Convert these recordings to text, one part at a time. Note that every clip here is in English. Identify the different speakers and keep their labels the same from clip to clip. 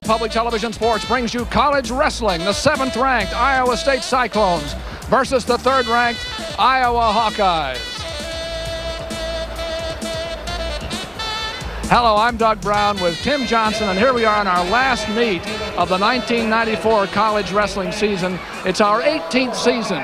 Speaker 1: Public Television Sports brings you college wrestling. The 7th-ranked Iowa State Cyclones versus the 3rd-ranked Iowa Hawkeyes. Hello, I'm Doug Brown with Tim Johnson, and here we are in our last meet of the 1994 college wrestling season. It's our 18th season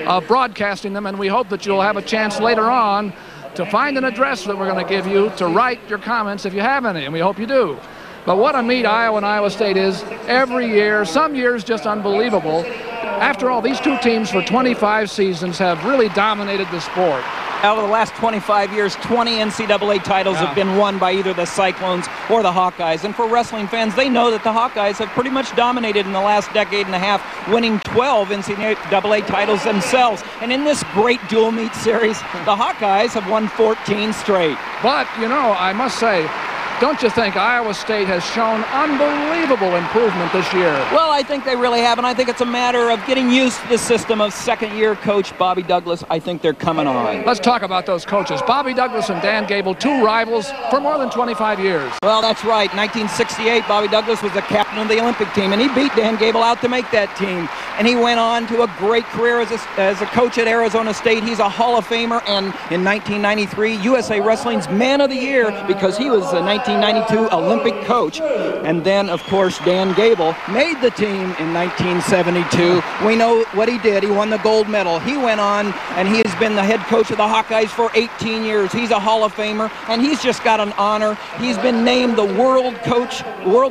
Speaker 1: of broadcasting them, and we hope that you'll have a chance later on to find an address that we're going to give you to write your comments if you have any, and we hope you do. But what a meet Iowa and Iowa State is every year. Some years just unbelievable. After all, these two teams for 25 seasons have really dominated the sport.
Speaker 2: Over the last 25 years, 20 NCAA titles have been won by either the Cyclones or the Hawkeyes. And for wrestling fans, they know that the Hawkeyes have pretty much dominated in the last decade and a half, winning 12 NCAA titles themselves. And in this great dual meet series, the Hawkeyes have won 14 straight.
Speaker 1: But, you know, I must say, don't you think Iowa State has shown unbelievable improvement this year?
Speaker 2: Well, I think they really have, and I think it's a matter of getting used to the system of second-year coach Bobby Douglas. I think they're coming on.
Speaker 1: Let's talk about those coaches. Bobby Douglas and Dan Gable, two rivals for more than 25 years.
Speaker 2: Well, that's right. 1968, Bobby Douglas was the captain of the Olympic team, and he beat Dan Gable out to make that team. And he went on to a great career as a coach at Arizona State. He's a Hall of Famer, and in 1993, USA Wrestling's Man of the Year, because he was a 1992 Olympic coach. And then, of course, Dan Gable made the team in 1972. We know what he did. He won the gold medal. He went on, and he has been the head coach of the Hawkeyes for 18 years. He's a Hall of Famer, and he's just got an honor. He's been named the world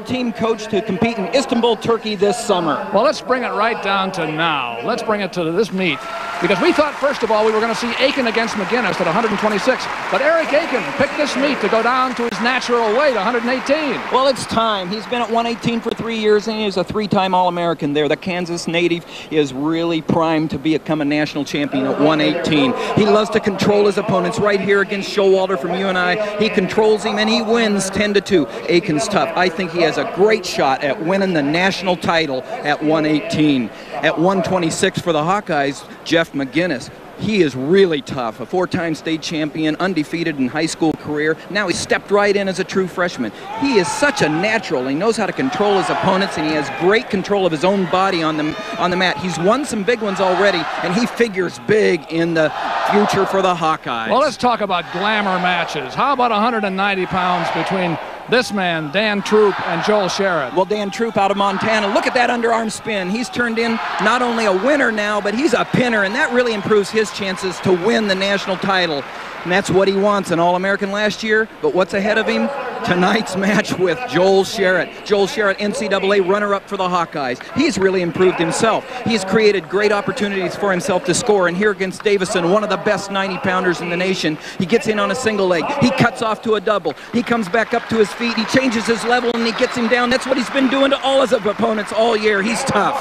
Speaker 2: team coach to compete in Istanbul, Turkey this summer.
Speaker 1: Well, let's bring it right down to now. Let's bring it to this meet, because we thought, first of all, we were going to see AKIN against McGinnis at 126, but Eric AKIN picked this meet to go down to his natural weight, 118.
Speaker 2: Well, it's time. He's been at 118 for 3 years, and he's a 3-time All-American there. The Kansas native is really primed to become a national champion at 118. He loves to control his opponents. Right here against Showalter from UNI, he controls him, and he wins 10-2. AKIN's tough. I think he has a great shot at winning the national title at 118. At 126 for the Hawkeyes, Jeff McGinnis. He is really tough, a 4-time state champion, undefeated in high school career. Now he stepped right in as a true freshman. He is such a natural. He knows how to control his opponents, and he has great control of his own body on the mat. He's won some big ones already, and he figures big in the future for the Hawkeyes.
Speaker 1: Well, let's talk about glamour matches. How about 190 pounds between this man, Dan Troop, and Joel Sherritt?
Speaker 2: Well, Dan Troop out of Montana, look at that underarm spin. He's turned in not only a winner now, but he's a pinner, and that really improves his chances to win the national title. And that's what he wants, an All-American last year. But what's ahead of him? Tonight's match with Joel Sherritt. Joel Sherritt, NCAA runner-up for the Hawkeyes. He's really improved himself. He's created great opportunities for himself to score. And here against Davison, one of the best 90-pounders in the nation, he gets in on a single leg. He cuts off to a double. He comes back up to his feet. He changes his level, and he gets him down. That's what he's been doing to all his opponents all year. He's tough.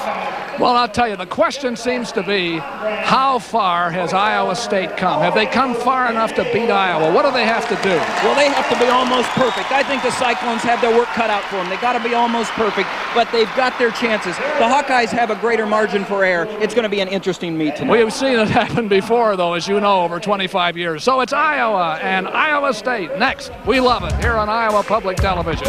Speaker 1: Well, I'll tell you, the question seems to be, how far has Iowa State come? Have they come far enough to beat Iowa? What do they have to do?
Speaker 2: Well, they have to be almost perfect. I think the Cyclones have their work cut out for them. They got to be almost perfect, but they've got their chances. The Hawkeyes have a greater margin for error. It's going to be an interesting meet tonight.
Speaker 1: We've seen it happen before, though, as you know, over 25 years. So it's Iowa and Iowa State next. We love it here on Iowa Public Television.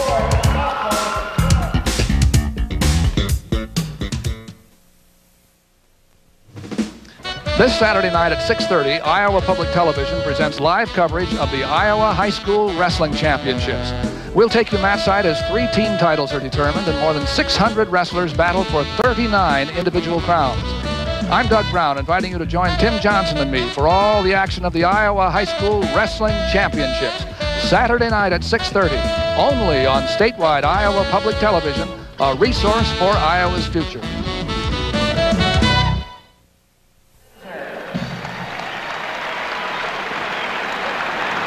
Speaker 1: This Saturday night at 6:30, Iowa Public Television presents live coverage of the Iowa High School Wrestling Championships. We'll take you matside as 3 team titles are determined and more than 600 wrestlers battle for 39 individual crowns. I'm Doug Brown, inviting you to join Tim Johnson and me for all the action of the Iowa High School Wrestling Championships. Saturday night at 6:30, only on statewide Iowa Public Television, a resource for Iowa's future.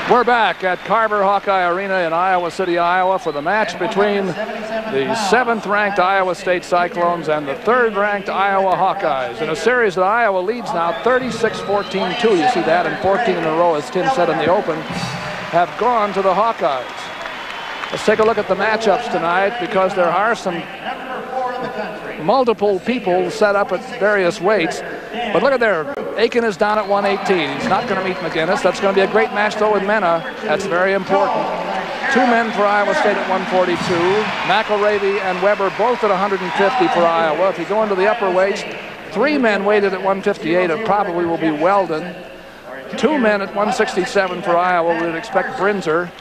Speaker 1: We're back at Carver Hawkeye Arena in Iowa City, Iowa for the match between the 7th-ranked Iowa State Cyclones and the 3rd-ranked Iowa Hawkeyes in a series that Iowa leads now 36-14-2. You see that, and 14 in a row, as Tim said in the open, have gone to the Hawkeyes. Let's take a look at the matchups tonight, because there are some multiple people set up at various weights. But look at there, AKIN is down at 118. He's not going to meet McGinnis. That's going to be a great match, though, with Mena. That's very important. 2 men for Iowa State at 142. McElravy and Weber both at 150 for Iowa. If you go into the upper weights, 3 men weighted at 158. It probably will be Weldon. 2 men at 167 for Iowa. We would expect Brinzer.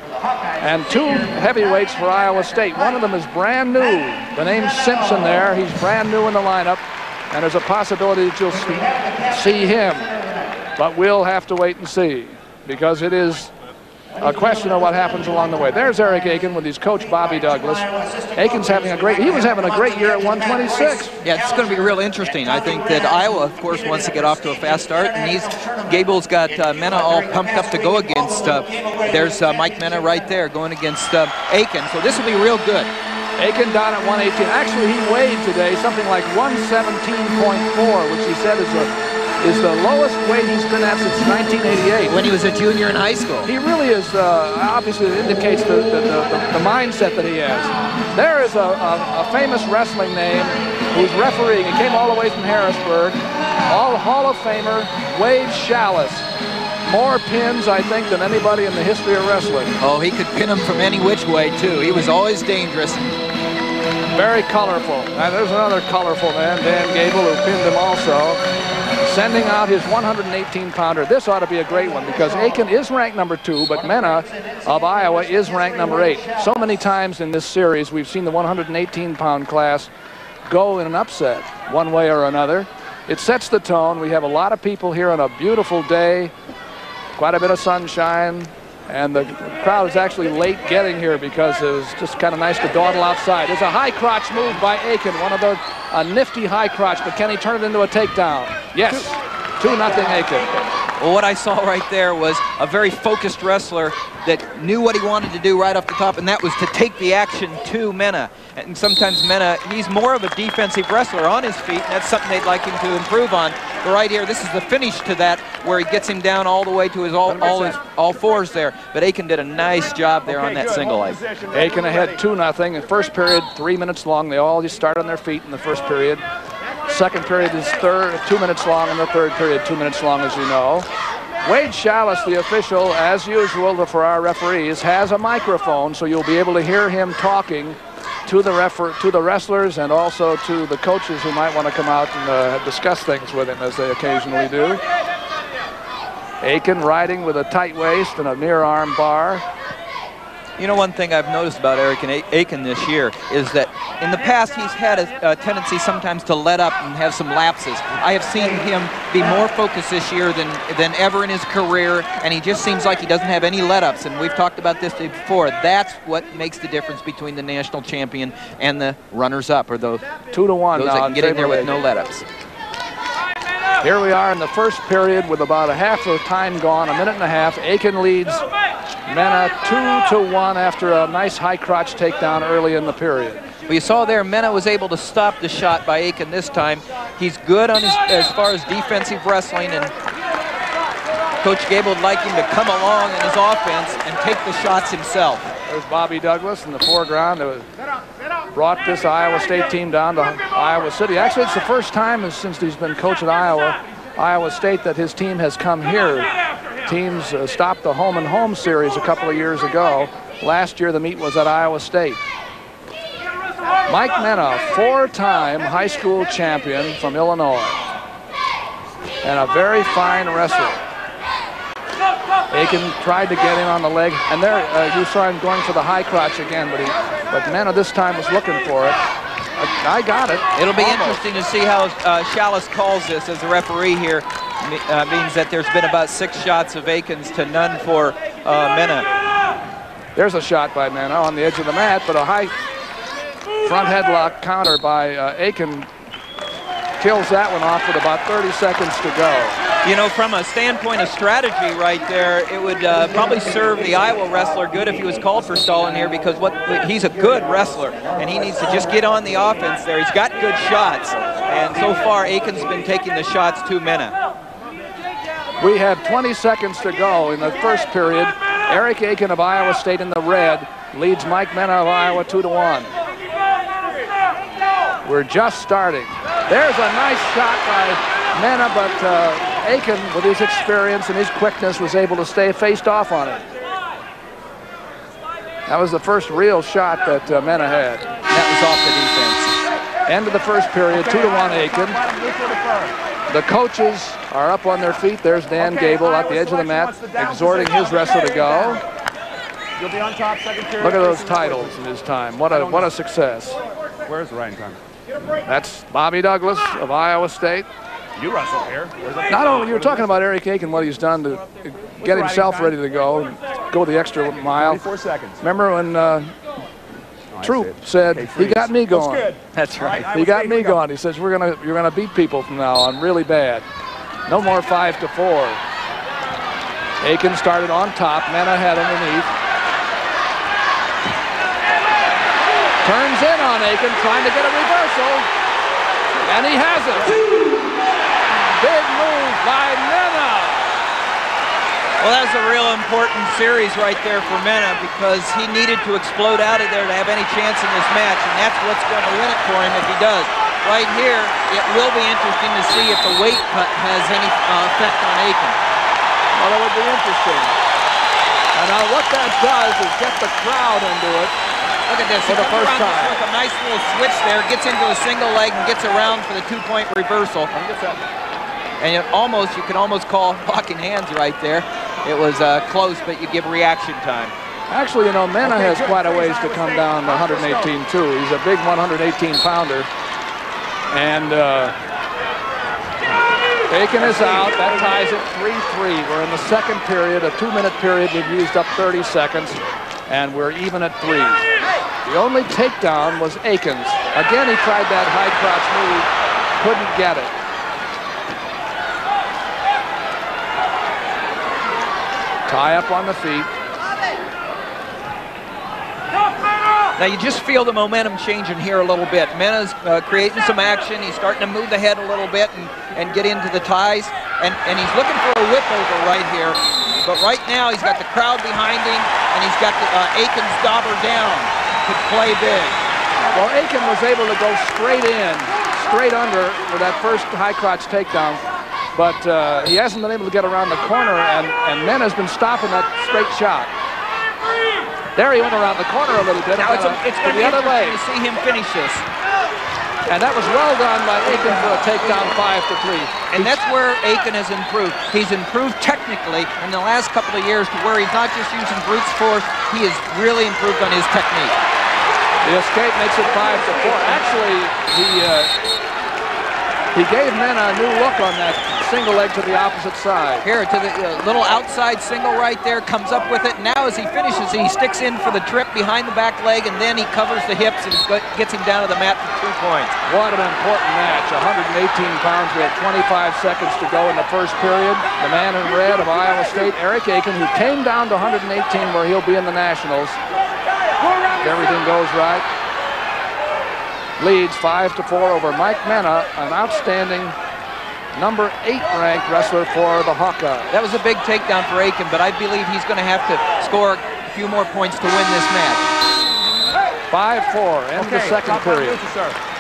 Speaker 1: And 2 heavyweights for Iowa State. One of them is brand new. The name's Simpson there. He's brand new in the lineup. And there's a possibility that you'll see him. But we'll have to wait and see, because it is a question of what happens along the way. There's Eric Aiken with his coach, Bobby Douglas. Aiken's having he was having a great year at 126.
Speaker 2: Yeah, it's going to be real interesting. I think that Iowa, of course, wants to get off to a fast start, and Gable's got Mena all pumped up to go against. There's Mike Mena right there going against Aiken, so this will be real good.
Speaker 1: Aiken down at 118. Actually, he weighed today something like 117.4, which he said is the lowest weight he's been at since 1988.
Speaker 2: When he was a junior in high school.
Speaker 1: He really is, obviously it indicates the mindset that he has. There is a famous wrestling name who's refereeing. He came all the way from Harrisburg. Hall of Famer, Wade Chalice. More pins, I think, than anybody in the history of wrestling.
Speaker 2: Oh, he could pin him from any which way, too. He was always dangerous.
Speaker 1: Very colorful. Now, there's another colorful man, Dan Gable, who pinned him also. Sending out his 118-pounder. This ought to be a great one, because Aiken is ranked number 2, but Mena of Iowa is ranked number 8. So many times in this series, we've seen the 118-pound class go in an upset one way or another. It sets the tone. We have a lot of people here on a beautiful day, quite a bit of sunshine, and the crowd is actually late getting here because it was just kind of nice to dawdle outside. There's a high crotch move by Aiken, one of those, a nifty high crotch, but can he turn it into a takedown? Yes, 2-0 Aiken.
Speaker 2: Well, what I saw right there was a very focused wrestler that knew what he wanted to do right off the top, and that was to take the action to Mena. And sometimes Mena, he's more of a defensive wrestler on his feet, and that's something they'd like him to improve on. But right here, this is the finish to that, where he gets him down all the way to his all fours there. But Aiken did a nice job there on that single leg.
Speaker 1: Aiken ahead 2-0. In first period, 3 minutes long. They all just start on their feet in the first period. Second period is 2 minutes long, and the third period 2 minutes long, as you know. Wade Chalice, the official, as usual for our referees, has a microphone, so you'll be able to hear him talking to the wrestlers and also to the coaches who might want to come out and discuss things with him, as they occasionally do. Aiken riding with a tight waist and a near arm bar.
Speaker 2: You know, one thing I've noticed about Eric Aiken this year is that in the past he's had a tendency sometimes to let up and have some lapses. I have seen him be more focused this year than ever in his career, and he just seems like he doesn't have any let-ups, and we've talked about this before. That's what makes the difference between the national champion and the runners-up, or those
Speaker 1: 2-1
Speaker 2: those
Speaker 1: now
Speaker 2: that can get in there with no let-ups.
Speaker 1: Here we are in the first period with about a half of time gone, a minute and a half. Aiken leads Mena 2-1 after a nice high crotch takedown early in the period.
Speaker 2: Well, you saw there, Mena was able to stop the shot by Aiken this time. He's good on as far as defensive wrestling, and Coach Gable would like him to come along in his offense and take the shots himself.
Speaker 1: There's Bobby Douglas in the foreground. Brought this Iowa State team down to Iowa City. Actually, it's the first time since he's been coach at Iowa State that his team has come here. Teams stopped the home and home series a couple of years ago. Last year, the meet was at Iowa State. Mike Mena, 4-time high school champion from Illinois, and a very fine wrestler. Aiken tried to get in on the leg, and there you saw him going for the high crotch again, but Mena this time was looking for it. I got it.
Speaker 2: It'll be interesting to see how Chalice calls this as the referee here. Means that there's been about 6 shots of Aiken's to none for Mena.
Speaker 1: There's a shot by Mena on the edge of the mat, but a high front headlock counter by Aiken kills that one off with about 30 seconds to go.
Speaker 2: You know, from a standpoint of strategy right there, it would probably serve the Iowa wrestler good if he was called for stalling here, because he's a good wrestler, and he needs to just get on the offense there. He's got good shots, and so far Aiken's been taking the shots to Mena.
Speaker 1: We have 20 seconds to go in the first period. Eric Aiken of Iowa State in the red leads Mike Mena of Iowa 2-1. We're just starting. There's a nice shot by Mena, but Aiken, with his experience and his quickness, was able to stay faced off on it. That was the first real shot that Mena had.
Speaker 2: That was off the defense.
Speaker 1: End of the first period, 2-1 Aiken. The coaches are up on their feet. There's Dan Gable at the edge of the mat, exhorting his wrestler to go.
Speaker 3: You'll be on top, second period.
Speaker 1: Look at those titles in his time. What a success.
Speaker 3: Where's the riding time?
Speaker 1: That's Bobby Douglas of Iowa State.
Speaker 3: You wrestle here.
Speaker 1: Not only, you were talking about Eric Aiken, what he's done to get himself ready to go the extra mile.
Speaker 3: 24 seconds.
Speaker 1: Remember when Troop said, he got me going.
Speaker 2: That's right.
Speaker 1: He got me going. He says, you're gonna beat people from now on really bad. No more 5-4. Aiken started on top, Mena had underneath. Turns in on Aiken, trying to get a reversal. And he has it. Big move by Mena.
Speaker 2: Well, that's a real important series right there for Mena because he needed to explode out of there to have any chance in this match, and that's what's going to win it for him if he does. Right here, it will be interesting to see if the weight cut has any effect on Aiken.
Speaker 1: Well, it would be interesting. And now what that does is get the crowd into it.
Speaker 2: Look at this.
Speaker 1: For the first time.
Speaker 2: With a nice little switch there, gets into a single leg and gets around for the 2-point reversal. And you can almost call locking hands right there. It was close, but you give reaction time.
Speaker 1: Actually, you know, Mena has quite a ways to come down to 118 too. He's a big 118-pounder. And Aiken is out. That ties it 3-3. We're in the second period, a 2-minute period. We've used up 30 seconds, and we're even at 3. The only takedown was Aiken's. Again, he tried that high crotch move, couldn't get it. Tie up on the feet.
Speaker 2: Now you just feel the momentum changing here a little bit. Mena's creating some action. He's starting to move the head a little bit and get into the ties. And he's looking for a whip over right here. But right now he's got the crowd behind him and he's got the Aiken's dauber down to play big.
Speaker 1: Well, Aiken was able to go straight in, straight under for that first high crotch takedown. But he hasn't been able to get around the corner, and Mena's been stopping that straight shot. There he went around the corner a little bit.
Speaker 2: Now it's going to be interesting to see him finish this.
Speaker 1: And that was well done by Aiken for a takedown 5-3.
Speaker 2: And that's where Aiken has improved. He's improved technically in the last couple of years to where he's not just using brute force, he has really improved on his technique.
Speaker 1: The escape makes it 5-4. Actually, he gave Mena a new look on that single leg to the opposite side.
Speaker 2: Here to the little outside single right there, comes up with it. Now as he finishes, he sticks in for the trip behind the back leg, and then he covers the hips and gets him down to the mat for 2 points.
Speaker 1: What an important match. 118 pounds. We had 25 seconds to go in the first period. The man in red of Iowa State, Eric Aiken, who came down to 118 where he'll be in the Nationals. If everything goes right, leads 5-4 over Mike Mena, an outstanding number 8 ranked wrestler for the Hawkeyes.
Speaker 2: That was a big takedown for Aiken, but I believe he's going to have to score a few more points to win this match.
Speaker 1: 5-4, end of the second period.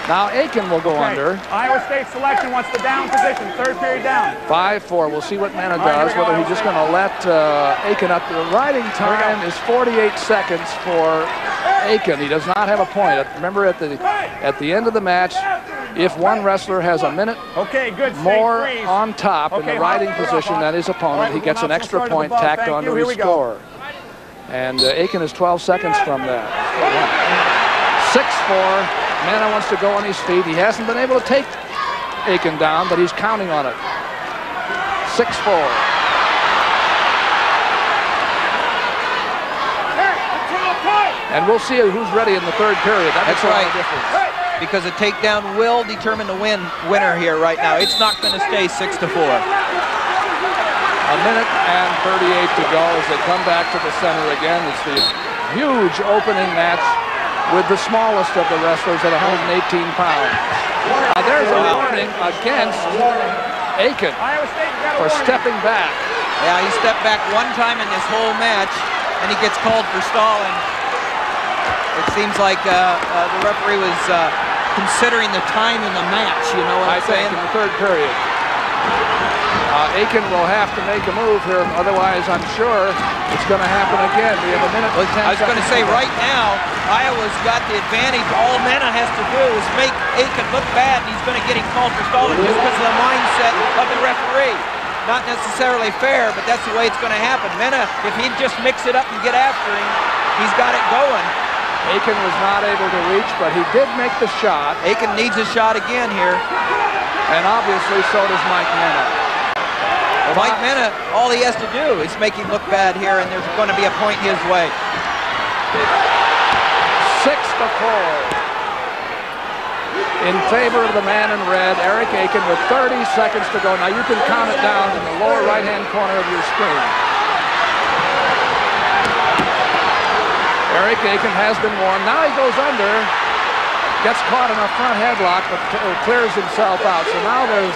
Speaker 1: Now Aiken will go under.
Speaker 3: Iowa State selection wants the down position, third period down.
Speaker 1: 5-4, we'll see what Mena does, whether he's just going to let Aiken up. The riding time is 48 seconds for Aiken. He does not have a point. Remember, at the end of the match, if one wrestler has a minute more on top in the riding position than his opponent, he gets an extra point tacked onto his score. And Aiken is 12 seconds from that. 6-4. Mena wants to go on his feet. He hasn't been able to take Aiken down, but he's counting on it. 6-4. And we'll see who's ready in the third period.
Speaker 2: That's right. Because a takedown will determine the winner here right now. It's not going to stay 6-4.
Speaker 1: A minute and 38 to go as they come back to the center again. It's the huge opening match with the smallest of the wrestlers at 118 pounds. Now there's a warning against Aiken for stepping back.
Speaker 2: Yeah, he stepped back one time in this whole match, and he gets called for stalling. It seems like the referee was considering the time in the match, you know what I'm saying?
Speaker 1: In the third period. Aiken will have to make a move here, otherwise I'm sure it's going to happen again. We have a minute and 10 seconds.
Speaker 2: I was going to say, right now, Iowa's got the advantage. All Mena has to do is make Aiken look bad, and he's going to get him called for stalling just because of the mindset of the referee. Not necessarily fair, but that's the way it's going to happen. Mena, if he'd just mix it up and get after him, he's got it going.
Speaker 1: Aiken was not able to reach, but he did make the shot.
Speaker 2: Aiken needs a shot again here.
Speaker 1: And obviously so does Mike Mena.
Speaker 2: Well, Mike Mena, all he has to do is make him look bad here, and there's going to be a point his way.
Speaker 1: 6-4. In favor of the man in red, Eric Aiken, with 30 seconds to go. Now you can count it down in the lower right-hand corner of your screen. Eric Aiken has been warned. Now he goes under, gets caught in a front headlock, but clears himself out. So now there's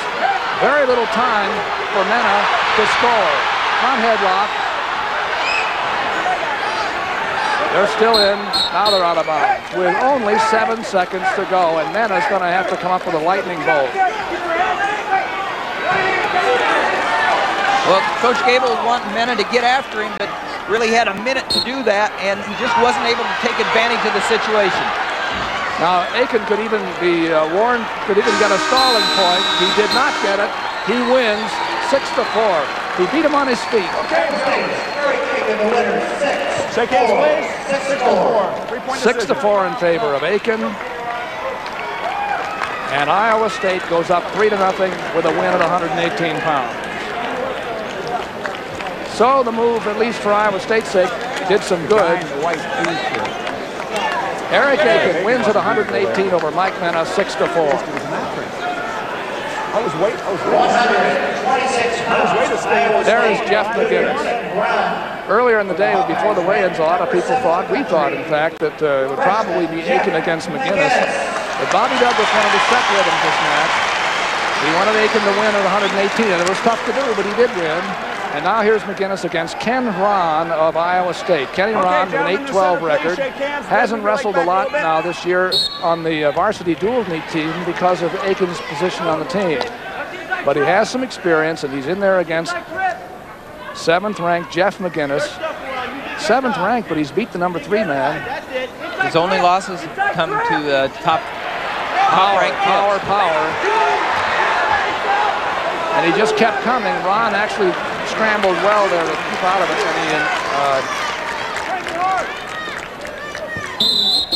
Speaker 1: very little time for Mena to score. Front headlock. They're still in. Now they're out of bounds with only 7 seconds to go, and Mena's going to have to come up with a lightning bolt.
Speaker 2: Well, Coach Gable was wanting Mena to get after him, but really had a minute to do that, and he just wasn't able to take advantage of the situation.
Speaker 1: Now, Aiken could even be warned, could even get a stalling point. He did not get it. He wins 6-4. He beat him on his feet.
Speaker 3: Okay, Eric Aiken, the winner, 6. Shake hands, please. 6-4.
Speaker 1: 6-4 in favor of Aiken. And Iowa State goes up 3-0 with a win at 118 pounds. So the move, at least for Iowa State's sake, did some good. Eric Aiken wins at 118 over Mike Mena, 6-4. There is Jeff McGinnis. Earlier in the day, before the weigh-ins, a lot of people thought, we thought, in fact, that it would probably be Aiken against McGinnis. But Bobby Douglas wanted to set rhythm this match. He wanted Aiken to win at 118, and it was tough to do, but he did win. And now here's McGinnis against Ken Ron of Iowa State. Kenny Ron with an 8-12 record. Hasn't wrestled a lot now this year on the varsity dual meet team because of Aiken's position on the team. But he has some experience, and he's in there against 7th ranked Jeff McGinnis. 7th ranked, but he's beat the number 3 man.
Speaker 2: His only losses come to top ranked
Speaker 1: power. And he just kept coming. Ron actually scrambled well there to keep out of it,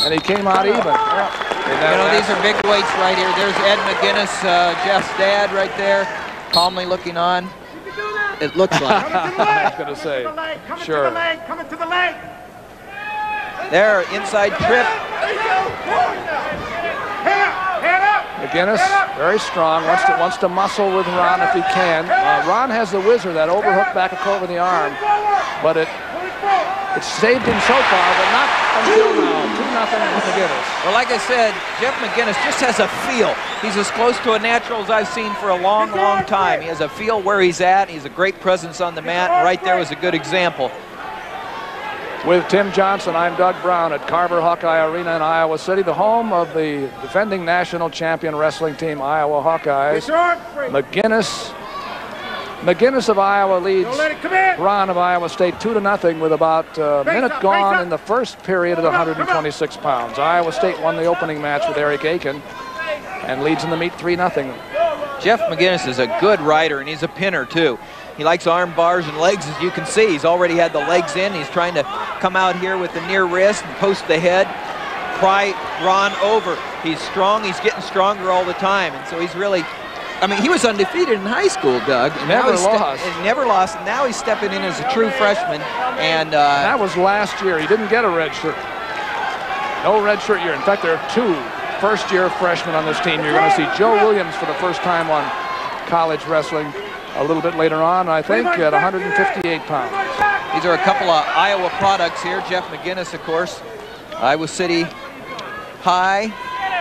Speaker 1: and he came out even.
Speaker 2: You know, these are big weights right here. There's Ed McGinnis, Jeff's dad right there, calmly looking on. It looks like.
Speaker 1: I was going to say, sure.
Speaker 3: Coming to the leg.
Speaker 2: There, inside trip.
Speaker 1: McGinnis, very strong, wants to muscle with Ron if he can. Ron has the whizzer, that overhook back over the arm, but it saved him so far, but not until now. 2-0 McGinnis.
Speaker 2: Well, like I said, Jeff McGinnis just has a feel. He's as close to a natural as I've seen for a long, long time. He has a feel where he's at. He's a great presence on the mat, and right there was a good example.
Speaker 1: With Tim Johnson, I'm Doug Brown at Carver Hawkeye Arena in Iowa City, the home of the defending national champion wrestling team, Iowa Hawkeyes. McGinnis of Iowa leads Ron of Iowa State 2-0 with about a minute gone in the first period at 126 pounds. Iowa State won the opening match with Eric Aiken and leads in the meet 3-0.
Speaker 2: Jeff McGinnis is a good rider, and he's a pinner too. He likes arm bars and legs, as you can see. He's already had the legs in. He's trying to come out here with the near wrist and post the head, pry Ron over. He's strong. He's getting stronger all the time, and so he's really, I mean, he was undefeated in high school, Doug. And
Speaker 1: never lost.
Speaker 2: Never lost. And now he's stepping in as a true freshman. And
Speaker 1: that was last year. He didn't get a red shirt. No red shirt year. In fact, there are 2 first-year freshmen on this team. You're going to see Joe Williams for the first time on college wrestling a little bit later on, I think, at 158 pounds.
Speaker 2: These are a couple of Iowa products here. Jeff McGinnis, of course, Iowa City High,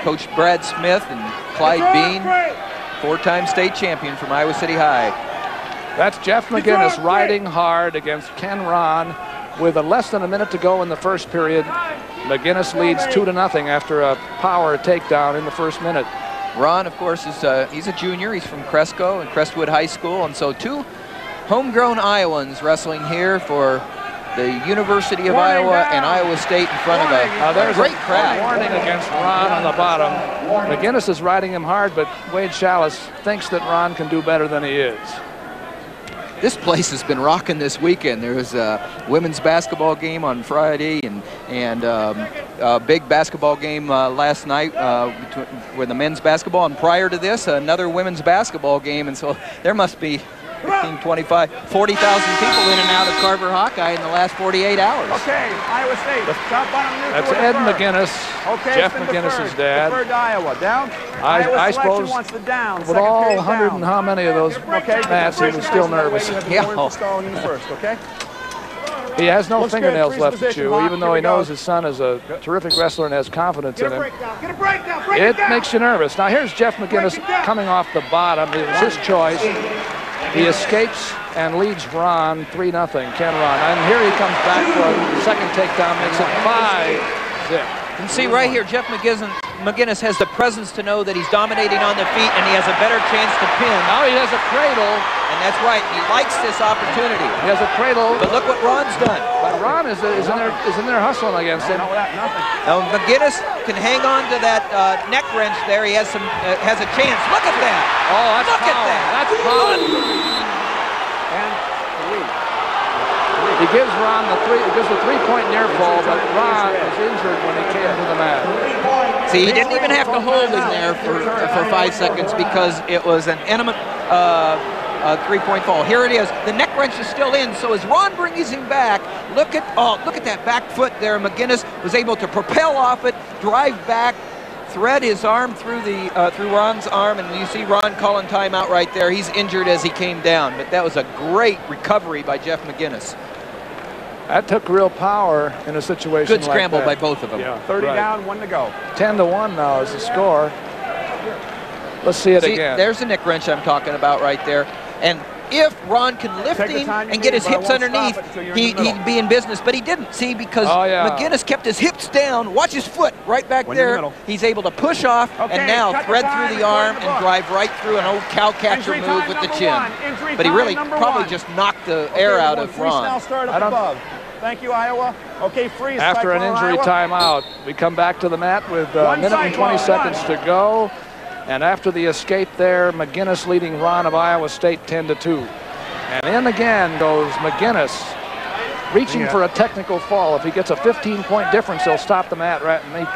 Speaker 2: Coach Brad Smith and Clyde Bean, 4-time state champion from Iowa City High.
Speaker 1: That's Jeff McGinnis riding hard against Ken Ron with less than a minute to go in the first period. McGinnis leads 2-0 after a power takedown in the first minute.
Speaker 2: Ron, of course, is he's a junior. He's from Cresco and Crestwood High School, and so 2 homegrown Iowans wrestling here for the University of Iowa and Iowa State in front of a great crowd.
Speaker 1: Warning against Ron on the bottom. McGinnis is riding him hard, but Wade Chalice thinks that Ron can do better than he is.
Speaker 2: This place has been rocking this weekend. There was a women's basketball game on Friday and a big basketball game last night with the men's basketball. And prior to this, another women's basketball game. And so there must be 15, 25, 40,000 people in and out of Carver Hawkeye in the last 48 hours.
Speaker 3: Okay, Iowa State.
Speaker 1: That's Ed McGinnis,
Speaker 3: okay,
Speaker 1: Jeff McGinnis's dad.
Speaker 3: Deferred to Iowa. Down.
Speaker 1: I suppose
Speaker 3: wants the down.
Speaker 1: with all 100 and how many of those mats, he was still nervous.
Speaker 3: Yeah. Okay.
Speaker 1: He has no fingernails left to chew, even though he knows his son is a terrific wrestler and has confidence in him.
Speaker 3: Get a breakdown.
Speaker 1: It makes you nervous. Now here's Jeff McGinnis coming off the bottom. It was his choice. He escapes and leads Ron 3-0, Ken Ron. And here he comes back for a second takedown, makes it 5-zip.
Speaker 2: And see right here, Jeff McGinnis has the presence to know that he's dominating on the feet and he has a better chance to pin.
Speaker 1: Now he has a cradle.
Speaker 2: And that's right, he likes this opportunity.
Speaker 1: He has a cradle.
Speaker 2: But look what Ron's done.
Speaker 1: But Ron is in there hustling against him.
Speaker 2: Now McGinnis can hang on to that neck wrench there. He has a chance. Look at that.
Speaker 1: Oh, that's
Speaker 2: Look at that.
Speaker 1: That's fun.
Speaker 3: And 3.
Speaker 1: He gives Ron the 3-point near fall, but Ron is injured when he came to the mat.
Speaker 2: See, he didn't even have to hold him there for 5 seconds because it was an intimate 3-point fall. Here it is. The neck wrench is still in, so as Ron brings him back, look at that back foot there. McGinnis was able to propel off it, drive back, thread his arm through Ron's arm, and you see Ron calling timeout right there. He's injured as he came down, but that was a great recovery by Jeff McGinnis.
Speaker 1: That took real power in a situation
Speaker 2: Good scramble
Speaker 1: like that.
Speaker 2: by both of them.
Speaker 1: Yeah,
Speaker 3: 30
Speaker 1: right.
Speaker 3: down, 1 to go.
Speaker 1: 10-1 now is the score. Let's see it again.
Speaker 2: There's the neck wrench I'm talking about right there. And if Ron can lift him and get his hips underneath, he'd be in business. But he didn't, see, because McGinnis kept his hips down. Watch his foot right back there. He's able to push off and now thread through the arm and drive right through an old cow catcher move with the chin. But he really probably just knocked the air out of Ron.
Speaker 3: Thank you, Iowa. Okay, freeze.
Speaker 1: After an injury timeout, we come back to the mat with a minute and 20 seconds to go. And after the escape there, McGinnis leading Ron of Iowa State 10-2. And in again goes McGinnis, reaching for a technical fall. If he gets a 15-point difference, he'll stop the mat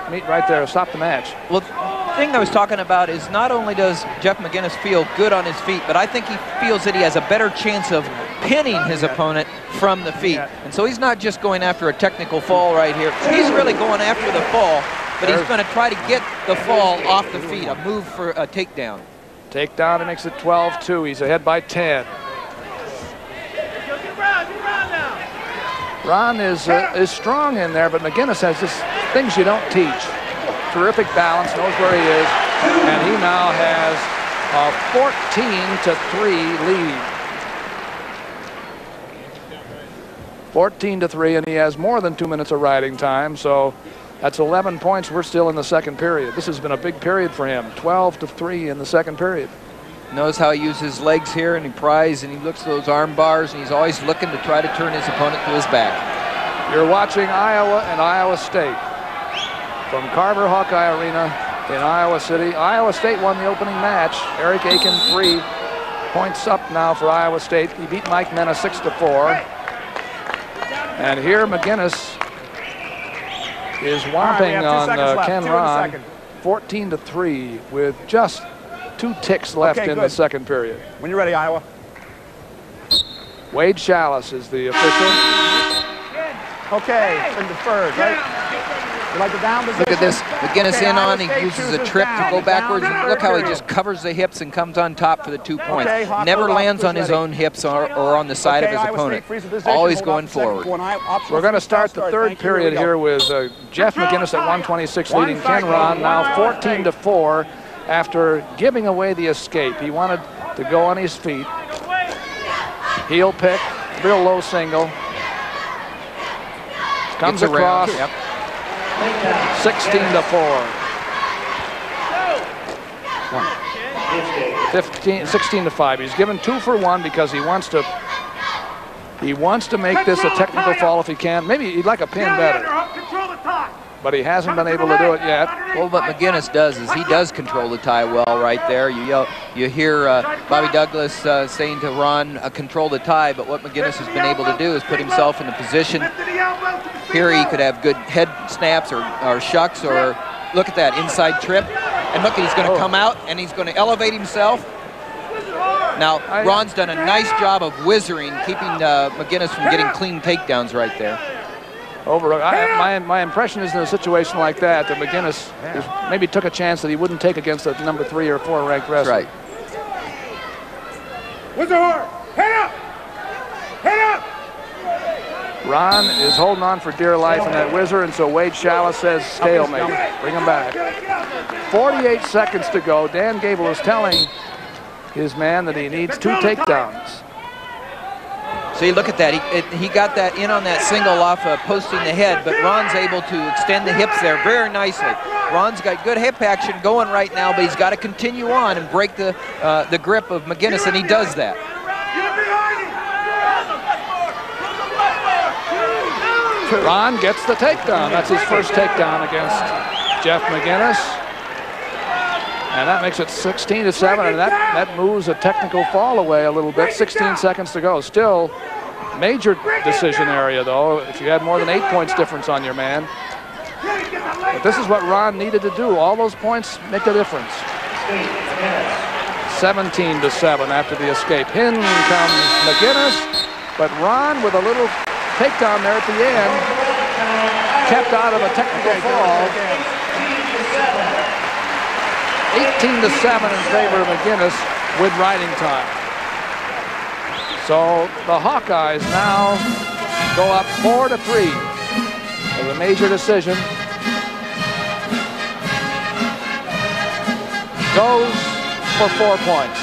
Speaker 1: meet right there, stop the match.
Speaker 2: Well, the thing I was talking about is not only does Jeff McGinnis feel good on his feet, but I think he feels that he has a better chance of pinning his opponent from the feet. And so he's not just going after a technical fall right here. He's really going after the fall, but he's going to try to get the fall off the feet, a move for a takedown.
Speaker 1: Takedown, it makes it 12-2. He's ahead by 10. Ron is strong in there, but McGinnis has just things you don't teach. Terrific balance, knows where he is, and he now has a 14-3 lead. 14-3, and he has more than 2 minutes of riding time, so that's 11 points. We're still in the second period. This has been a big period for him, 12-3 in the second period.
Speaker 2: Knows how he uses his legs here, and he pries, and he looks at those arm bars, and he's always looking to try to turn his opponent to his back.
Speaker 1: You're watching Iowa and Iowa State from Carver Hawkeye Arena in Iowa City. Iowa State won the opening match. Eric AKIN 3 points up now for Iowa State. He beat Mike Mena 6-4. And here McGinnis is whomping on Ken Ron 14-3 with just 2 ticks left in the second period.
Speaker 3: When you're ready, Iowa.
Speaker 1: Wade Chalice is the official.
Speaker 3: Okay, and deferred, right? You like the down position?
Speaker 2: Look at this. McGinnis in on. He uses a trip to go backwards. And look how he just covers the hips and comes on top for the 2 points. Never lands on his own hips or on the side of his opponent. Always going forward.
Speaker 1: We're going to start the third period here with Jeff McGinnis at 126 leading Ken Ron, now 14-4 after giving away the escape. He wanted to go on his feet. Heel pick, real low single. Comes across. 16-4. 16-5. He's given 2 for 1 because he wants to make this a technical fall if he can. Maybe he'd like a pin better, but he hasn't been able to do it yet.
Speaker 2: Well, what McGinnis does is he does control the tie well right there. You hear Bobby Douglas saying to Ron, control the tie, but what McGinnis has been able to do is put himself in a position. Here he could have good head snaps or shucks, or look at that inside trip. And look, he's going to come out and he's going to elevate himself. Now, Ron's done a nice job of whizzering, keeping McGinnis from getting clean takedowns right there.
Speaker 1: My impression is in a situation like that McGinnis maybe took a chance that he wouldn't take against a number 3 or 4 ranked wrestler.
Speaker 2: Right.
Speaker 3: Whizzer hard. Head up. Head up.
Speaker 1: Ron is holding on for dear life in that whizzer, and so Wade Shala says stalemate. Bring him back. 48 seconds to go. Dan Gable is telling his man that he needs 2 takedowns.
Speaker 2: See, look at that. He got that in on that single off posting the head, but Ron's able to extend the hips there very nicely. Ron's got good hip action going right now, but he's got to continue on and break the grip of McGinnis, and he does that.
Speaker 1: Ron gets the takedown. That's his first takedown against Jeff McGinnis. And that makes it 16-7, and that moves a technical fall away a little bit. 16 seconds to go. Still major decision area, though, if you had more than 8 points difference on your man. But this is what Ron needed to do. All those points make a difference. 17-7 after the escape. In comes McGinnis, but Ron with a little takedown there at the end, kept out of a technical fall. 18-7 in favor of McGinnis with riding time. So the Hawkeyes now go up 4-3 with a major decision. Goes for 4 points.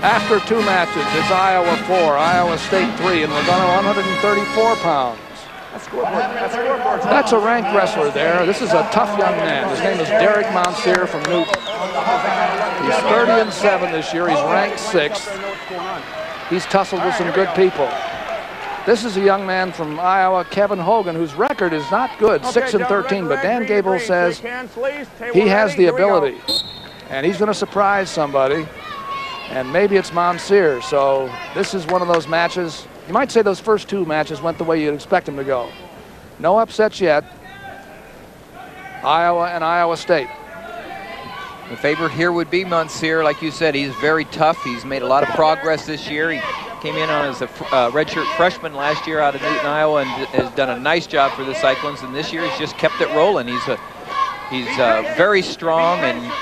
Speaker 1: After 2 matches, it's Iowa 4, Iowa State 3, and we're going to 134 pounds. That's a ranked wrestler there. This is a tough young man. His name is Derek Mountsier from Newton. He's 30-7 this year. He's ranked 6th. He's tussled with some good people. This is a young man from Iowa, Kevin Hogan, whose record is not good, 6-13, but Dan Gable says he has the ability, and he's going to surprise somebody, and maybe it's Mountsier. So this is one of those matches. You might say those first 2 matches went the way you'd expect them to go. No upsets yet. Iowa and Iowa State.
Speaker 2: The favorite here would be Mountsier. Like you said, he's very tough. He's made a lot of progress this year. He came in as a redshirt freshman last year out of Newton, Iowa, and has done a nice job for the Cyclones. And this year he's just kept it rolling. He's very strong and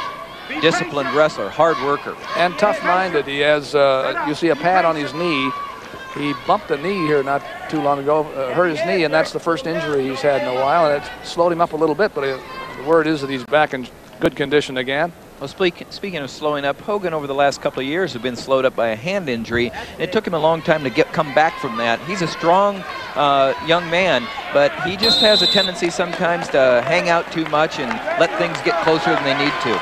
Speaker 2: disciplined wrestler, hard worker.
Speaker 1: And tough-minded. He has, you see a pad on his knee. He bumped a knee here not too long ago, hurt his knee, and that's the first injury he's had in a while, and it slowed him up a little bit, but the word is that he's back in good condition again.
Speaker 2: Well, speaking of slowing up, Hogan over the last couple of years has been slowed up by a hand injury. It took him a long time to come back from that. He's a strong young man, but he just has a tendency sometimes to hang out too much and let things get closer than they need to.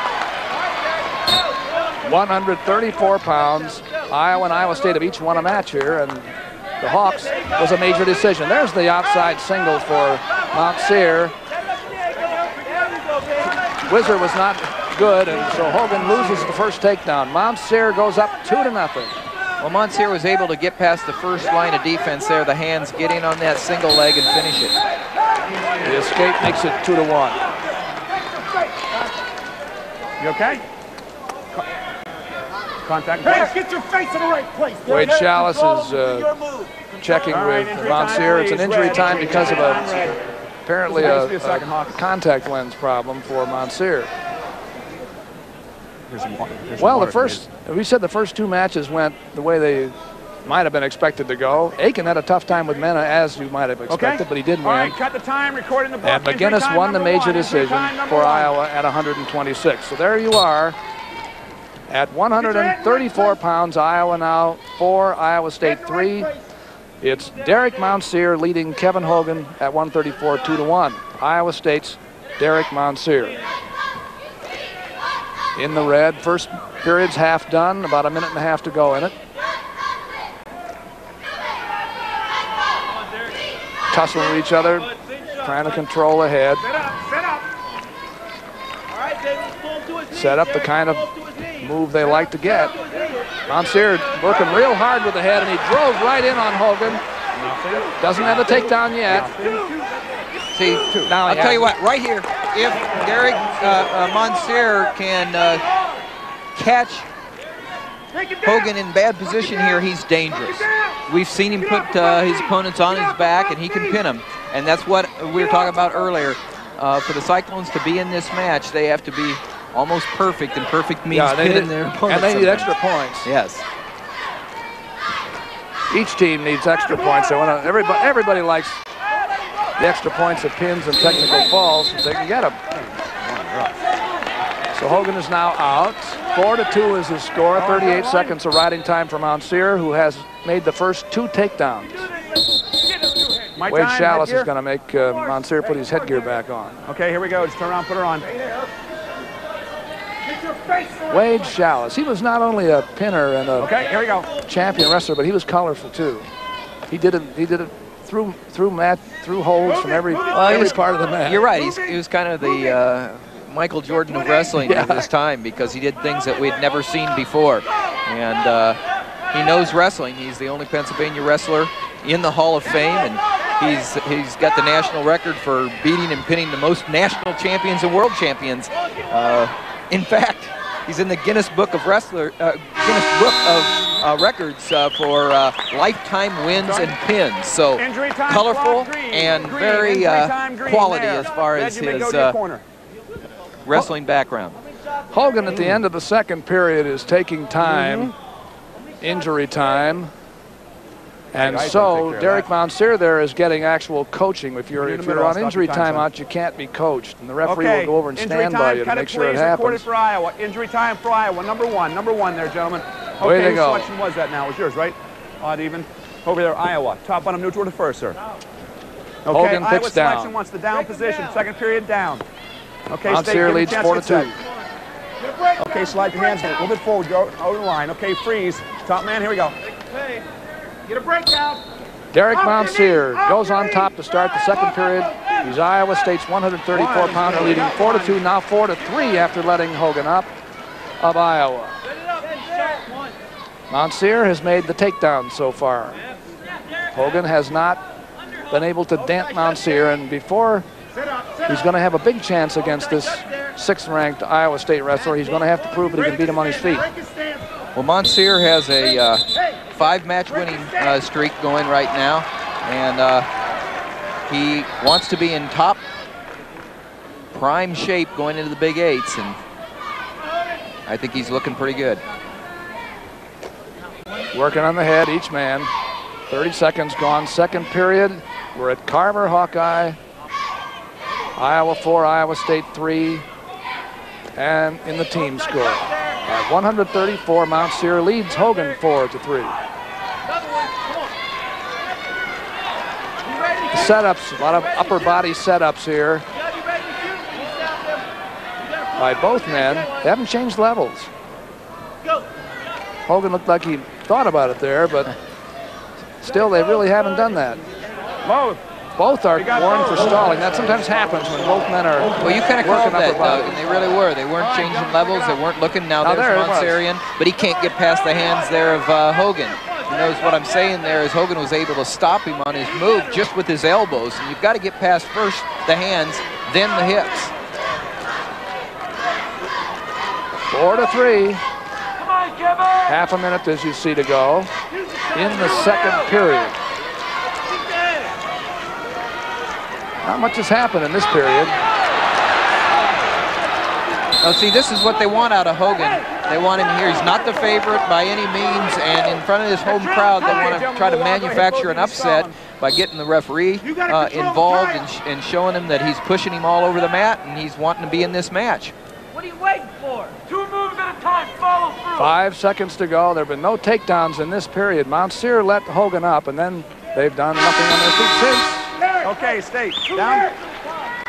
Speaker 1: 134 pounds. Iowa and Iowa State have each won a match here, and the Hawks was a major decision. There's the outside single for Mountsier. Whizzer was not good, and so Hogan loses the first takedown. Mountsier goes up 2-0.
Speaker 2: Well, Mountsier was able to get past the first line of defense there. The hands get in on that single leg and finish it.
Speaker 1: The escape makes it 2-1.
Speaker 3: You okay? Contact. Hey, get your face in the right place.
Speaker 1: Wade Chalice is checking with Mountsier. It's an injury time because of apparently a contact lens problem for Mountsier. Well, we said the first 2 matches went the way they might have been expected to go. AKIN had a tough time with Mena, as you might have expected, but he did win.
Speaker 3: All right, cut the time, recording the book.
Speaker 1: And McGinnis won the major decision for Iowa at 126. So there you are. At 134 pounds, Iowa now 4, Iowa State 3. It's Derek Mountsier leading Kevin Hogan at 134, 2-1. Iowa State's Derek Mountsier. in the red. First period's half done, about a minute and a half to go in it. Tussling with each other, trying to control the head. Set up the kind of move they like to get. MOUNTSIER working real hard with the head, and he drove right in on Hogan. Doesn't have the takedown yet.
Speaker 2: See, now I'll tell you what, right here, if Derek MOUNTSIER can catch Hogan in bad position here, he's dangerous. We've seen him put his opponents on his back, and he can pin them. And that's what we were talking about earlier. For the Cyclones to be in this match, they have to be almost perfect, and perfect means pinning their opponents.
Speaker 1: And they need extra points.
Speaker 2: Yes.
Speaker 1: Each team needs extra points. They want to, everybody likes the extra points of pins and technical falls if they can get them. So Hogan is now out. 4-2 is his score. 38 seconds of riding time for MOUNTSIER, who has made the first 2 takedowns. Wade Chalice is going to make MOUNTSIER put his headgear back on.
Speaker 3: Okay, here we go. Just turn around, put her on.
Speaker 1: Wade Chalice. He was not only a pinner and a
Speaker 3: here we go.
Speaker 1: champion wrestler, but he was colorful too. He did it through holes from every part of the mat.
Speaker 2: You're right. He was kind of the Michael Jordan of wrestling at this time, because he did things that we'd never seen before. And he knows wrestling. He's the only Pennsylvania wrestler in the Hall of Fame, and he's got the national record for beating and pinning the most national champions and world champions. In fact, he's in the Guinness Book of Records for lifetime wins and pins. So colorful and very quality as far as his wrestling background.
Speaker 1: Hogan at the end of the second period is taking time, injury time. And so Derek MOUNTSIER there is getting actual coaching. If you're on injury timeout, you can't be coached, and the referee will go over and stand by you to make sure it happens.
Speaker 3: For Iowa. Injury time for Iowa. Number one there, gentlemen. Okay,
Speaker 1: way to go.
Speaker 3: Whose selection was that now? It was yours, right? Odd even. Over there, Iowa. Top bottom neutral to first, sir. Okay,
Speaker 1: Hogan
Speaker 3: Iowa
Speaker 1: picks
Speaker 3: selection
Speaker 1: down.
Speaker 3: wants the down position. Second period down. Okay,
Speaker 1: MOUNTSIER leads 4-2.
Speaker 3: Okay, slide your hands a little bit forward. Go out of the line. Okay, freeze. Top man, here we go. Get a breakdown.
Speaker 1: Derek MOUNTSIER goes on top to start the second period. He's Iowa State's 134-pounder, leading 4-2, now 4-3 after letting Hogan up of Iowa. MOUNTSIER has made the takedown so far. Hogan has not been able to dent MOUNTSIER, and before he's going to have a big chance against this 6th-ranked Iowa State wrestler, he's going to have to prove that he can beat him on his feet.
Speaker 2: Well, MOUNTSIER has a 5-match winning streak going right now, and he wants to be in top prime shape going into the Big Eights, and I think he's looking pretty good.
Speaker 1: Working on the head, each man. 30 seconds gone, second period. We're at Carver Hawkeye. Iowa 4, Iowa State 3, and in the team score. At 134, MOUNTSIER leads Hogan 4-3. Setups, a lot of upper body setups here by both men. They haven't changed levels. Hogan looked like he thought about it there, but still they really haven't done that. Both are warned for stalling. That sometimes happens when both men are
Speaker 2: Well, you kind of called that, Doug, and they really were. They weren't changing levels. They weren't looking. Now there's MOUNTSIER, but he can't get past the hands there of Hogan. He knows what I'm saying there is Hogan was able to stop him on his move just with his elbows. And you've got to get past first the hands, then the hips.
Speaker 1: 4-3. Half a minute, as you see, to go in the second period. Not much has happened in this period.
Speaker 2: Now, see, this is what they want out of Hogan. They want him here. He's not the favorite by any means, and in front of this home crowd, they want to try to manufacture an upset by getting the referee involved and showing him that he's pushing him all over the mat, and he's wanting to be in this match.
Speaker 4: What are you waiting for? 2 moves at a time, follow through.
Speaker 1: 5 seconds to go. There have been no takedowns in this period. MOUNTSIER let Hogan up, and then they've done nothing on their feet since.
Speaker 3: Okay, State, down.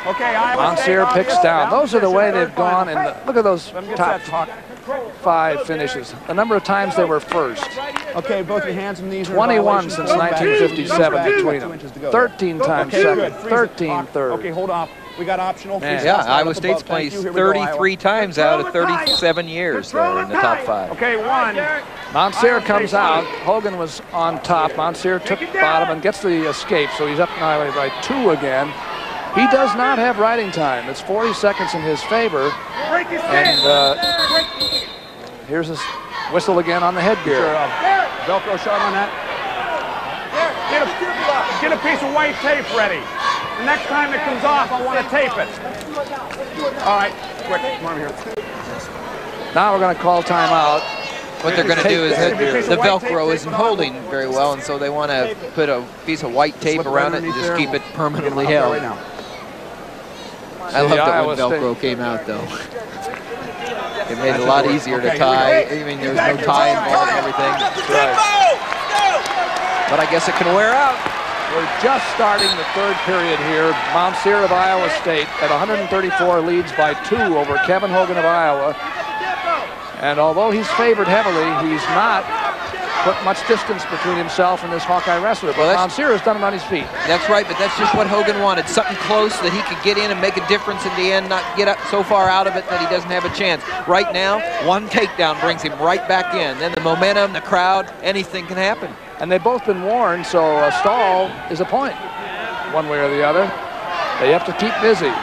Speaker 3: Okay, Iowa
Speaker 1: MOUNTSIER
Speaker 3: State,
Speaker 1: picks down. Those are the way they've gone.
Speaker 3: And
Speaker 1: And look at those top
Speaker 3: top.
Speaker 1: 5 finishes. The number of times they were first.
Speaker 3: Okay, both your hands and knees are
Speaker 1: 21 since 1957 between them. 13 times second, 13 third.
Speaker 3: Okay, hold off. We got optional.
Speaker 2: Yeah, Iowa State's placed 33 times out of 37 years there in the top 5.
Speaker 3: Okay, 1.
Speaker 1: MOUNTSIER comes out. Hogan was on top. MOUNTSIER took bottom and gets the escape, so he's up now by 2 again. He does not have riding time. It's 40 seconds in his favor. And here's his whistle again on the headgear.
Speaker 3: Velcro shot on that. Get a piece of white tape ready. The next time it comes off, I want to tape it. All right, quick, come over here.
Speaker 1: Now we're going to call timeout.
Speaker 2: What they're going to do is the Velcro isn't holding very well, and so they want to put a piece of white tape around it and just keep it permanently held. I love that when Velcro came out, though. It made it a lot easier to tie. I mean, there's no tie involved and everything. But I guess it can wear out.
Speaker 1: We're just starting the 3rd period here. MOUNTSIER of Iowa State at 134 leads by 2 over Kevin Hogan of Iowa. And although he's favored heavily, he's not put much distance between himself and this Hawkeye wrestler. But MOUNTSIER has done it on his feet.
Speaker 2: That's right, but that's just what Hogan wanted. Something close that he could get in and make a difference in the end, not get up so far out of it that he doesn't have a chance. Right now, one takedown brings him right back in. Then the momentum, the crowd, anything can happen. And
Speaker 1: they've both been warned, so a stall is a point, one way or the other. They have to keep busy.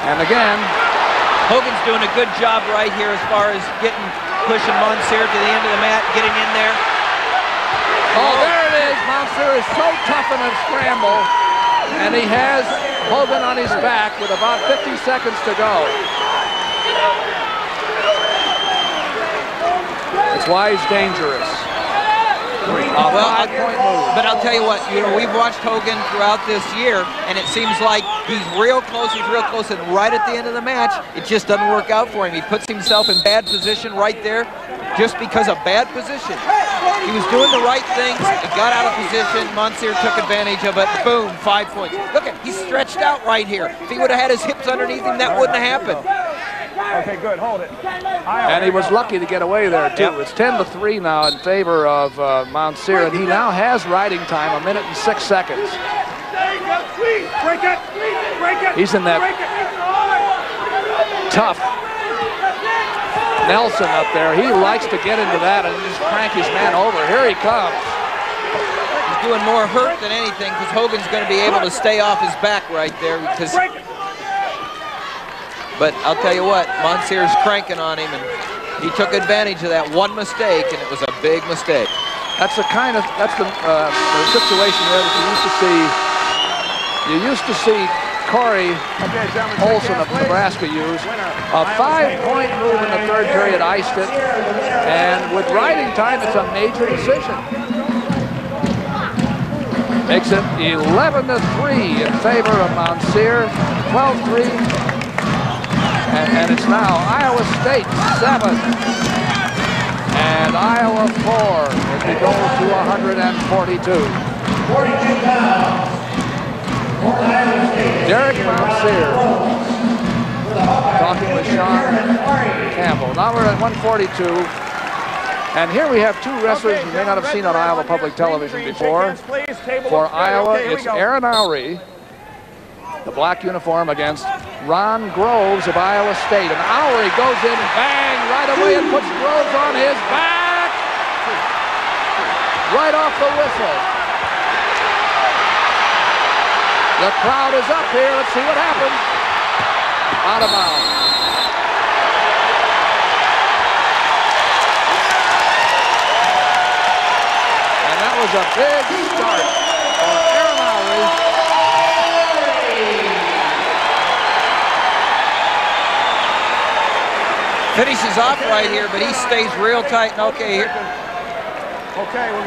Speaker 1: And again,
Speaker 2: Hogan's doing a good job right here as far as pushing MOUNTSIER to the end of the mat, getting in there.
Speaker 1: Oh, there it is. MOUNTSIER is so tough in a scramble, and he has Hogan on his back with about 50 seconds to go. That's why he's dangerous.
Speaker 2: But I'll tell you what, we've watched Hogan throughout this year, and it seems like he's real close, and right at the end of the match, it just doesn't work out for him. He puts himself in bad position right there just because of bad position. He was doing the right things, he got out of position, MOUNTSIER took advantage of it, boom, 5 points. Look, he's stretched out right here. If he would have had his hips underneath him, that wouldn't have happened.
Speaker 3: Okay, good, hold it.
Speaker 1: And he was lucky to get away there, too. It's 10-3 now in favor of MOUNTSIER, and he now has riding time, 1 minute and 6 seconds. He's in that tough Nelson up there. He likes to get into that and just crank his man over. Here he comes.
Speaker 2: He's doing more hurt than anything because Hogan's going to be able to stay off his back right there. But I'll tell you what, MOUNTSIER's cranking on him, and he took advantage of that one mistake, and it was a big mistake.
Speaker 1: That's the situation there that you used to see Corey Olson of Nebraska use. A 5-point move in the 3rd period iced it, and with riding time, it's a major decision. Makes it 11-3 in favor of MOUNTSIER, 12-3. And it's now Iowa State 7 and Iowa 4 as we go to 142. Derek MOUNTSIER talking with Sean Campbell. Now we're at 142. And here we have 2 wrestlers you may not have seen on Iowa Public Television before. For Iowa, it's Aaron Lowry, the black uniform, against Ron Groves of Iowa State. And Lowry goes in, bang, right away and puts Groves on his back. Right off the whistle. The crowd is up here. Let's see what happens. Out of bounds. And that was a big start for Aaron Lowry.
Speaker 2: Finishes off right here, but he stays real tight. And okay, here.
Speaker 3: Okay, we're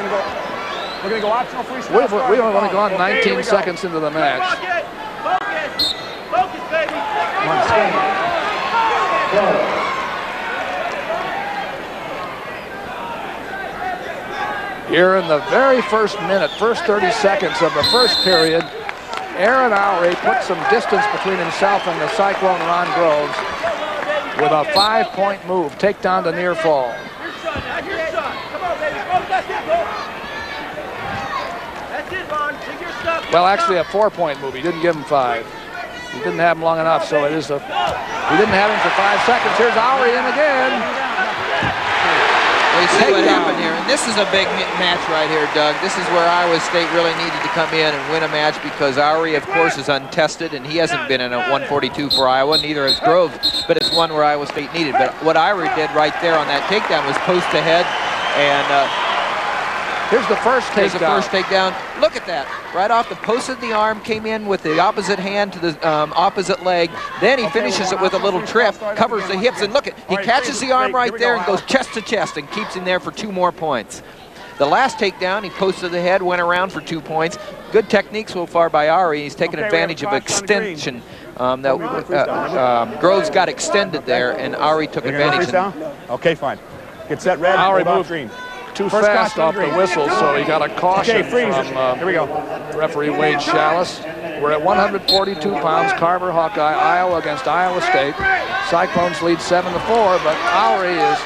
Speaker 3: gonna go optional freestyle.
Speaker 1: We've only gone 19 seconds into the match.
Speaker 4: Focus, baby.
Speaker 1: Here in the very first minute, first 30 seconds of the first period, Aaron Lowry put some distance between himself and the Cyclone Ron Groves with a 5-point move, takedown to near fall. Well, actually a 4-point move. He didn't give him 5. He didn't have him long enough, so it is a... He didn't have him for 5 seconds. Here's Lowry in again.
Speaker 5: We see what happened here, and this is a big match right here, Doug. This is where Iowa State really needed to come in and win a match because Lowry, of course, is untested, and he hasn't been in a 142 for Iowa, neither has Groves, but it's one where Iowa State needed. But what Lowry did right there on that takedown was post ahead, and
Speaker 1: here's the first takedown.
Speaker 5: Here's the first takedown. Look at that. Right off the post of the arm, came in with the opposite hand to the opposite leg. Then he finishes it with a little trip, covers the hips, and look at, he catches the arm right there and goes chest to chest and keeps him there for 2 more points. The last takedown, he posted the head, went around for 2 points. Good technique so far by Lowry. He's taken advantage of extension. Groves got extended there, and Lowry took advantage.
Speaker 3: Okay, fine. Get set, red.
Speaker 1: Lowry moved green. Too fast off the whistle, so he got a caution from
Speaker 3: Here we go.
Speaker 1: referee Wade Chalice. We're at 142 pounds, Carver Hawkeye, Iowa against Iowa State. Cyclones lead 7-4, but Lowry has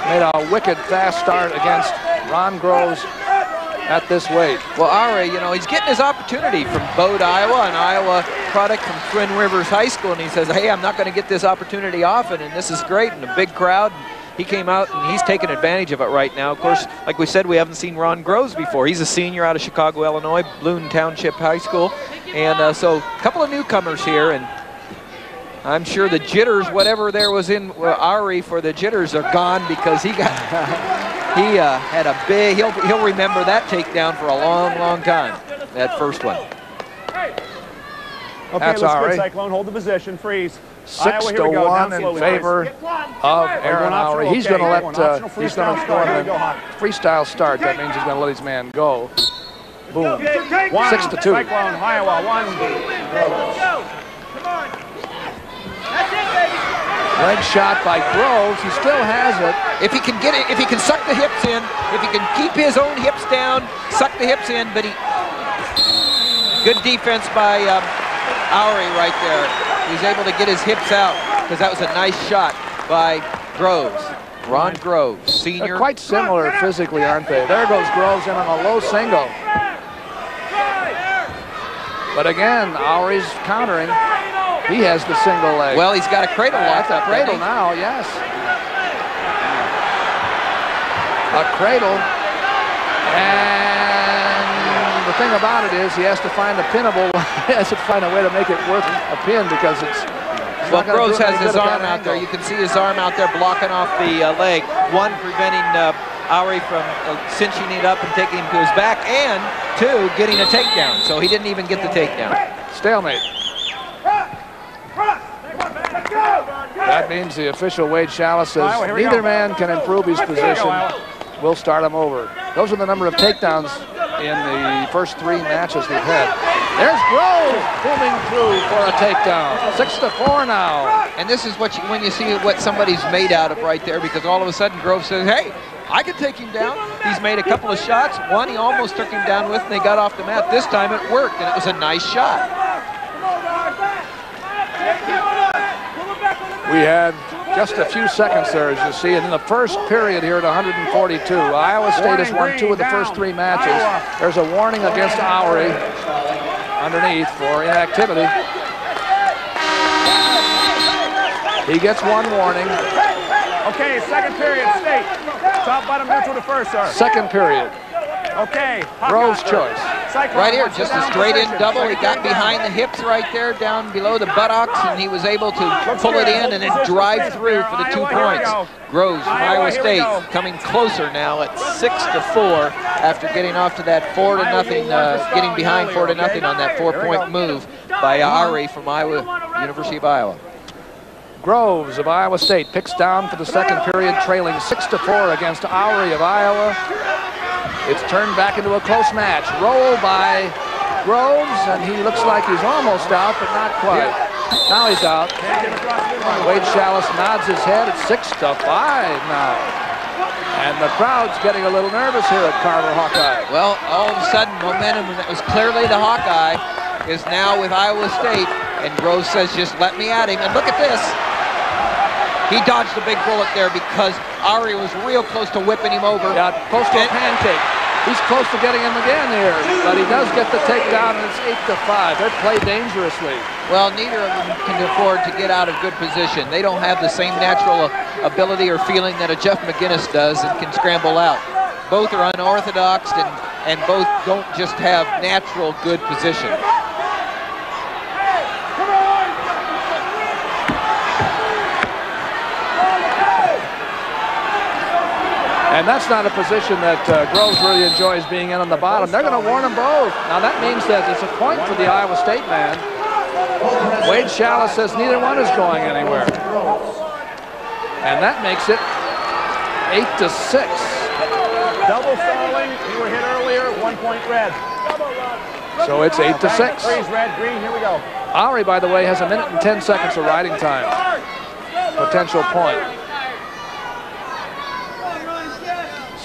Speaker 1: made a wicked fast start against Ron Groves at this weight.
Speaker 5: Well, Lowry, you know, he's getting his opportunity from Bode, Iowa, an Iowa product from Twin Rivers High School, and he says, hey, I'm not going to get this opportunity often, and this is great, and a big crowd. He came out and he's taking advantage of it right now. Of course, like we said, we haven't seen Ron Groves before. He's a senior out of Chicago, Illinois, Bloom Township High School. And so a couple of newcomers here, and I'm sure the jitters, whatever there was in Lowry for the jitters are gone because he got, he had a big, he'll remember that takedown for a long, long time, that first one.
Speaker 3: Okay,
Speaker 1: that's
Speaker 3: let's
Speaker 1: Lowry.
Speaker 3: good, Cyclone. Hold the position, freeze.
Speaker 1: 6-1 in favor of Aaron Lowry. He's going to let he's going to go on the freestyle start. That means he's going to let his man go. Boom. 6-2.
Speaker 3: Cyclone, Iowa, 1.
Speaker 1: Leg shot by Groves. He still has it.
Speaker 5: If he can get it, if he can suck the hips in, if he can keep his own hips down, suck the hips in, but he, good defense by Lowry right there. He's able to get his hips out because that was a nice shot by Groves. Ron Groves, senior.
Speaker 1: They're quite similar physically, aren't they? There goes Groves in on a low single. But again, Lowry's countering. He has the single leg.
Speaker 5: Well, he's got a cradle locked up.
Speaker 1: Cradle now, yes. A cradle. And the thing about it is he has to find a pinnable. He has to find a way to make it worth a pin because it's...
Speaker 5: Well, Groves has his arm out there. You can see his arm out there blocking off the leg. One, preventing Lowry from cinching it up and taking him to his back, and 2, getting a takedown. So he didn't even get the takedown.
Speaker 1: Stalemate. That means the official Wade Chalice says neither man can improve his position. We'll start him over. Those are the number of takedowns in the first 3 matches we've had. There's Groves booming through for a takedown. 6-4 now.
Speaker 5: And this is what when you see what somebody's made out of right there, because all of a sudden Groves says, hey, I can take him down. He's made a couple of shots. One he almost took him down with, and they got off the mat. This time it worked, and it was a nice shot.
Speaker 1: We had just a few seconds there, as you see, and in the first period here at 142, Iowa State has won 2 of the first 3 matches. There's a warning against Lowry underneath for inactivity. He gets 1 warning.
Speaker 3: Okay, second period, State. Top, bottom, neutral to first, sir.
Speaker 1: Second period.
Speaker 3: Okay.
Speaker 1: Groves' choice.
Speaker 5: Right here, just a straight-in double. He got behind the hips right there, down below the buttocks, and he was able to pull it in and then drive through for the 2 points. Groves from Iowa State coming closer now at 6-4 after getting off to that 4-0, getting behind 4-0 on that 4-point move by Lowry from University of Iowa.
Speaker 1: Groves of Iowa State picks down for the second period, trailing 6-4 against Lowry of Iowa. It's turned back into a close match. Roll by Groves, and he looks like he's almost out, but not quite. Now he's out. Wade Chalice nods his head. It's 6-5 now. And the crowd's getting a little nervous here at Carver Hawkeye.
Speaker 5: Well, all of a sudden, momentum that was clearly the Hawkeye is now with Iowa State. And Groves says, just let me at him. And look at this. He dodged a big bullet there because Ari was real close to whipping him over.
Speaker 1: Yeah, close to a pancake. He's close to getting him again here, but he does get the takedown, and it's 8-5. They play dangerously.
Speaker 5: Well, neither of them can afford to get out of good position. They don't have the same natural ability or feeling that a Jeff McGinnis does and can scramble out. Both are unorthodox, and both don't just have natural good position.
Speaker 1: And that's not a position that Groves really enjoys being in on the bottom. They're going to warn them both. Now that means that it's a point for the Iowa State man. Wade Shallis says neither one is going anywhere. And that makes it 8-6.
Speaker 3: Double fouling. You were hit earlier. 1 point red.
Speaker 1: So it's 8-6.
Speaker 3: Freeze, red, green. Here we go.
Speaker 1: Ari, by the way, has 1 minute and 10 seconds of riding time. Potential point.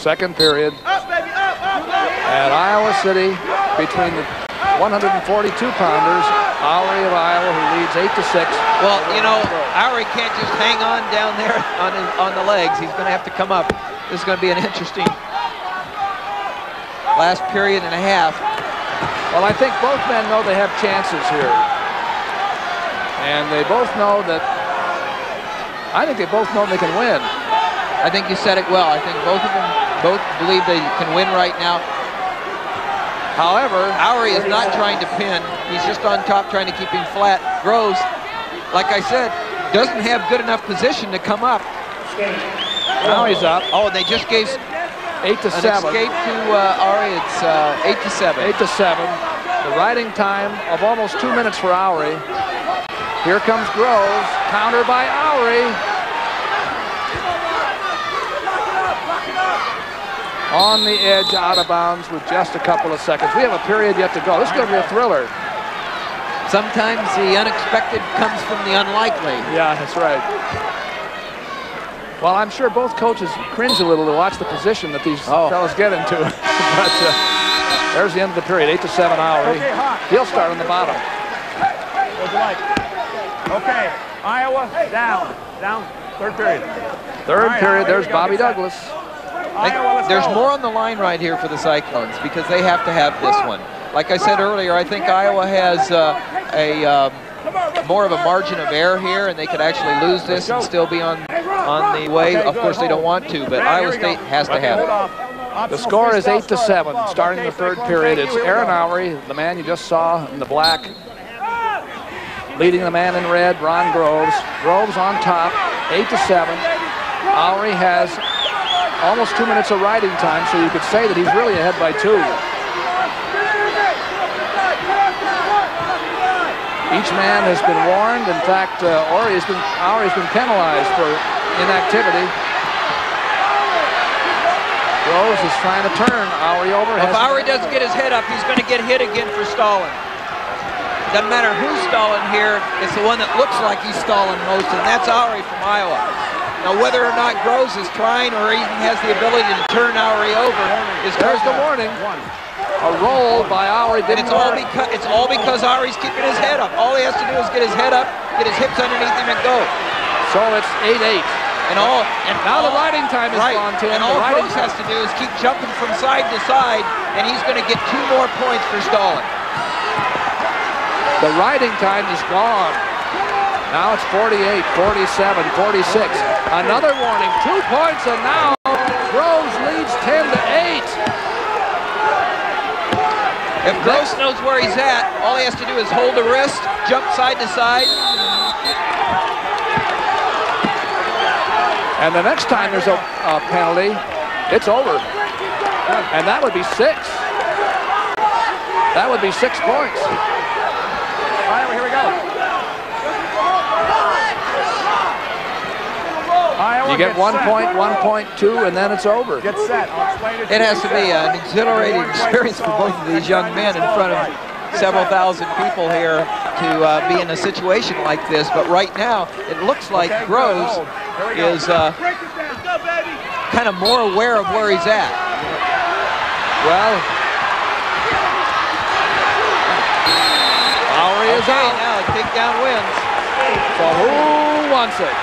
Speaker 1: Second period. At Iowa City, between the 142-pounders, Ari of Iowa, who leads 8-6.
Speaker 5: Well, you know, Ari can't just hang on down there on the legs. He's going to have to come up. This is going to be an interesting last period and a half.
Speaker 1: Well, I think both men know they have chances here. And they both know that, I think they both know they can win.
Speaker 5: I think you said it well. I think both of them believe they can win right now.
Speaker 1: However,
Speaker 5: Ari is not trying to pin. He's just on top trying to keep him flat. Groves, like I said, doesn't have good enough position to come up.
Speaker 1: Now he's up.
Speaker 5: Oh, they just gave
Speaker 1: 8-7.
Speaker 5: an escape to Ari. It's 8-7.
Speaker 1: 8-7. The riding time of almost 2 minutes for Ari. Here comes Groves, counter by Ari. On the edge, out of bounds with just a couple of seconds. We have a period yet to go. This is going to be a thriller.
Speaker 5: Sometimes the unexpected comes from the unlikely.
Speaker 1: Yeah, that's right. Well, I'm sure both coaches cringe a little to watch the position that these fellas get into. But there's the end of the period, 8-7 Ari. He'll start on the bottom.
Speaker 3: What'd you like? Okay, Iowa, down, third period.
Speaker 1: Third period, there's Bobby Douglas.
Speaker 5: There's more on the line right here for the Cyclones because they have to have this one. Like I said earlier, I think Iowa has more of a margin of error here, and they could actually lose this and still be on the way. Of course, they don't want to, but Iowa State has to have it.
Speaker 1: The score is 8-7. Starting the third period, it's Aaron Ari, the man you just saw in the black, leading the man in red, Ron Groves. Groves on top, 8-7. Ari has almost 2 minutes of riding time, so you could say that he's really ahead by 2. Each man has been warned. In fact, Ari has been penalized for inactivity. Groves is trying to turn Ari over.
Speaker 5: If Ari doesn't get his head up, he's going to get hit again for stalling. Doesn't matter who's stalling here, it's the one that looks like he's stalling most, and that's Ari from Iowa. Now, whether or not Groves is trying or even has the ability to turn Ari over is
Speaker 1: there's the warning. A roll by Ari didn't work.
Speaker 5: It's all because Ari's keeping his head up. All he has to do is get his head up, get his hips underneath him, and go.
Speaker 1: So it's 8-8.
Speaker 5: And
Speaker 1: now the riding time is gone, Tim.
Speaker 5: And all Groves has to do is keep jumping from side to side, and he's going to get 2 more points for stalling.
Speaker 1: The riding time is gone. Now it's 48, 47, 46. Another warning, 2 points, and now Groves leads 10-8.
Speaker 5: If Groves knows where he's at, all he has to do is hold the wrist, jump side to side.
Speaker 1: And the next time there's a penalty, it's over. And that would be 6. That would be 6 points.
Speaker 3: All right, here we go.
Speaker 1: You get 1 point, 1.2, and then it's over.
Speaker 3: Get set. I'll explain it.
Speaker 5: It has to be an exhilarating experience for both of these young men in front of several thousand people here to be in a situation like this. But right now, it looks like Groves is kind of more aware of where he's at.
Speaker 1: Well, Lowry is out.
Speaker 5: Now takedown wins.
Speaker 1: So who wants it?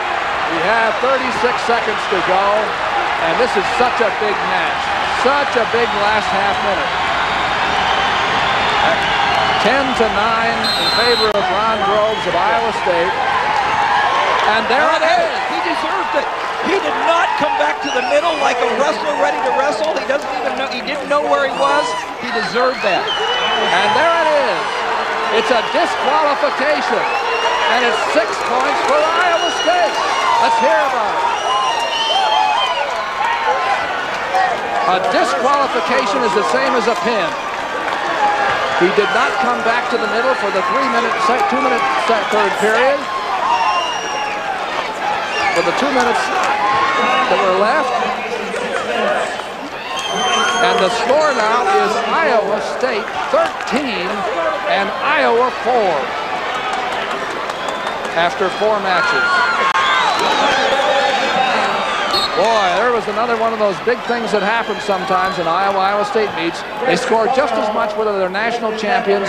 Speaker 1: We have 36 seconds to go, and this is such a big match. Such a big last half minute. 10-9 in favor of Ron Groves of Iowa State. And there it is.
Speaker 2: He deserved it. He did not come back to the middle like a wrestler ready to wrestle. He doesn't even know. He didn't know where he was. He deserved that.
Speaker 1: And there it is. It's a disqualification. And it's 6 points for Iowa State. Let's hear about it. A disqualification is the same as a pin. He did not come back to the middle for the 2-minute third period. For the 2 minutes that were left. And the score now is Iowa State 13 and Iowa 4 after 4 matches. Boy, there was another one of those big things that happen sometimes in Iowa State meets. They score just as much whether they're national champions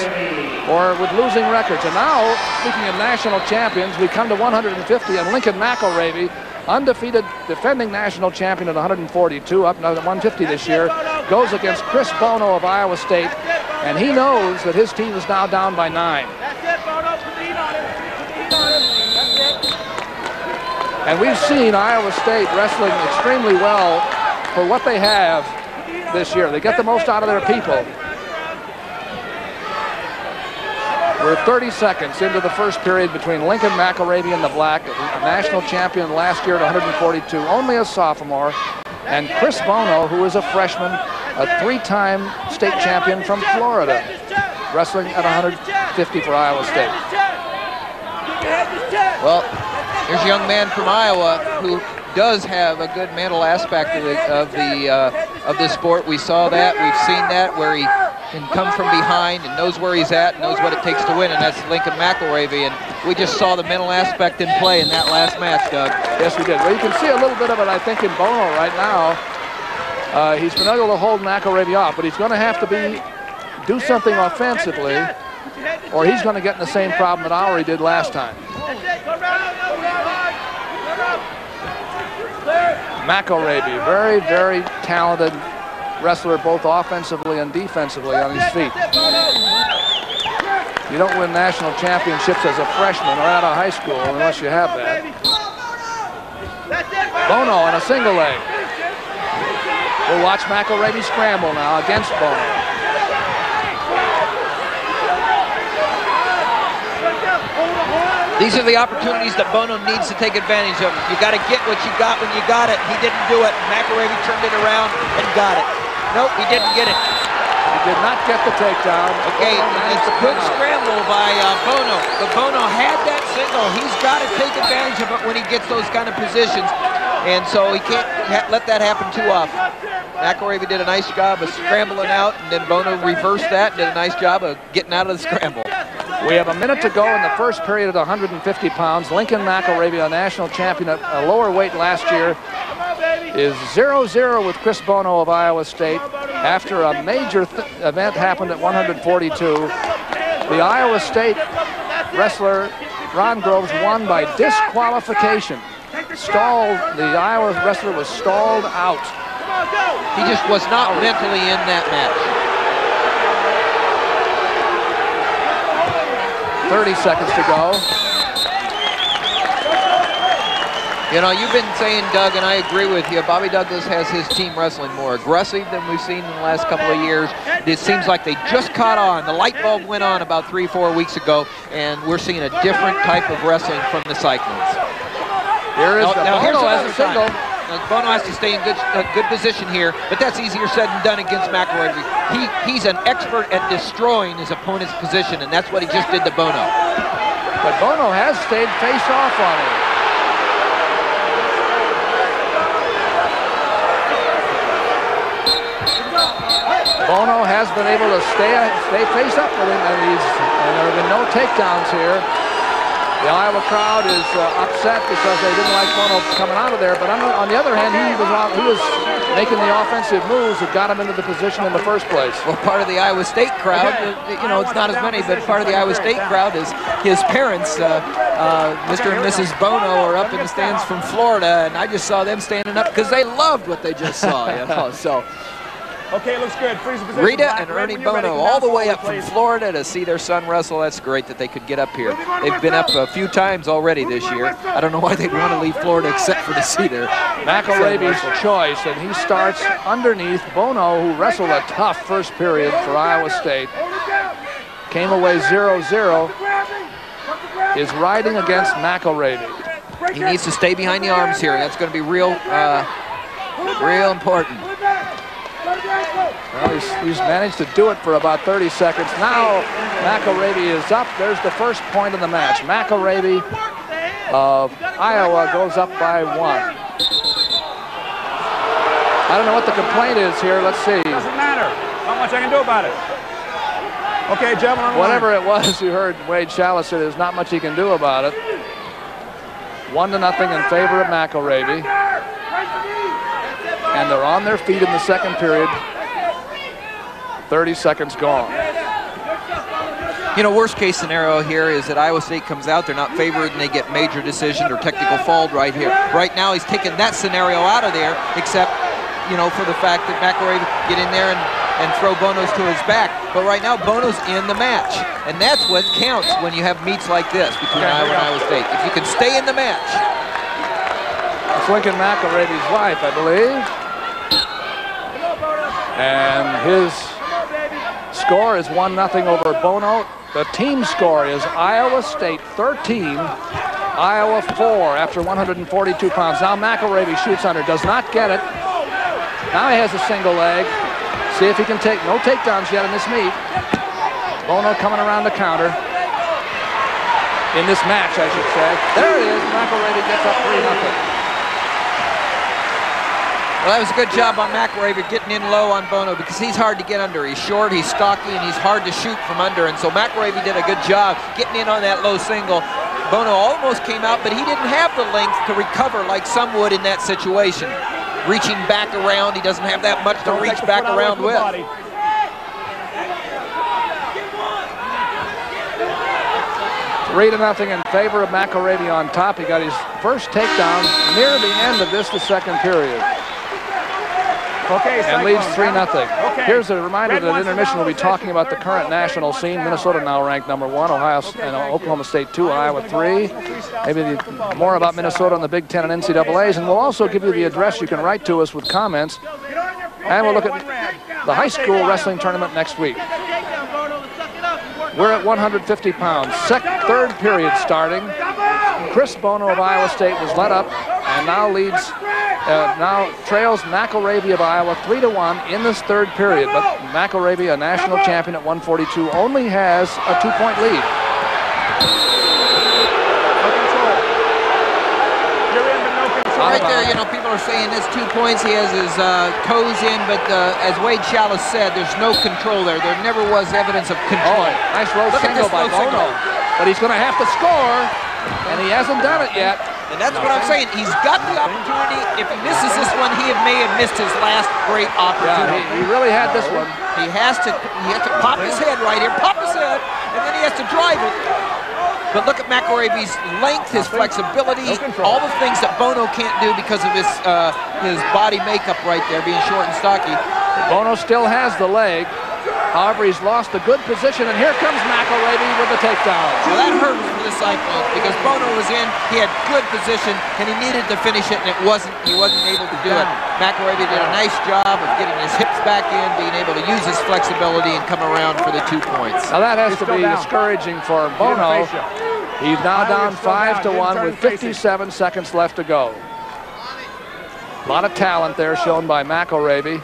Speaker 1: or with losing records. And now, speaking of national champions, we come to 150, and Lincoln McElravy, undefeated defending national champion at 142, up now at 150 this year, goes against Chris Bono of Iowa State, and he knows that his team is now down by 9.
Speaker 4: That's it, Bono. Put the heat on him. Put the heat on him. That's it.
Speaker 1: And we've seen Iowa State wrestling extremely well for what they have this year. They get the most out of their people. We're 30 seconds into the first period between Lincoln McElravy and the black, a national champion last year at 142, only a sophomore, and Chris Bono, who is a freshman, a 3-time state champion from Florida, wrestling at 150 for Iowa State.
Speaker 5: Well, there's a young man from Iowa who does have a good mental aspect of this sport. We saw that, we've seen that, where he can come from behind and knows where he's at, and knows what it takes to win, and that's Lincoln McElravy. And we just saw the mental aspect in play in that last match, Doug.
Speaker 1: Yes, we did. Well, you can see a little bit of it, I think, in Bono right now. He's been able to hold McElravy off, but he's going to have to do something offensively, or he's going to get in the same problem that Lowry did last time. McElravy, very, very talented wrestler, both offensively and defensively on his feet. You don't win national championships as a freshman or out of high school unless you have that. Bono on a single leg. We'll watch McElravy scramble now against Bono.
Speaker 5: These are the opportunities that Bono needs to take advantage of. You got to get what you got when you got it. He didn't do it. McElravy turned it around and got it. Nope, he didn't get it.
Speaker 1: He did not get the takedown.
Speaker 5: Okay, it's a good scramble by Bono. But Bono had that single. He's got to take advantage of it when he gets those kind of positions. And so he can't let that happen too often. McElravy did a nice job of scrambling out, and then Bono reversed that and did a nice job of getting out of the scramble.
Speaker 1: We have a minute to go in the first period at 150 pounds. Lincoln McElravy, a national champion at a lower weight last year, is 0-0 with Chris Bono of Iowa State after a major event happened at 142. The Iowa State wrestler Ron Groves won by disqualification. The Iowa wrestler was stalled out.
Speaker 5: He just was not mentally in that match.
Speaker 1: 30 seconds to go.
Speaker 5: You know, you've been saying, Doug, and I agree with you, Bobby Douglas has his team wrestling more aggressive than we've seen in the last couple of years. It seems like they just caught on. The light bulb went on about 3-4 weeks ago, and we're seeing a different type of wrestling from the Cyclones.
Speaker 1: Here is
Speaker 5: now here's
Speaker 1: Bono as a single.
Speaker 5: Bono has to stay in good position here, but that's easier said than done against McElravy. He's an expert at destroying his opponent's position, and that's what he just did to Bono.
Speaker 1: But Bono has stayed face off on him. Bono has been able to stay face up with him, and there have been no takedowns here. The Iowa crowd is upset because they didn't like Bono coming out of there. But on the other hand, he was making the offensive moves that got him into the position in the first place.
Speaker 5: Well, part of the Iowa State crowd, you know, it's not as many, but part of the Iowa State crowd is his parents, Mr. and Mrs. Bono, are up in the stands from Florida, and I just saw them standing up because they loved what they just saw, you know, so.
Speaker 3: Okay, looks good. Freeze the position.
Speaker 5: Rita and Ernie Bono all the way up from Florida to see their son wrestle. That's great that they could get up here. They've been up a few times already this year. I don't know why they'd want to leave Florida except for to see their McElravey's
Speaker 1: choice, and he starts underneath Bono, who wrestled a tough first period for Iowa State. Came away 0-0. Is riding against McElravey.
Speaker 5: He needs to stay behind the arms here. That's going to be real important.
Speaker 1: Well, he's managed to do it for about 30 seconds. Now McElravey is up. There's the first point of the match. McElravey of Iowa goes up by 1. I don't know what the complaint is here. Let's see.
Speaker 3: Doesn't matter. Not much I can do about it. Okay, gentlemen.
Speaker 1: Whatever it was you heard Wade Chalice said, there's not much he can do about it. 1-0 in favor of McElravey. And they're on their feet in the second period. 30 seconds gone.
Speaker 5: You know, worst case scenario here is that Iowa State comes out, they're not favored, and they get major decision or technical fault right here. Right now, he's taken that scenario out of there, except, you know, for the fact that McElravey can get in there and throw Bono's to his back. But right now, Bono's in the match. And that's what counts when you have meets like this between Iowa and Iowa State. If you can stay in the match.
Speaker 1: It's Lincoln McElravey's wife, I believe. And his score is 1-0 over Bono. The team score is Iowa State 13, Iowa 4 after 142 pounds. Now McElravey shoots under, does not get it. Now he has a single leg. See if he can take, no takedowns yet in this meet. Bono coming around the counter. In this match, I should say. There it is, McElravey gets up 3-0.
Speaker 5: Well, that was a good job on McElravey getting in low on Bono because he's hard to get under. He's short, he's stocky, and he's hard to shoot from under. And so McElravey did a good job getting in on that low single. Bono almost came out, but he didn't have the length to recover like some would in that situation. Reaching back around, he doesn't have that much to reach back around with.
Speaker 1: 3-0 in favor of McElravey on top. He got his first takedown near the end of the second period.
Speaker 3: Okay,
Speaker 1: and leads 3-0.
Speaker 3: Okay.
Speaker 1: Here's a reminder that intermission will be talking about the current national scene. Minnesota now ranked #1, Ohio and Oklahoma State 2, Iowa 3. Maybe more about Minnesota on the Big Ten and NCAAs, and we'll also give you the address you can write to us with comments. And we'll look at the high school wrestling tournament next week. We're at 150 pounds. Third period starting. Chris Bono of Iowa State was led up and now leads. Now trails McElravey of Iowa 3-1 in this third period. But McElravey, a national champion at 142, only has a 2-point lead.
Speaker 5: Right there, you know, people are saying it's 2 points. He has his toes in, but as Wade Chalice said, there's no control there. There never was evidence of control.
Speaker 1: Oh, nice low single by Bono. But he's going to have to score, and he hasn't done it yet.
Speaker 5: And that's what I'm saying. He's got the opportunity. If he misses this one, he may have missed his last great opportunity.
Speaker 1: Yeah, he really had this one.
Speaker 5: He has to pop his head right here, pop his head, and then he has to drive it. But look at McElravey's length, his flexibility, all the things that Bono can't do because of his body makeup right there, being short and stocky.
Speaker 1: Bono still has the leg. However, he's lost a good position, and here comes McElravey with the takedown.
Speaker 5: Well, that hurt for the cyclone because Bono was in, he had good position, and he needed to finish it, and he wasn't able to do it. McElravey did a nice job of getting his hips back in, being able to use his flexibility and come around for the 2 points.
Speaker 1: Now that has to be discouraging for Bono. He's now down 5-1 with 57 seconds left to go. A lot of talent there shown by McElravey.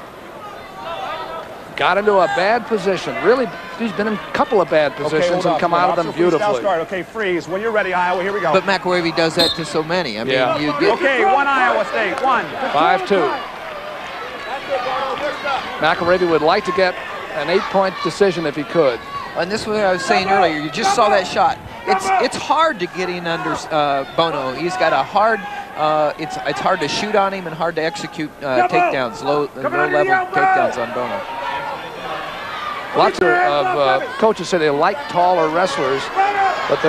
Speaker 1: Got into a bad position. Really, he's been in a couple of bad positions and come out of them beautifully.
Speaker 3: Okay, freeze. When you're ready, Iowa, here we go.
Speaker 5: But McElravey does that to so many. I mean, you get...
Speaker 3: Okay, 1 Iowa State, 1.
Speaker 1: 5-2. McElravey would like to get an 8-point decision if he could.
Speaker 5: And this is what I was saying earlier. You just saw that shot. it's hard to get in under Bono. He's got a hard. It's hard to shoot on him and hard to execute takedowns, low-level takedowns on Bono.
Speaker 1: Lots of coaches say they like taller wrestlers, but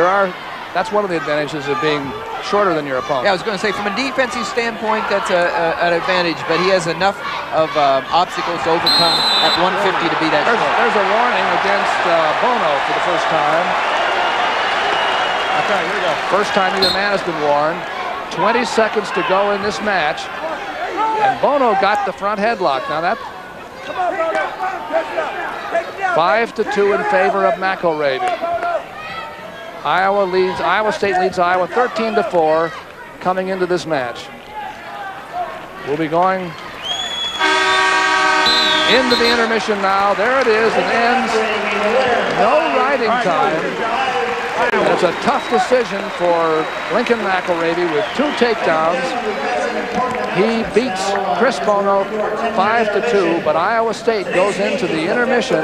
Speaker 1: that's one of the advantages of being shorter than your opponent.
Speaker 5: Yeah, I was going to say, from a defensive standpoint, that's an advantage, but he has enough of obstacles to overcome at 150 to be that short.
Speaker 1: There's a warning against Bono for the first time.
Speaker 3: Okay, here we go.
Speaker 1: First time either man has been warned. 20 seconds to go in this match. And Bono got the front headlock. Now that 5-2 in favor of McElravy. Iowa State leads Iowa 13-4 coming into this match. We'll be going into the intermission now. There it is, it ends. No riding time. And it's a tough decision for Lincoln McElravy with 2 takedowns. He beats Chris Bono 5-2, but Iowa State goes into the intermission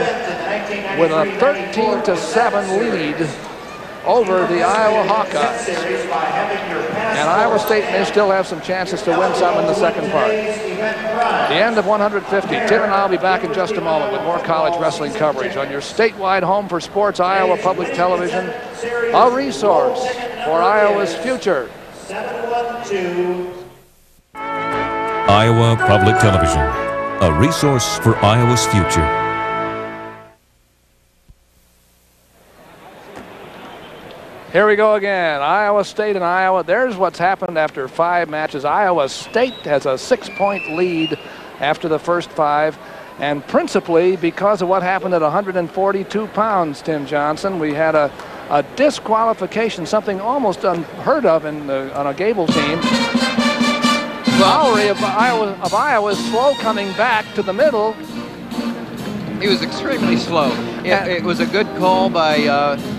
Speaker 1: with a 13-7 lead over the Iowa Hawkeyes. And Iowa State may still have some chances to win some in the second part. The end of 150. Tim and I will be back in just a moment with more college wrestling coverage on your statewide home for sports, Iowa Public Television, a resource for Iowa's future.
Speaker 6: Iowa Public Television, a resource for Iowa's future.
Speaker 1: Here we go again. Iowa State and Iowa. There's what's happened after 5 matches. Iowa State has a 6-point lead after the first 5, and principally because of what happened at 142 pounds, Tim Johnson. We had a disqualification, something almost unheard of on a Gable team. Lowry of Iowa is slow coming back to the middle.
Speaker 5: He was extremely slow. It was a good call by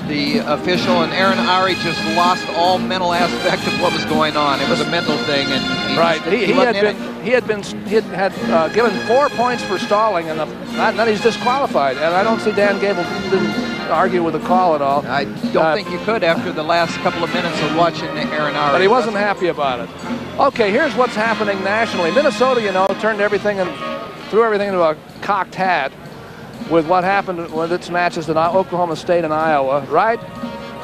Speaker 5: the official, and Aaron Ari just lost all mental aspect of what was going on. It was a mental thing, and he had given 4 points for stalling, and then he's disqualified. And I don't see Dan Gable didn't argue with the call at all. I don't think you could after the last couple of minutes of watching Aaron Ari.
Speaker 1: But he wasn't happy about it. Okay, here's what's happening nationally. Minnesota, you know, turned everything and threw everything into a cocked hat with what happened with its matches in Oklahoma State and Iowa, right?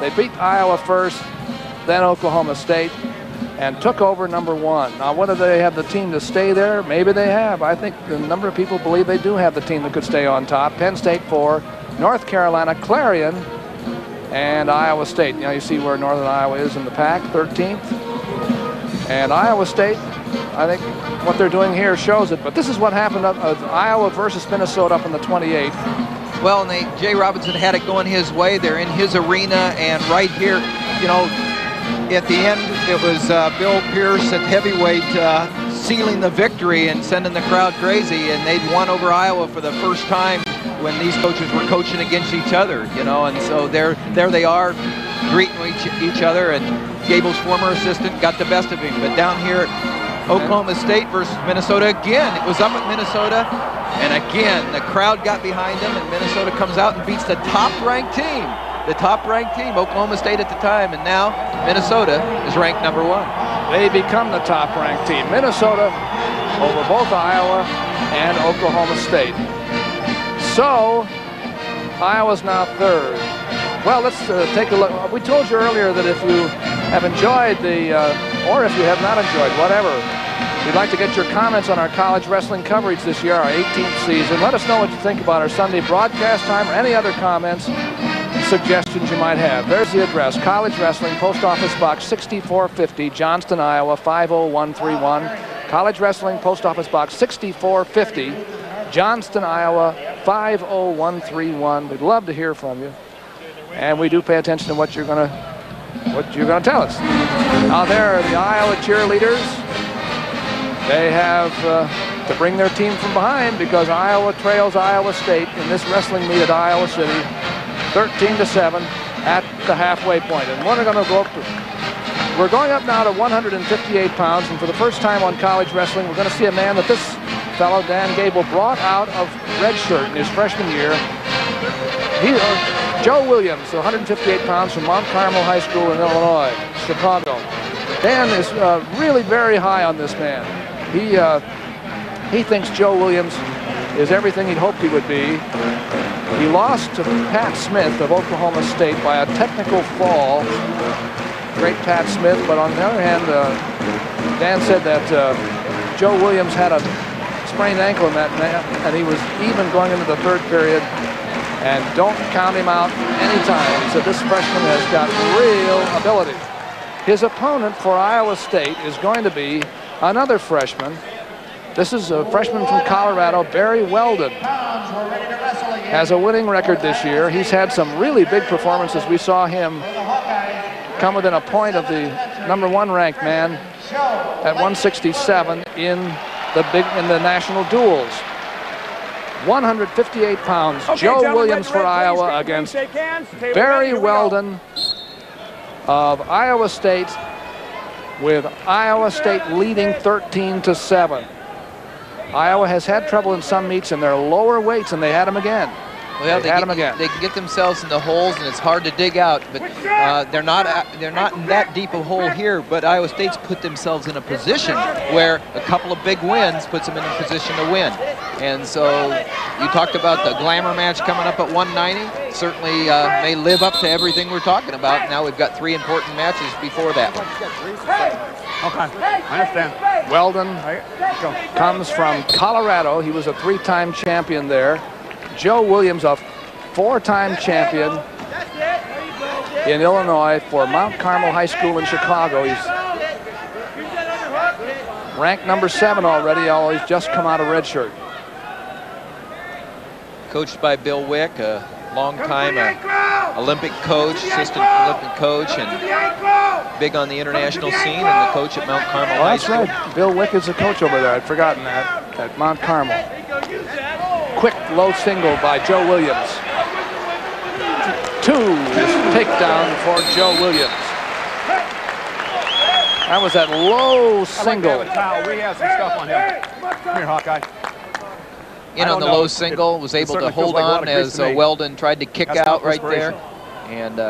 Speaker 1: They beat Iowa first, then Oklahoma State, and took over number 1. Now, whether they have the team to stay there, maybe they have. I think a number of people believe they do have the team that could stay on top. Penn State 4, North Carolina, Clarion, and Iowa State. You know, you see where Northern Iowa is in the pack, 13th. And Iowa State, I think what they're doing here shows it. But this is what happened of Iowa versus Minnesota up in the 28th.
Speaker 5: Well, and Jay Robinson had it going his way. They're in his arena, and right here, you know, at the end, it was Bill Pierce at heavyweight sealing the victory and sending the crowd crazy, and they'd won over Iowa for the first time when these coaches were coaching against each other, you know, and so there they are greeting each other, and Gable's former assistant got the best of him. But down here, Oklahoma State versus Minnesota, again, it was up at Minnesota, and again, the crowd got behind them, and Minnesota comes out and beats the top-ranked team. The top-ranked team, Oklahoma State at the time, and now Minnesota is ranked number 1.
Speaker 1: They become the top-ranked team. Minnesota over both Iowa and Oklahoma State. So, Iowa's now 3rd. Well, let's take a look. We told you earlier that if you have enjoyed or if you have not enjoyed, whatever, we'd like to get your comments on our college wrestling coverage this year, our 18th season. Let us know what you think about our Sunday broadcast time or any other comments, suggestions you might have. There's the address, College Wrestling, Post Office Box 6450, Johnston, Iowa, 50131. College Wrestling, Post Office Box 6450, Johnston, Iowa, 50131. We'd love to hear from you. And we do pay attention to what you're gonna tell us. Now there are the Iowa cheerleaders. They have to bring their team from behind because Iowa trails Iowa State in this wrestling meet at Iowa City, 13-7 at the halfway point. And we're going up now to 158 pounds, and for the first time on college wrestling, we're going to see a man that this fellow, Dan Gable, brought out of redshirt in his freshman year. Joe Williams, 158 pounds from Mount Carmel High School in Illinois, Chicago. Dan is really very high on this man. He thinks Joe Williams is everything he'd hoped he would be. He lost to Pat Smith of Oklahoma State by a technical fall. Great Pat Smith, but on the other hand, Dan said that Joe Williams had a sprained ankle in that match, and he was even going into the third period. And don't count him out anytime. He said this freshman has got real ability. His opponent for Iowa State is going to be another freshman. This is a freshman from Colorado, Barry Weldon. Has a winning record this year. He's had some really big performances. We saw him come within a point of the #1 ranked man at 167 in the national duels. 158 pounds. Okay, Joe Williams for Iowa against Barry Weldon of Iowa State, with Iowa State leading 13-7. Iowa has had trouble in some meets in their lower weights, and they had them again.
Speaker 5: Well, they can get themselves in the holes, and it's hard to dig out. But they're not in that deep a hole here. But Iowa State's put themselves in a position where a couple of big wins puts them in a position to win. And so you talked about the glamour match coming up at 190. Certainly may live up to everything we're talking about. Now we've got 3 important matches before that one.
Speaker 3: Okay, I understand.
Speaker 1: Weldon comes from Colorado. He was a 3-time champion there. Joe Williams, a 4-time champion in Illinois for Mount Carmel High School in Chicago. He's ranked #7 already, although he's just come out of redshirt.
Speaker 5: Coached by Bill Wick, a long-time Olympic coach, assistant Olympic coach, and big on the international scene, and the coach at Mount Carmel High School.
Speaker 1: That's right. Bill Wick is the coach over there. I'd forgotten that, at Mount Carmel. Quick low single by Joe Williams. 2 takedown for Joe Williams. That was that low single.
Speaker 3: We have some stuff on him. Come here, Hawkeye.
Speaker 5: In on the low single, was able to hold on as Weldon tried to kick out right there, and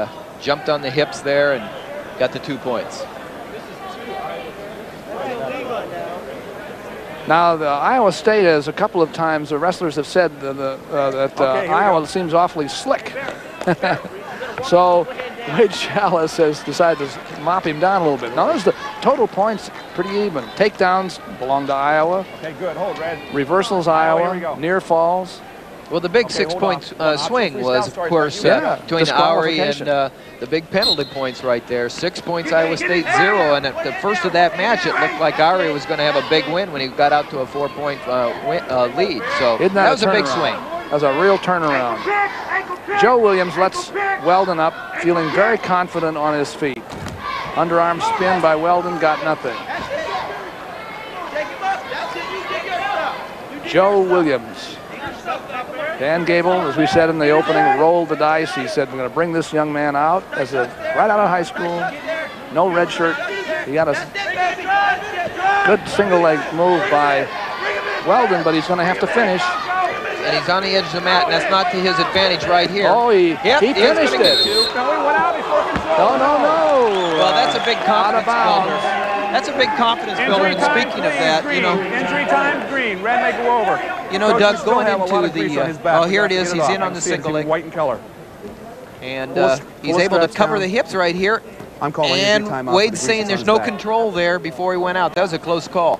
Speaker 5: jumped on the hips there and got the 2 points.
Speaker 1: Now, the Iowa State has a couple of times, the wrestlers have said that Iowa seems awfully slick. So Wade Chalice has decided to mop him down a little bit. Now, there's the total points pretty even. Takedowns belong to Iowa.
Speaker 3: Okay, good. Hold, Red.
Speaker 1: Reversals, Iowa. Near falls.
Speaker 5: Well, the big 6-point swing was, of course, between Aury and the big penalty points right there. 6 points, Iowa State 0. And at the first of that match, it looked like Aury was going to have a big win when he got out to a 4-point lead. So that was a big swing.
Speaker 1: That was a real turnaround. Joe Williams lets Weldon up, feeling very confident on his feet. Underarm spin by Weldon, got nothing. Joe Williams. Dan Gable, as we said in the opening, rolled the dice. He said, we're going to bring this young man out as right out of high school, no red shirt. He got a good single leg move by Weldon, but he's going to have to finish.
Speaker 5: And he's on the edge of the mat, and that's not to his advantage right here.
Speaker 1: Oh, he finished it. No.
Speaker 5: Well, that's a big confidence builder. That's a big confidence builder. And speaking of that, you know,
Speaker 3: injury time, green. Red may go over.
Speaker 5: You know, Doug, going into the oh, here it is. He's in on the single leg.
Speaker 3: White in color.
Speaker 5: And he's able to cover the hips right here.
Speaker 3: I'm calling injury time.
Speaker 5: And Wade's saying there's no control there before he went out. That was a close call.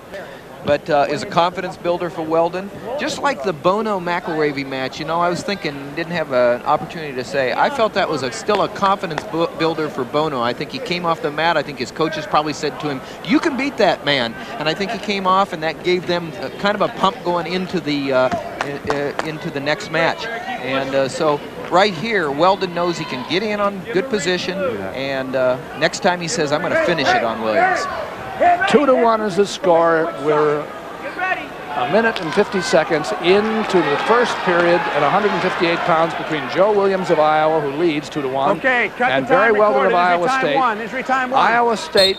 Speaker 5: But is a confidence builder for Weldon. Just like the Bono-McElravy match, you know, I was thinking, didn't have an opportunity to say, I felt that was still a confidence builder for Bono. I think he came off the mat. I think his coaches probably said to him, you can beat that man. And I think he came off, and that gave them kind of a pump going into the next match. And so right here, Weldon knows he can get in on good position, and next time he says, I'm going to finish it on Williams.
Speaker 1: 2-1 is the score. We're a minute and 50 seconds into the first period at 158 pounds between Joe Williams of Iowa, who leads 2-1, and Barry Weldon of Iowa State. Iowa State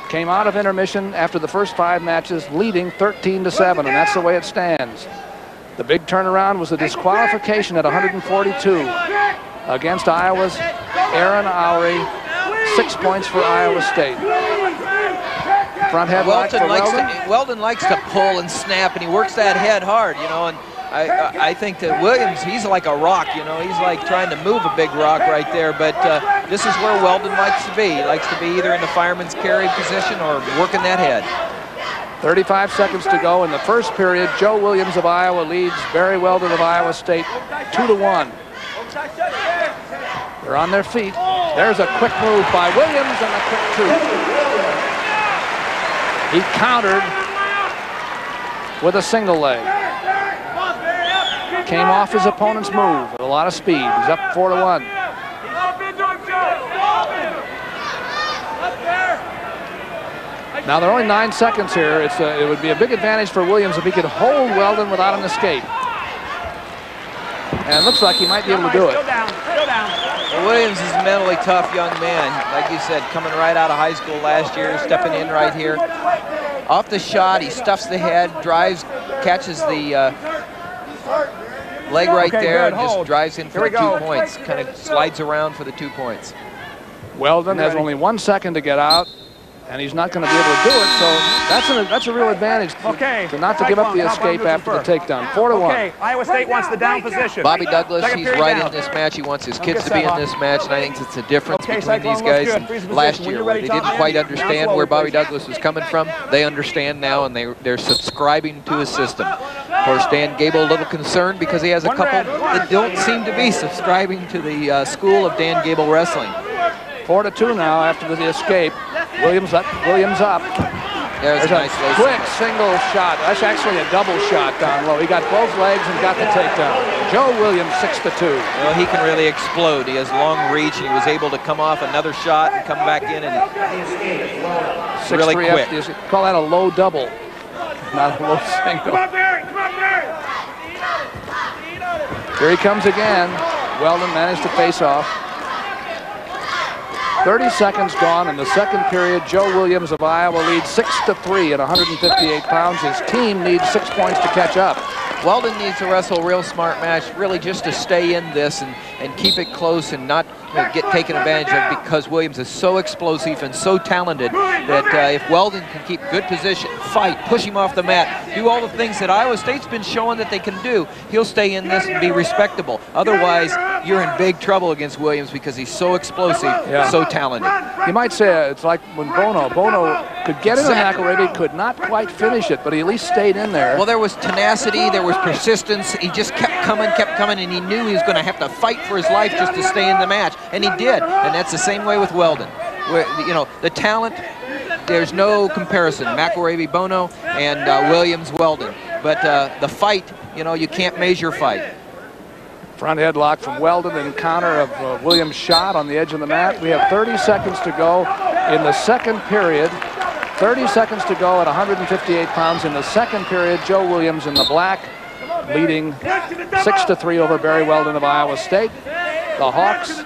Speaker 1: came out of intermission after the first 5 matches, leading 13-7, and that's the way it stands. The big turnaround was the disqualification at 142. against Iowa's Aaron Oury. 6 points for Iowa State. Front headlock for Weldon.
Speaker 5: Weldon likes to pull and snap, and he works that head hard, you know, and I think that Williams, he's like a rock, you know. He's like trying to move a big rock right there, but this is where Weldon likes to be. He likes to be either in the fireman's carry position or working that head.
Speaker 1: 35 seconds to go in the first period. Joe Williams of Iowa leads Barry Weldon of Iowa State 2-1. They're on their feet. There's a quick move by Williams and a quick two. He countered with a single leg. Came off his opponent's move with a lot of speed. He's up 4-1. Now there are only 9 seconds here. It would be a big advantage for Williams if he could hold Weldon without an escape. And it looks like he might be able to do it.
Speaker 5: Well, Williams is a mentally tough young man. Like you said, coming right out of high school last year, stepping in right here. Off the shot, he stuffs the head, drives, catches the leg right there, and just drives in for the 2 points. Kind of slides around for the 2 points.
Speaker 1: Weldon has only 1 second to get out, and he's not going to be able to do it, so that's a real advantage to not to give up the escape after the takedown. 4-1.
Speaker 3: Okay, Iowa State wants the down position.
Speaker 5: Bobby Douglas, he's right in this match. He wants his kids to be in this match, and I think it's a difference between these guys and last year, where they didn't quite understand where Bobby Douglas was coming from. They understand now, and they're subscribing to his system. Of course, Dan Gable a little concerned because he has a couple that don't seem to be subscribing to the school of Dan Gable Wrestling.
Speaker 1: 4-2 now after the escape. Williams up.
Speaker 5: There's a nice
Speaker 1: quick single shot. That's actually a double shot down low. He got both legs and got the takedown. Joe Williams 6-2.
Speaker 5: Well, he can really explode. He has long reach, and he was able to come off another shot and come back in and really quick.
Speaker 1: Call that a low double, not a low single.
Speaker 4: Come on, Barry! Come on, Barry!
Speaker 1: Here he comes again. Weldon managed to face off. 30 seconds gone in the second period. Joe Williams of Iowa leads 6-3 at 158 pounds. His team needs 6 points to catch up.
Speaker 5: Weldon needs to wrestle a real smart match, really just to stay in this and keep it close and not get taken advantage of, because Williams is so explosive and so talented that if Weldon can keep good position, fight, push him off the mat, do all the things that Iowa State's been showing that they can do, he'll stay in this and be respectable. Otherwise, you're in big trouble against Williams because he's so explosive, so talented.
Speaker 1: You might say it's like when Bono could get into McElravy, could not quite finish it, but he at least stayed in there.
Speaker 5: Well, there was tenacity, there was persistence. He just kept coming, and he knew he was going to have to fight for his life just to stay in the match, and he did. And that's the same way with Weldon. Where, you know, the talent, there's no comparison. McElravy, Bono, and Williams, Weldon. But the fight, you know, you can't measure fight.
Speaker 1: Front headlock from Weldon in counter of Williams' shot on the edge of the mat. We have 30 seconds to go in the second period. 30 seconds to go at 158 pounds in the second period. Joe Williams in the black, leading 6-3 over Barry Weldon of Iowa State. The Hawks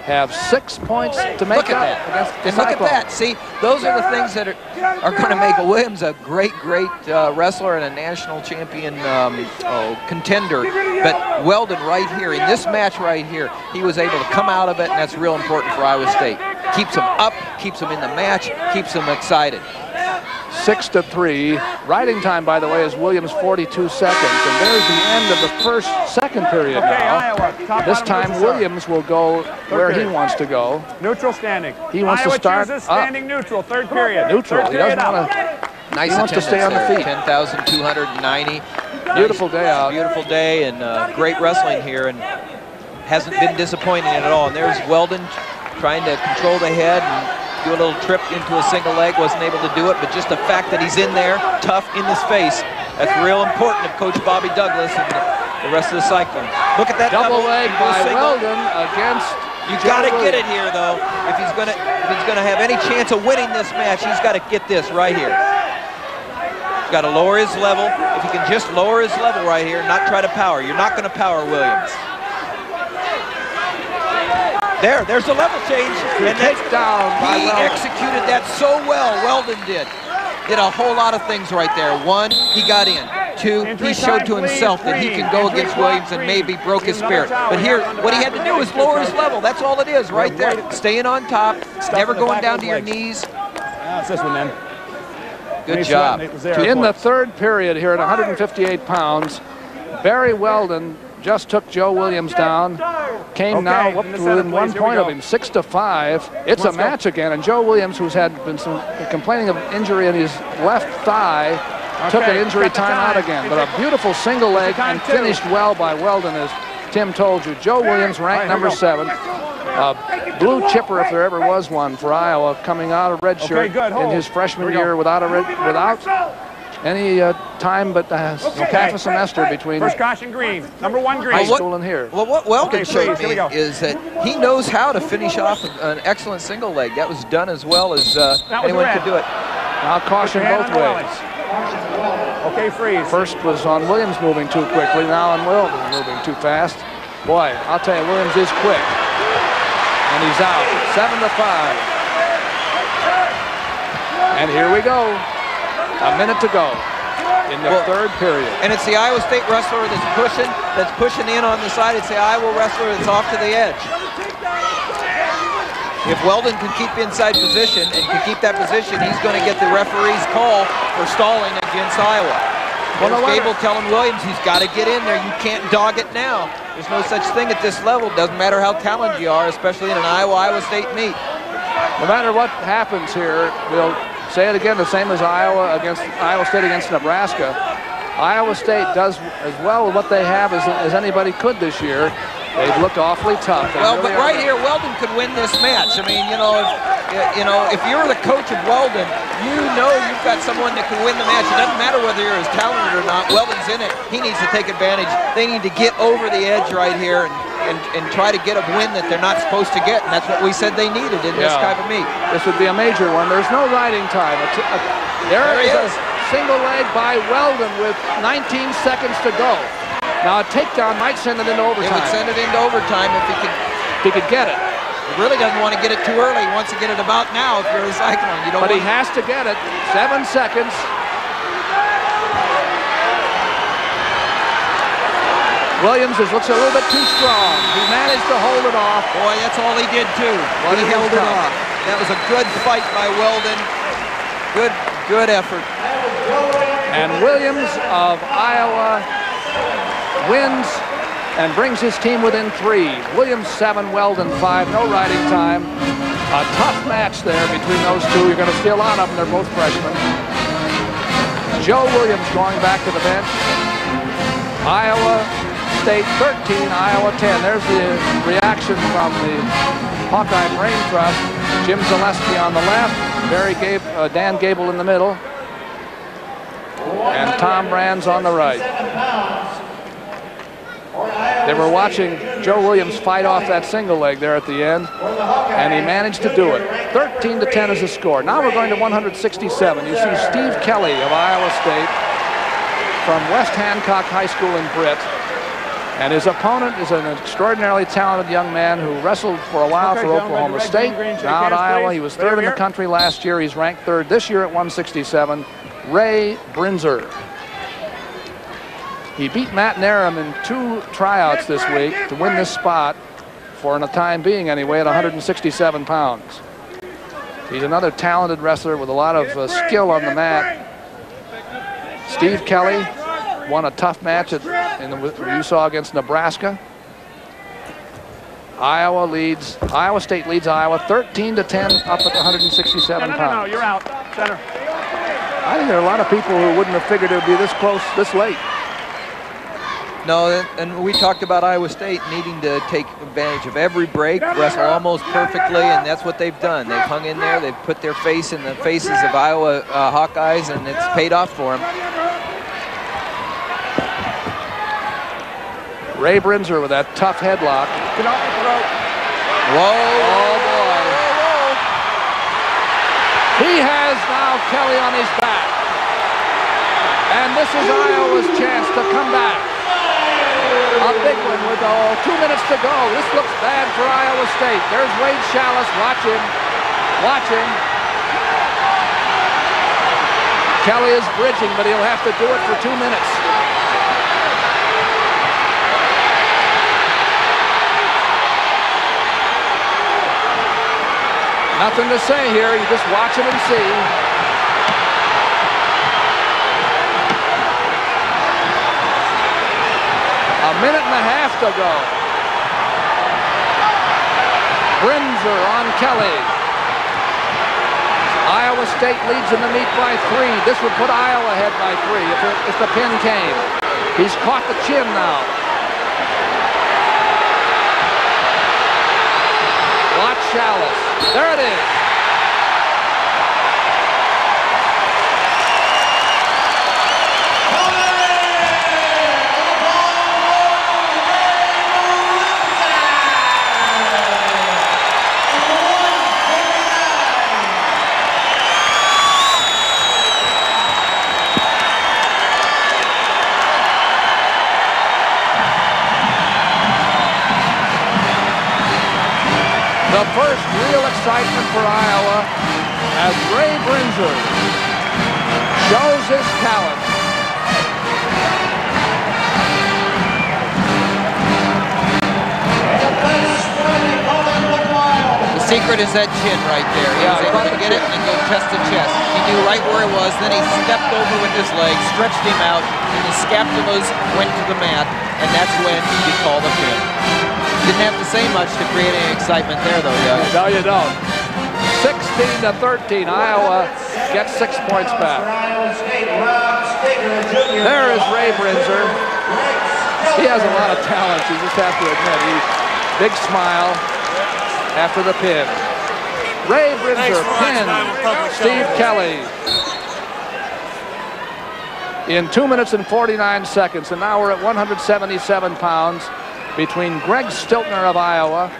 Speaker 1: have 6 points to make up against the
Speaker 5: Cyclones. Look at that. See, those are the things that are going to make Williams a great wrestler and a national champion contender. But Weldon right here, in this match right here, he was able to come out of it, and that's real important for Iowa State. Keeps them up, keeps them in the match, keeps them excited.
Speaker 1: 6-3. Riding time, by the way, is Williams 42 seconds. And there's the end of the second period now. This time Williams will go where he wants to go.
Speaker 3: Neutral standing.
Speaker 1: He wants to start up.
Speaker 3: Standing neutral, third period.
Speaker 1: Neutral. He doesn't want to.
Speaker 5: Nice.
Speaker 1: He wants to stay on the feet.
Speaker 5: 10,290.
Speaker 1: Beautiful day out.
Speaker 5: Beautiful day, and great wrestling here, and hasn't been disappointing at all. And there's Weldon trying to control the head and do a little trip into a single leg, wasn't able to do it, but just the fact that he's in there, tough, in his face, that's real important of Coach Bobby Douglas and the rest of the Cyclones. Look at that
Speaker 1: double leg by Weldon against.
Speaker 5: You got to get it here, though. If he's gonna have any chance of winning this match, he's got to get this right here. He's got to lower his level. If he can just lower his level right here, not try to power. You're not going to power Williams. There's the level change, and he executed that so well. Weldon did a whole lot of things right there. One, he got in. 2, he showed to himself that he can go against Williams and maybe broke his spirit. But here, what he had to do was lower his level. That's all it is right there. Staying on top, never going down to your knees.
Speaker 3: That's this one then.
Speaker 5: Good job.
Speaker 1: In the third period here at 158 pounds, Barry Weldon just took Joe Williams down. Came now up to within 1 point of him, 6-5. It's a match again, and Joe Williams, who's had been complaining of injury in his left thigh, took an injury timeout again. But a beautiful single leg and finished well by Weldon, as Tim told you. Joe Williams ranked number 7. Blue chipper, if there ever was one, for Iowa, coming out of redshirt in his freshman year without any time but half a semester between
Speaker 3: first caution green, number 1 green.
Speaker 1: high school and here.
Speaker 5: Well, what Weldon showed me is that he knows how to finish off an excellent single leg. That was done as well as anyone could do it.
Speaker 1: Now caution both ways.
Speaker 3: Okay, freeze.
Speaker 1: First was on Williams moving too quickly, now on Weldon moving too fast. Boy, I'll tell you, Williams is quick. And he's out, 7-5. And here we go. A minute to go in the third period.
Speaker 5: And it's the Iowa State wrestler that's pushing in on the side. It's the Iowa wrestler that's off to the edge. If Weldon can keep inside position and can keep that position, he's going to get the referee's call for stalling against Iowa. Well, Gable telling Williams he's got to get in there. You can't dog it now. There's no such thing at this level. Doesn't matter how talented you are, especially in an Iowa State meet.
Speaker 1: No matter what happens here, we'll say it again, the same as Iowa State against Nebraska. Iowa State does as well with what they have as anybody could this year. They've looked awfully tough.
Speaker 5: Well, but right here, Weldon could win this match. I mean, if you're the coach of Weldon, you know you've got someone that can win the match. It doesn't matter whether you're as talented or not. Weldon's in it. He needs to take advantage. They need to get over the edge right here and try to get a win that they're not supposed to get, and that's what we said they needed in this type of meet.
Speaker 1: This would be a major one. There's no riding time. There is a single leg by Weldon with 19 seconds to go. Now a takedown might send it into overtime.
Speaker 5: It would send it into overtime if
Speaker 1: he could get it.
Speaker 5: He really doesn't want to get it too early. He wants to get it about now if you're a cyclone.
Speaker 1: But he has to get it. 7 seconds. Williams looks a little bit too strong. He managed to hold it off.
Speaker 5: Boy, that's all he did too. He held it off. That was a good fight by Weldon. Good effort.
Speaker 1: And Williams of Iowa wins and brings his team within 3. Williams 7, Weldon 5. No riding time. A tough match there between those two. You're going to see a lot of them. They're both freshmen. Joe Williams going back to the bench. Iowa State 13, Iowa 10. There's the reaction from the Hawkeye Brain Trust. Jim Zaleski on the left, Dan Gable in the middle, and Tom Brands on the right. They were watching Joe Williams fight off that single leg there at the end, and he managed to do it. 13-10 is the score. Now we're going to 167. You see Steve Kelly of Iowa State from West Hancock High School in Britt. And his opponent is an extraordinarily talented young man who wrestled for a while for Oklahoma State. Now at Iowa, he was 3rd in the country last year. He's ranked 3rd this year at 167. Ray Brinzer. He beat Matt Narum in 2 tryouts this week to win this spot, for the time being anyway, at 167 pounds. He's another talented wrestler with a lot of skill on the mat. Steve Kelly won a tough match you saw against Nebraska. Iowa State leads Iowa 13-10 up at 167 pounds.
Speaker 3: No, you're out. Center.
Speaker 1: I think there are a lot of people who wouldn't have figured it would be this close this late.
Speaker 5: No, and we talked about Iowa State needing to take advantage of every break, wrestle almost perfectly, and that's what they've done. They've hung in there. They've put their face in the faces of Iowa Hawkeyes, and it's paid off for them.
Speaker 1: Ray Brinzer with that tough headlock.
Speaker 3: Get off the throat.
Speaker 1: Whoa, oh boy. He has now Kelly on his back. And this is Iowa's chance to come back. A big one with 2 minutes to go. This looks bad for Iowa State. There's Wade Chalice watching. Kelly is bridging, but he'll have to do it for 2 minutes. Nothing to say here. You just watch it and see. A minute and a half to go. Brinzer on Kelly. Iowa State leads in the meet by 3. This would put Iowa ahead by 3 if the pin came. He's caught the chin now. Watch Chalice. There it is. The first real excitement for Iowa as Ray Brinzer shows his talent.
Speaker 5: The secret is that chin right there. He was able to get it and then go chest to chest. He knew right where it was, then he stepped over with his leg, stretched him out, and his scapulas went to the mat, and that's when you call the pin. Didn't have to say much to create any excitement there, though, Doug.
Speaker 1: No, you don't. 16-13. Iowa gets 6 points back. There is Ray Brinzer. He has a lot of talent, you just have to admit. Big smile after the pin. Ray Brinzer pinned Steve Kelly in 2 minutes and 49 seconds. And now we're at 177 pounds. Between Greg Stiltner of Iowa,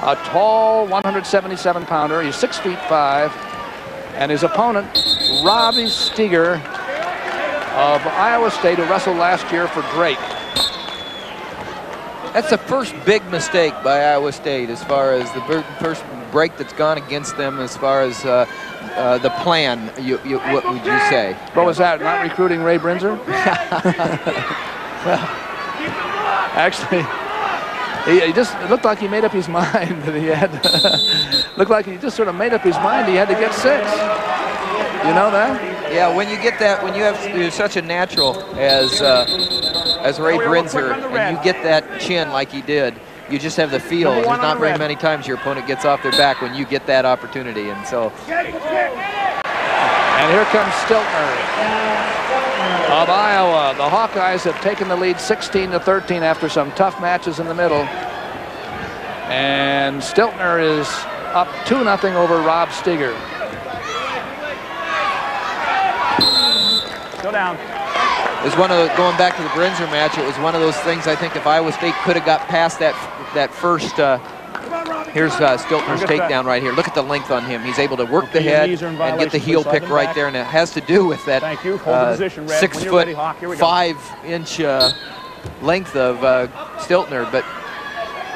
Speaker 1: a tall 177-pounder, he's 6'5", and his opponent, Robbie Steger of Iowa State, who wrestled last year for Drake.
Speaker 5: That's the first big mistake by Iowa State as far as the first break that's gone against them as far as the plan, what would you say?
Speaker 1: What was that, not recruiting Ray Brinzer? Well, actually, he just it looked like he made up his mind that he had. Looked like he just sort of made up his mind he had to get 6. You know that?
Speaker 5: Yeah, when you get that, when you're such a natural as Ray Brinzer, and you get that chin like he did, you just have the feel. There's not very many times your opponent gets off their back when you get that opportunity, and so.
Speaker 1: And here comes Stiltner of Iowa. The Hawkeyes have taken the lead 16-13 after some tough matches in the middle. And Stiltner is up 2-0 over Rob Steger.
Speaker 3: Go down.
Speaker 5: It was one of the, going back to the Brinzer match, it was one of those things I think if Iowa State could have got past that first, here's Stiltner's takedown right here. Look at the length on him. He's able to work the head and get the heel pick right there, and it has to do with that 6'5" length of Stiltner, but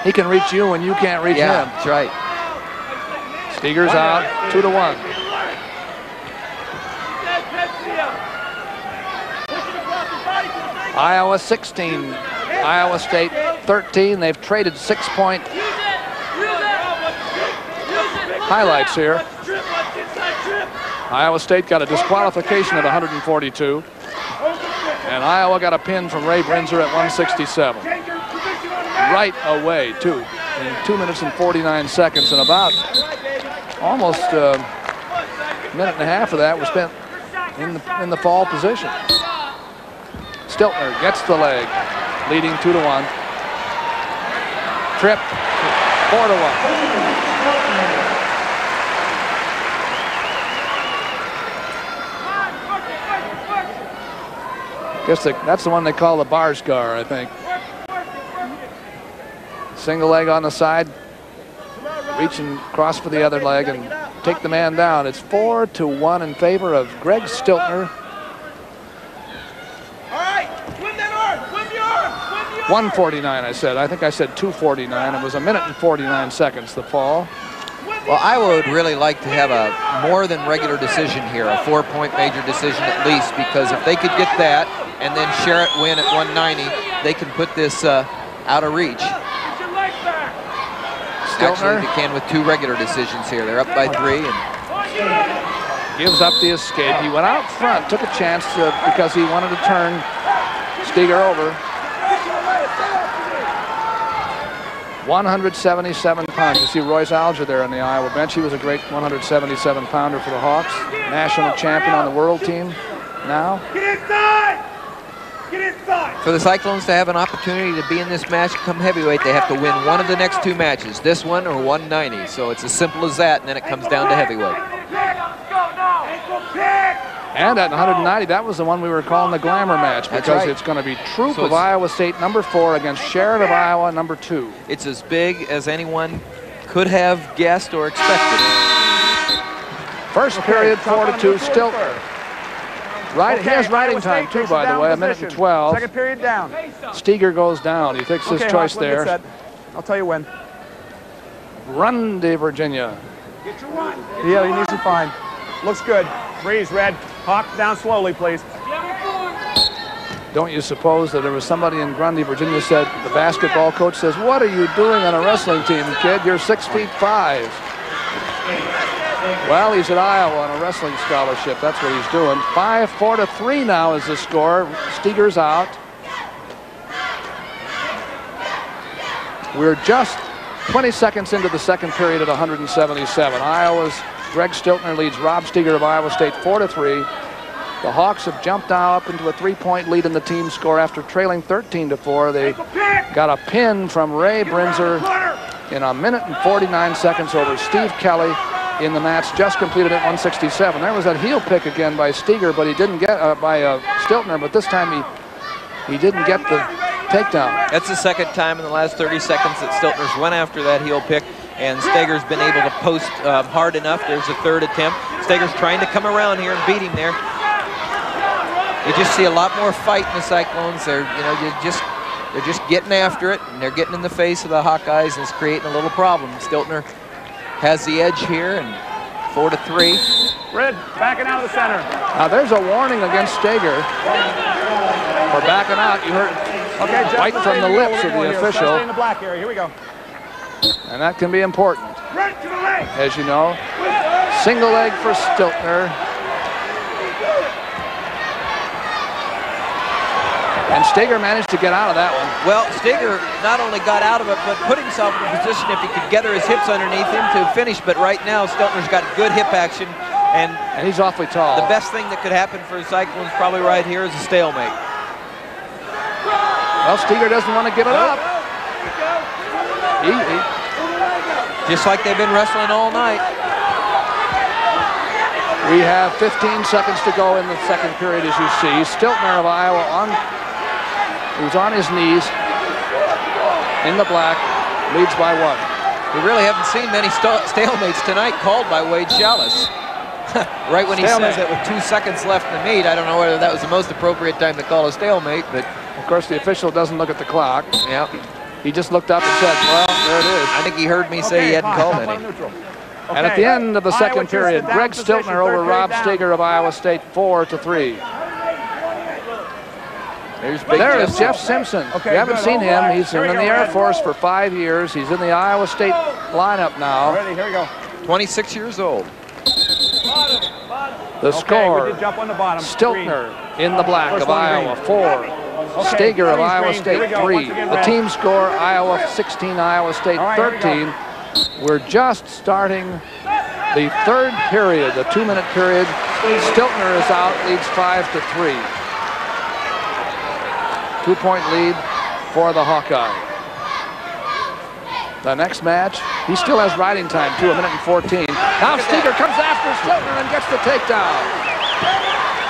Speaker 1: he can reach you when you can't reach him.
Speaker 5: That's right.
Speaker 1: Steger's out, 2-1. Iowa 16, Iowa State 13. They've traded 6-point highlights here. Iowa State got a disqualification at 142. And Iowa got a pin from Ray Brinzer at 167. Right away, too, in 2 minutes and 49 seconds. And about almost a minute and a half of that was spent in the fall position. Stiltner gets the leg, leading 2-1. Trip, 4-1. Guess that's the one they call the bar scar, I think. Single leg on the side, reaching across for the other leg and take the man down. It's 4-1 in favor of Greg Stiltner. 149, I said. I think I said 249. It was a minute and 49 seconds, the fall.
Speaker 5: Well, Iowa would really like to have a more than regular decision here, a 4-point major decision at least, because if they could get that and then Sherritt win at 190, they can put this out of reach.
Speaker 1: Stiltner.
Speaker 5: Actually, they can with 2 regular decisions here. They're up by 3 and
Speaker 1: gives up the escape. He went out front, took a chance because he wanted to turn Steger over. 177 pounds. You see Royce Alger there on the Iowa bench. He was a great 177 pounder for the Hawks. National champion on the world team now.
Speaker 4: Get inside! Get inside!
Speaker 5: for the Cyclones to have an opportunity to be in this match come heavyweight, they have to win one of the next 2 matches, this one or 190. So it's as simple as that, and then it comes down to heavyweight.
Speaker 1: And at 190, that was the one we were calling the glamour match, because
Speaker 5: right.
Speaker 1: It's going to be Troop of Iowa State #4 against Sherrod of Iowa #2.
Speaker 5: It's as big as anyone could have guessed or expected.
Speaker 1: First period, 4-2, Stiltner. Right, he has riding time too, by the way, 1:12.
Speaker 3: Second period down.
Speaker 1: Steger goes down. He takes his choice there.
Speaker 3: I'll tell you when.
Speaker 1: Grundy, Virginia.
Speaker 3: Yeah, he needs to find. Looks good. Breeze, red. Hawk down slowly, please.
Speaker 1: Don't you suppose that there was somebody in Grundy, Virginia said, the basketball coach says, "What are you doing on a wrestling team, kid? You're 6'5". Well, he's at Iowa on a wrestling scholarship. That's what he's doing. 4-3 now is the score. Steger's out. We're just 20 seconds into the second period at 177. Iowa's Greg Stiltner leads Rob Steger of Iowa State 4-3. The Hawks have jumped now up into a 3-point lead in the team score after trailing 13-4. They got a pin from Ray Brinzer in 1:49 over Steve Kelly in the match just completed at 167. There was that heel pick again by Steger, but he didn't get by Stiltner, but this time he didn't get the takedown.
Speaker 5: That's the second time in the last 30 seconds that Stiltner's went after that heel pick, and Steger's been able to post hard enough. There's a third attempt. Steger's trying to come around here and beat him there. You just see a lot more fight in the Cyclones. They're just getting after it, and they're getting in the face of the Hawkeyes, and it's creating a little problem. Stiltner has the edge here, and 4-3.
Speaker 3: Red backing out of the center.
Speaker 1: Now there's a warning against Steger for backing out. You heard right from the lips of the official.
Speaker 3: In the black area. Here we go.
Speaker 1: And that can be important, as you know. Single leg for Stiltner. And Steger managed to get out of that one.
Speaker 5: Well, Steger not only got out of it, but put himself in a position if he could gather his hips underneath him to finish. But right now, Stiltner's got good hip action. And
Speaker 1: he's awfully tall.
Speaker 5: The best thing that could happen for the Cyclones probably right here is a stalemate.
Speaker 1: Well, Steger doesn't want to give it up.
Speaker 5: Just like they've been wrestling all night.
Speaker 1: We have 15 seconds to go in the second period, as you see. Stiltner of Iowa who's on his knees in the black, leads by 1.
Speaker 5: We really haven't seen many stalemates tonight called by Wade Chalice. Right when he says it with 2 seconds left in the meet. I don't know whether that was the most appropriate time to call a stalemate, but
Speaker 1: of course the official doesn't look at the clock.
Speaker 5: Yeah.
Speaker 1: He just looked up and said, well, there it is.
Speaker 5: I think he heard me say he hadn't called any.
Speaker 1: And at the end of the second period, Greg Stiltner over Rob Steger of Iowa State 4-3. There is Jeff Simpson. You haven't seen him. He's been in the Air Force for 5 years. He's in the Iowa State lineup now.
Speaker 3: Ready, here we go.
Speaker 5: 26 years old.
Speaker 1: The score,
Speaker 3: we did jump on the bottom.
Speaker 1: Stiltner in the black of Iowa 4. Steger of Iowa State 3. The team score, Iowa 16, Iowa State 13. We're just starting the third period, the 2-minute period. Stiltner is out, leads 5-3. 2-point lead for the Hawkeye. The next match, he still has riding time too, 1:14. Now Steger comes after Stiltner and gets the takedown.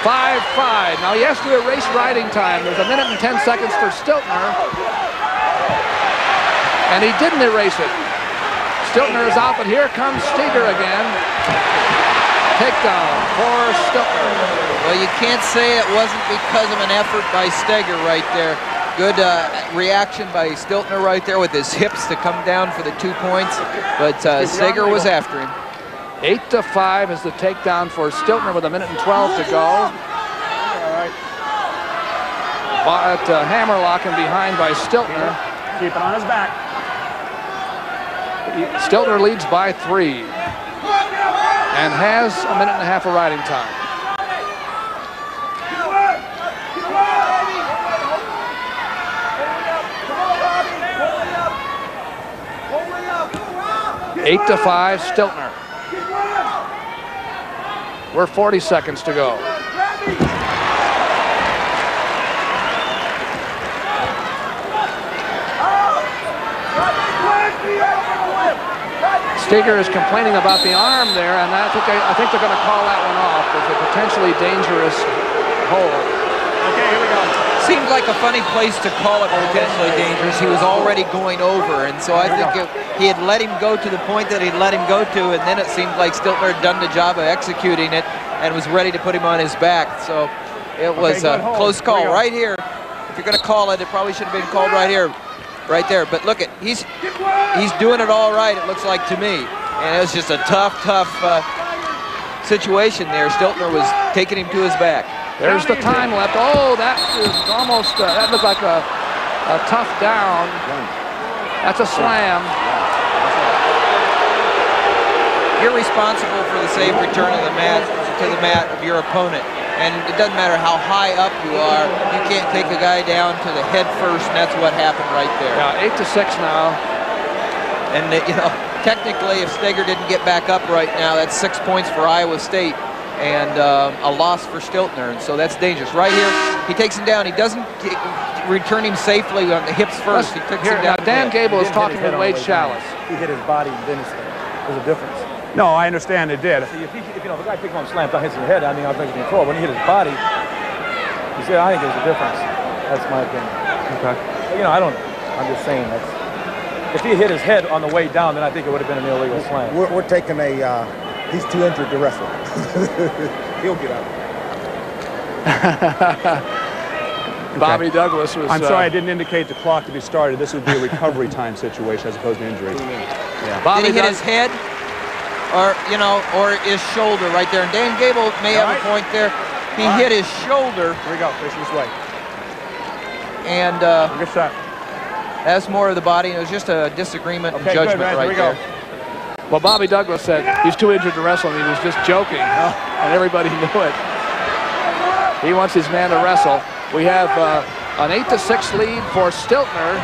Speaker 1: 5-5. Now he has to erase riding time. There's 1:10 for Stiltner. And he didn't erase it. Stiltner is out, but here comes Steger again. Takedown for Stiltner.
Speaker 5: Well, you can't say it wasn't because of an effort by Steger right there. Good reaction by Stiltner right there with his hips to come down for the 2 points. But Steger was after him.
Speaker 1: 8-5 is the takedown for Stiltner with 1:12 to go. But hammerlock and behind by Stiltner.
Speaker 3: Keep it on his back.
Speaker 1: Stiltner leads by 3 and has a minute and a half of riding time. Eight to 5, Stiltner. We're 40 seconds to go. Steger is complaining about the arm there, and I think they're going to call that one off. There's a potentially dangerous hold.
Speaker 3: Okay, here we go.
Speaker 5: Seemed like a funny place to call it potentially dangerous. He was already going over, and so I think he had let him go to the point that he'd let him go to, and then it seemed like Stiltner had done the job of executing it and was ready to put him on his back. So it was a close call right here. If you're going to call it, it probably should have been called right here. Right there, but look at he's doing it all right, it looks like to me, and it was just a tough situation there. Stiltner was taking him to his back.
Speaker 1: There's the time left. Oh, that is almost that looked like a tough down. That's a slam.
Speaker 5: You're responsible for the safe return of the mat to the mat of your opponent. And it doesn't matter how high up you are, you can't take a guy down to the head first, and that's what happened right there.
Speaker 1: Yeah, 8 to 6 now.
Speaker 5: And you know, technically, if Steger didn't get back up right now, that's 6 points for Iowa State and a loss for Stiltner, and so that's dangerous. Right here, he takes him down. He doesn't return him safely on the hips first. He takes him down.
Speaker 1: Now Dan Gable is talking with Wade Chalice.
Speaker 7: He hit his body, and then there's a difference.
Speaker 3: No, I understand it did.
Speaker 7: See, if you know, if the guy picks him on slam, hits his head, I mean, I'll break control. When he hit his body, you see, I think there's a difference. That's my opinion.
Speaker 3: Okay.
Speaker 7: But, you know, I'm just saying that's. If he hit his head on the way down, then I think it would have been an illegal slam.
Speaker 8: We're taking a. He's too injured to wrestle. He'll get out.
Speaker 1: Bobby Douglas was.
Speaker 3: I'm sorry, I didn't indicate the clock to be started. This would be a recovery time situation as opposed to injury. Yeah.
Speaker 5: Did he hit his head? Or, you know, or his shoulder right there. And Dan Gable may have a point there. He hit his shoulder.
Speaker 3: Here we go, fish this way.
Speaker 5: And
Speaker 3: good shot.
Speaker 5: That's more of the body. It was just a disagreement and judgment right there.
Speaker 1: Well, Bobby Douglas said he's too injured to wrestle, and he was just joking, and everybody knew it. He wants his man to wrestle. We have an 8 to 6 lead for Stiltner,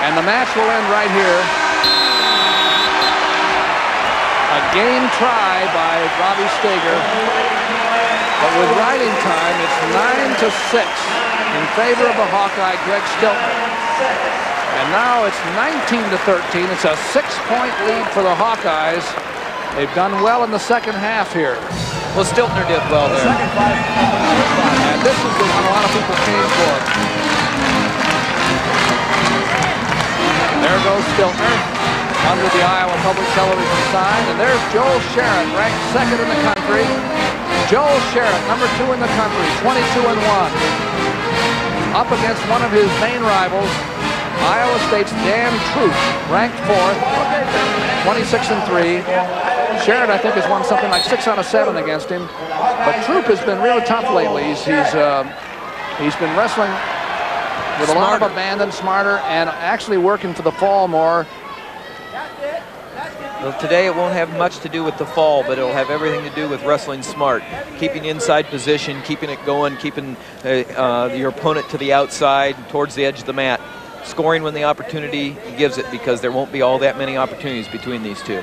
Speaker 1: and the match will end right here. A game try by Robbie Steger, but with riding time, it's 9 to 6 in favor of the Hawkeye, Greg Stiltner. And now it's 19 to 13. It's a 6-point lead for the Hawkeyes. They've done well in the second half here.
Speaker 5: Well, Stiltner did well there.
Speaker 1: And this is what a lot of people came for. There goes Stiltner under the Iowa Public Television sign, and there's Joel Sherritt, ranked 2nd in the country. Joel Sherritt, number 2 in the country, 22-1. Up against one of his main rivals, Iowa State's Dan Troop, ranked 4th, 26-3. Sherritt, I think, has won something like 6 out of 7 against him, but Troop has been really tough lately. He's been wrestling with a lot of abandon, smarter, and actually working for the fall more.
Speaker 5: Well, today it won't have much to do with the fall, but it'll have everything to do with wrestling smart, keeping inside position, keeping it going, keeping your opponent to the outside, towards the edge of the mat, scoring when the opportunity gives it, because there won't be all that many opportunities between these two.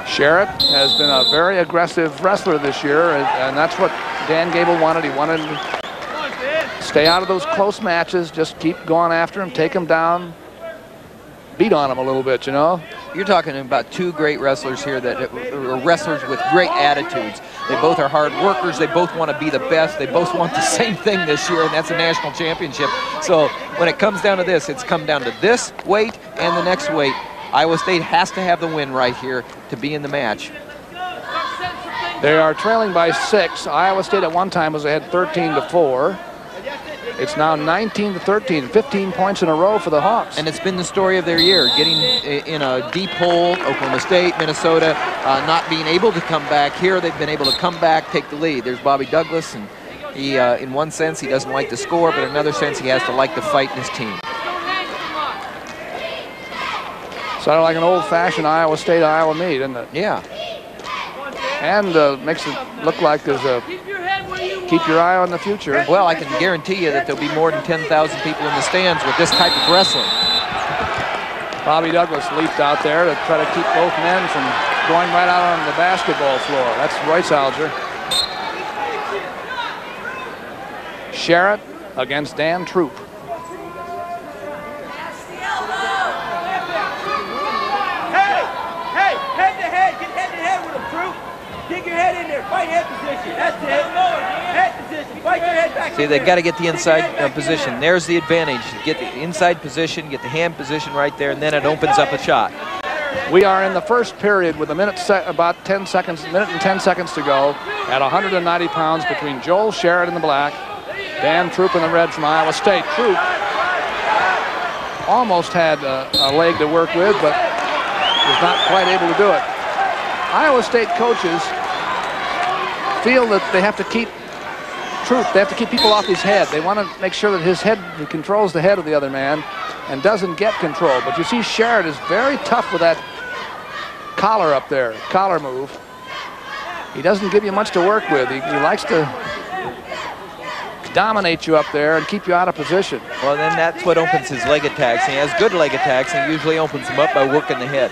Speaker 1: Sherritt has been a very aggressive wrestler this year, and that's what Dan Gable wanted. He wanted to stay out of those close matches, just keep going after him, take him down, beat on him a little bit, you know.
Speaker 5: You're talking about two great wrestlers here that are wrestlers with great attitudes. They both are hard workers. They both want to be the best. They both want the same thing this year, and that's a national championship. So when it comes down to this, it's come down to this weight and the next weight. Iowa State has to have the win right here to be in the match.
Speaker 1: They are trailing by 6. Iowa State at one time was ahead 13-4. It's now 19-13, 15 points in a row for the Hawks.
Speaker 5: And it's been the story of their year, getting in a deep hole, Oklahoma State, Minnesota, not being able to come back. Here they've been able to come back, take the lead. There's Bobby Douglas, and he, in one sense, he doesn't like to score, but in another sense, he has to like to fight in his team.
Speaker 1: Sounded like an old-fashioned Iowa State-Iowa meet, isn't it?
Speaker 5: Yeah.
Speaker 1: And makes it look like there's a keep your eye on the future.
Speaker 5: Well, I can guarantee you that there'll be more than 10,000 people in the stands with this type of wrestling.
Speaker 1: Bobby Douglas leaped out there to try to keep both men from going right out on the basketball floor. That's Reusalger. Sherritt against Dan Troop.
Speaker 4: Dig your head in there. Fight head position. That's it. Head position. Fight your head back.
Speaker 5: See, they've got to get the inside position. There's the advantage. Get the inside position, get the hand position right there, and then it opens up a shot.
Speaker 1: We are in the first period with about 10 seconds, minute and 10 seconds to go at 190 pounds between Joel Sherritt in the black, Dan Troop in the red from Iowa State. Troop almost had a leg to work with, but was not quite able to do it. Iowa State coaches feel that they have to keep Troop, they have to keep people off his head. They want to make sure that his head, he controls the head of the other man and doesn't get control. But you see Sherritt is very tough with that collar up there, collar move. He doesn't give you much to work with. He likes to dominate you up there and keep you out of position.
Speaker 5: Well, then that's what opens his leg attacks. He has good leg attacks and usually opens them up by working the head.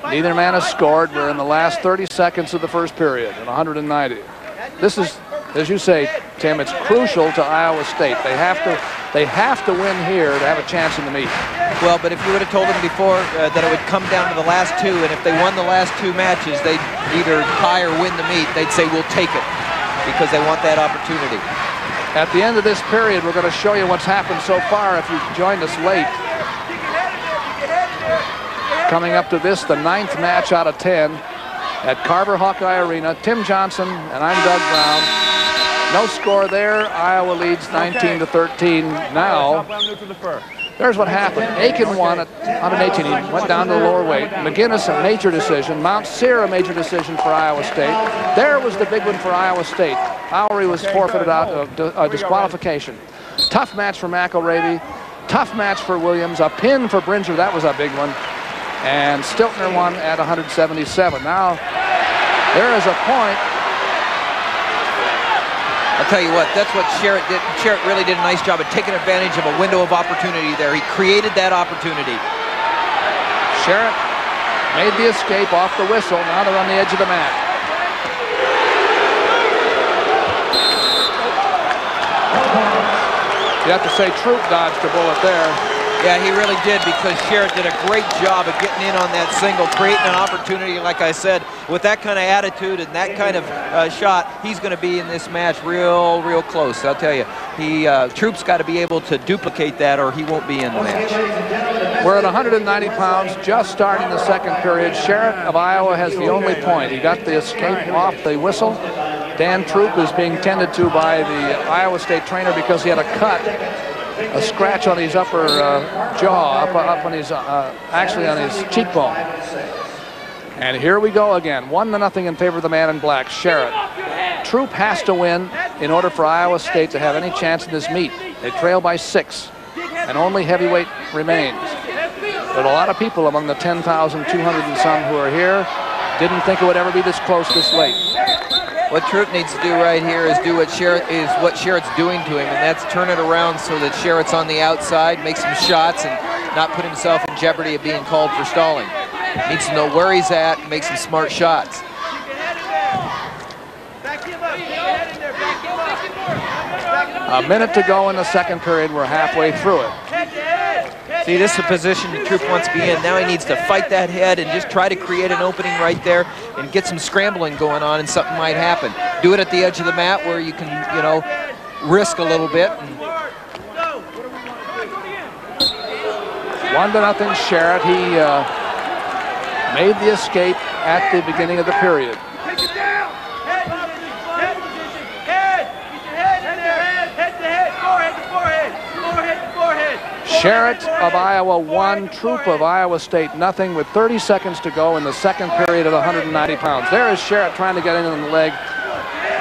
Speaker 1: Neither man has scored. We're in the last 30 seconds of the first period at 190. This is, as you say, Tim, it's crucial to Iowa State. They have to win here to have a chance in the meet.
Speaker 5: Well, but if you would have told them before that it would come down to the last two, and if they won the last two matches, they'd either tie or win the meet, they'd say, we'll take it, because they want that opportunity.
Speaker 1: At the end of this period, we're going to show you what's happened so far if you've joined us late. Coming up to this, the 9th match out of 10 at Carver Hawkeye Arena. Tim Johnson and I'm Doug Brown. No score there. Iowa leads 19-13. Now, there's what happened. AKIN won at 118. He went down to the lower weight. McGinnis, a major decision. MOUNTSIER, a major decision for Iowa State. There was the big one for Iowa State. Lowry was forfeited out of disqualification. Tough match for McElravy. Tough match for Williams. A pin for Bringer. That was a big one. And Stiltner won at 177. Now, there is a point.
Speaker 5: I'll tell you what, that's what Sherritt did. Sherritt really did a nice job of taking advantage of a window of opportunity there. He created that opportunity.
Speaker 1: Sherritt made the escape off the whistle. Now they're on the edge of the mat. You have to say Troop dodged a bullet there.
Speaker 5: Yeah, he really did, because Sherritt did a great job of getting in on that single, creating an opportunity. Like I said, with that kind of attitude and that kind of shot, he's going to be in this match real close. I'll tell you, Troop's got to be able to duplicate that, or he won't be in the match.
Speaker 1: We're at 190 pounds, just starting the second period. Sherritt of Iowa has the only point. He got the escape off the whistle. Dan Troop is being tended to by the Iowa State trainer because he had a cut. A scratch on his upper jaw, up on his, actually on his cheekbone. And here we go again, 1-0 in favor of the man in black, Sherritt. Troop has to win in order for Iowa State to have any chance in this meet. They trail by 6, and only heavyweight remains. But a lot of people among the 10,200 and some who are here didn't think it would ever be this close this late.
Speaker 5: What Troop needs to do right here is do what Sherritt's doing to him, and that's turn it around so that Sherritt's on the outside, make some shots, and not put himself in jeopardy of being called for stalling. Needs to know where he's at and make some smart shots.
Speaker 1: A minute to go in the second period. We're halfway through it.
Speaker 5: See, this is the position that Troop wants to be in. Now he needs to fight that head and just try to create an opening right there and get some scrambling going on, and something might happen. Do it at the edge of the mat where you can, you know, risk a little bit.
Speaker 1: 1-0 Sherritt. He made the escape at the beginning of the period. Sherritt of Iowa 1, Troop of Iowa State 0, with 30 seconds to go in the second period at 190 pounds. There is Sherritt trying to get in on the leg.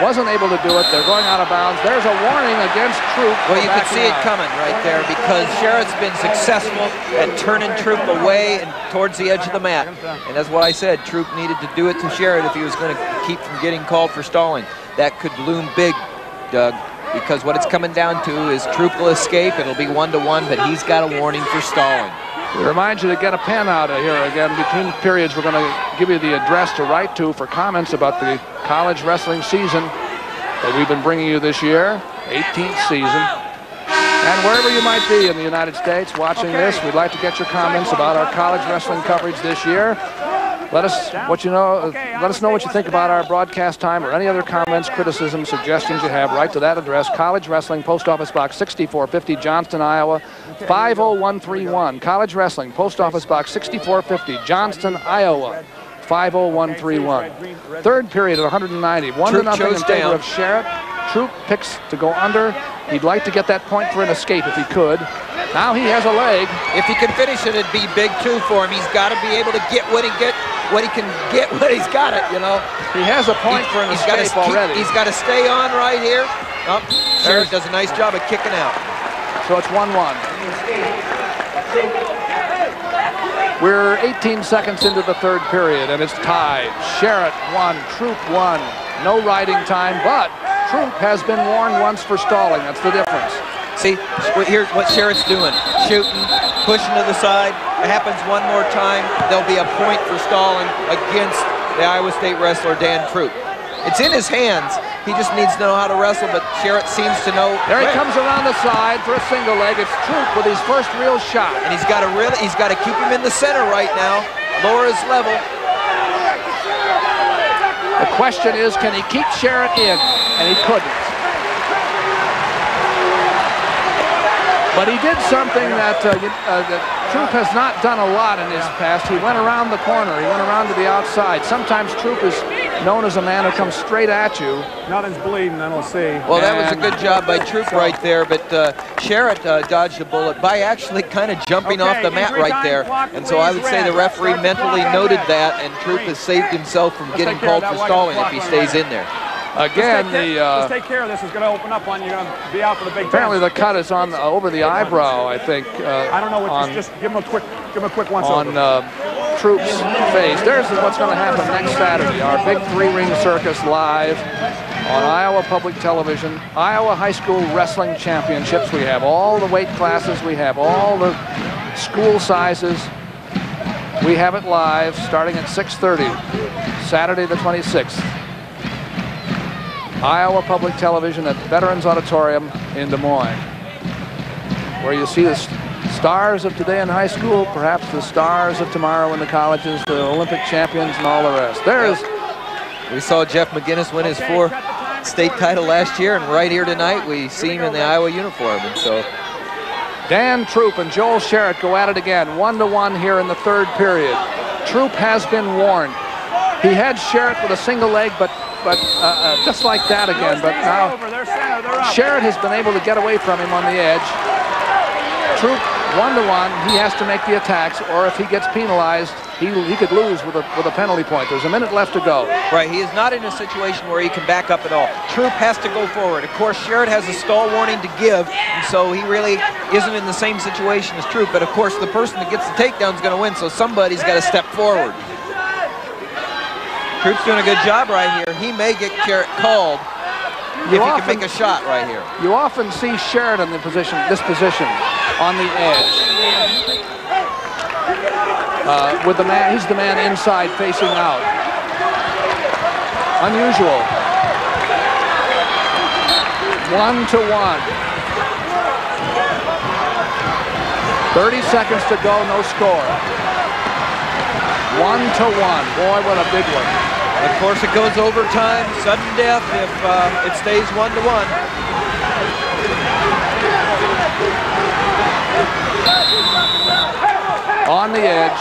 Speaker 1: wasn't able to do it. They're going out of bounds. There's a warning against Troop.
Speaker 5: Well, you can see it coming right there because Sherritt's been successful at turning Troop away and towards the edge of the mat. And that's what I said. Troop needed to do it to Sherritt if he was going to keep from getting called for stalling. That could loom big, Doug, because what it's coming down to is Troop will escape. It'll be 1-to-1, but he's got a warning for stalling.
Speaker 1: We remind you to get a pen out of here again. Between periods, we're going to give you the address to write to for comments about the college wrestling season that we've been bringing you this year, 18th season. And wherever you might be in the United States watching this, we'd like to get your comments about our college wrestling coverage this year. Let us know what you think about our broadcast time or any other comments, criticisms, suggestions you have. Write to that address, College Wrestling, Post Office Box 6450, Johnston, Iowa, 50131. College Wrestling, Post Office Box 6450, Johnston, Iowa, 50131. Third period at 190. 1-0 in favor of Sherritt. Troop picks to go under. He'd like to get that point for an escape if he could. Now he has a leg.
Speaker 5: If he can finish it, it'd be big too for him. He's got to be able to get what he can get when he's got it, you know.
Speaker 1: He has a point for an escape already.
Speaker 5: He's got to stay on right here. Oh, Sherritt does a nice job of kicking out.
Speaker 1: So it's 1-1. We're 18 seconds into the third period, and it's tied. Sherritt 1, Troop 1. No riding time, but Troop has been warned once for stalling. That's the difference.
Speaker 5: See, here's what Sherritt's doing. Shooting, pushing to the side. It happens one more time. There'll be a point for stalling against the Iowa State wrestler, Dan Troop. It's in his hands. He just needs to know how to wrestle, but Sherritt seems to know.
Speaker 1: There he comes around the side for a single leg. It's Troop with his first real shot.
Speaker 5: And he's got to keep him in the center right now. Lower his level.
Speaker 1: The question is, can he keep Sherritt in? And he couldn't. But he did something that Troop has not done a lot in his past. He went around the corner. He went around to the outside. Sometimes Troop is known as a man who comes straight at you.
Speaker 3: Nothing's bleeding, then we'll see.
Speaker 5: Well, that was a good job by Troop right there, but Sherritt dodged a bullet by actually kind of jumping off the mat right there. And so I would say the referee mentally noted that, and Troop has saved himself from getting called for stalling if he stays in there.
Speaker 1: Again,
Speaker 3: just take care of this. It's going to open up on you. You're going to be out for the big.
Speaker 1: Apparently, the cut is on over the eyebrow. I think.
Speaker 3: I don't know what. Just give him a quick once
Speaker 1: on Troop's face. There's what's going to happen next Saturday. Our big three-ring circus live on Iowa Public Television. Iowa High School Wrestling Championships. We have all the weight classes. We have all the school sizes. We have it live starting at 6:30, Saturday the 26th. Iowa Public Television at Veterans Auditorium in Des Moines, where you see the stars of today in high school, perhaps the stars of tomorrow in the colleges, the Olympic champions and all the rest.
Speaker 5: We saw Jeff McGinnis win his 4th state title last year, and right here tonight we see him in the Iowa uniform. And so
Speaker 1: Dan Troop and Joel Sherritt go at it again, 1-to-1 here in the third period. Troop has been warned. He had Sherritt with a single leg, but just like that again. But now Sherritt has been able to get away from him on the edge. Troop 1-to-1. He has to make the attacks, or if he gets penalized, he could lose with a penalty point. There's a minute left to go.
Speaker 5: Right, he is not in a situation where he can back up at all. Troop has to go forward. Of course, Sherritt has a stall warning to give, and so he really isn't in the same situation as Troop. But of course, the person that gets the takedown is going to win, so somebody's got to step forward. Troop's doing a good job right here. He may get Sherritt called if he can make a shot right here.
Speaker 1: You often see Sherritt in this position on the edge. With the man, he's the man inside facing out. Unusual. 1-to-1. 30 seconds to go, no score. 1-to-1. Boy, what a big one.
Speaker 5: Of course, it goes overtime, sudden death if it stays 1-to-1.
Speaker 1: On the edge,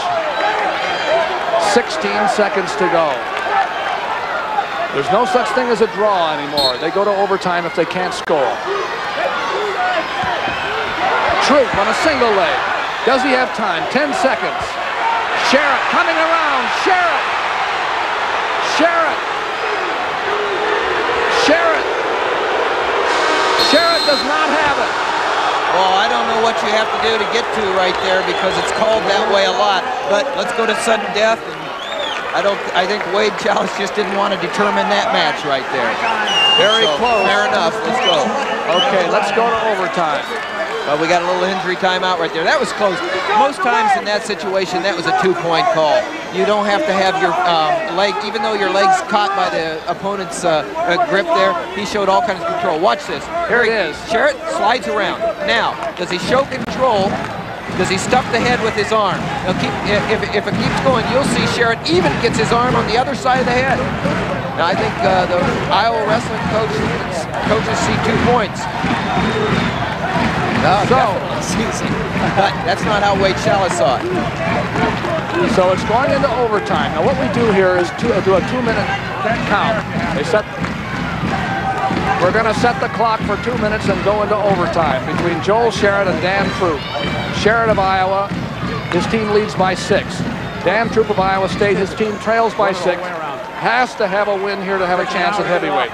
Speaker 1: 16 seconds to go. There's no such thing as a draw anymore. They go to overtime if they can't score. Troop on a single leg. Does he have time? 10 seconds. Sherritt coming around. Sherritt.
Speaker 5: Well, I don't know what you have to do to get to right there because it's called that way a lot. But let's go to sudden death. And I think Wade Chalice just didn't want to determine that match right there.
Speaker 1: Very close.
Speaker 5: Fair enough. Let's go.
Speaker 1: Okay, let's go to overtime.
Speaker 5: Well, we got a little injury timeout right there. That was close. Most times in that situation, that was a 2-point call. You don't have to have your leg, even though your leg's caught by the opponent's grip there, he showed all kinds of control. Watch this.
Speaker 1: Here it is.
Speaker 5: Sherritt slides around. Now, does he show control? Does he stuff the head with his arm? If it keeps going, you'll see Sherritt even gets his arm on the other side of the head. Now, I think the Iowa wrestling coaches see 2 points. No, but that's not how Wade Chalice saw it.
Speaker 1: So it's going into overtime. Now what we do here is do a 2-minute count. We're going to set the clock for 2 minutes and go into overtime between Joel Sherritt and Dan Troop. Sherritt of Iowa, his team leads by 6. Dan Troop of Iowa State, his team trails by 6. Has to have a win here to have a chance at heavyweight.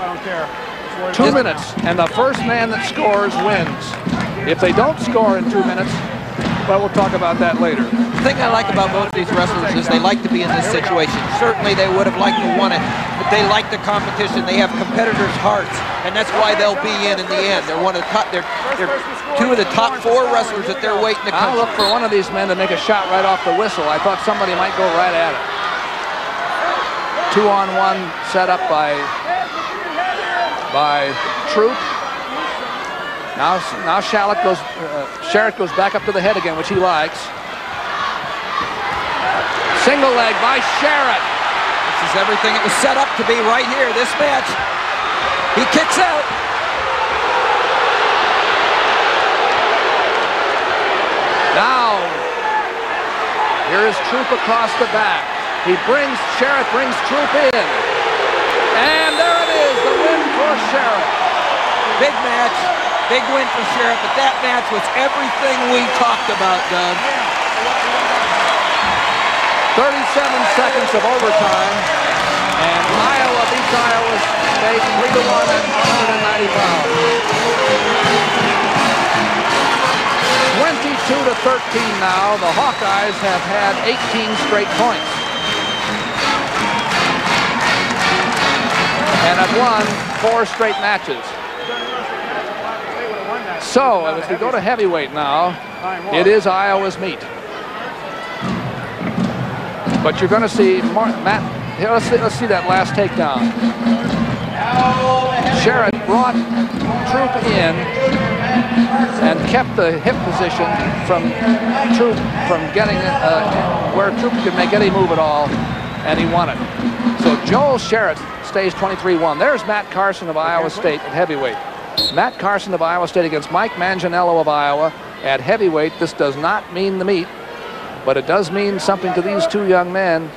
Speaker 1: 2 minutes, and the first man that scores wins. If they don't score in 2 minutes, well, we'll talk about that later.
Speaker 5: The thing I like about both of these wrestlers is they like to be in this situation. Certainly they would have liked to won it, but they like the competition. They have competitors' hearts, and that's why they'll be in the end. They're one of the top. They're 2 of the top 4 wrestlers that they're waiting to come.
Speaker 1: I'll look for one of these men to make a shot right off the whistle. I thought somebody might go right at it. 2-on-1 set up by Troop. Now Sherritt goes back up to the head again, which he likes. Single leg by Sherritt.
Speaker 5: This is everything it was set up to be right here, this match. He kicks out.
Speaker 1: Now, here is Troop across the back. Sherritt brings Troop in. And there it is, the win for Sherritt.
Speaker 5: Big match. Big win for Sherritt, but that match was everything we talked about, Doug.
Speaker 1: 37 seconds of overtime, and Iowa beats Iowa State 3-1 at 190 pounds. 22-13 now. The Hawkeyes have had 18 straight points and have won 4 straight matches. So, as we go to heavyweight now, it is Iowa's meet. But you're going to see Matt. Here, let's see that last takedown. Sherritt brought Troop in and kept the hip position from Troop from getting where Troop could make any move at all, and he won it. So Joel Sherritt stays 23-1. There's Matt Carson of Iowa State at heavyweight. Matt Carson of Iowa State against Mike Manganiello of Iowa at heavyweight. This does not mean the meet, but it does mean something to these 2 young men.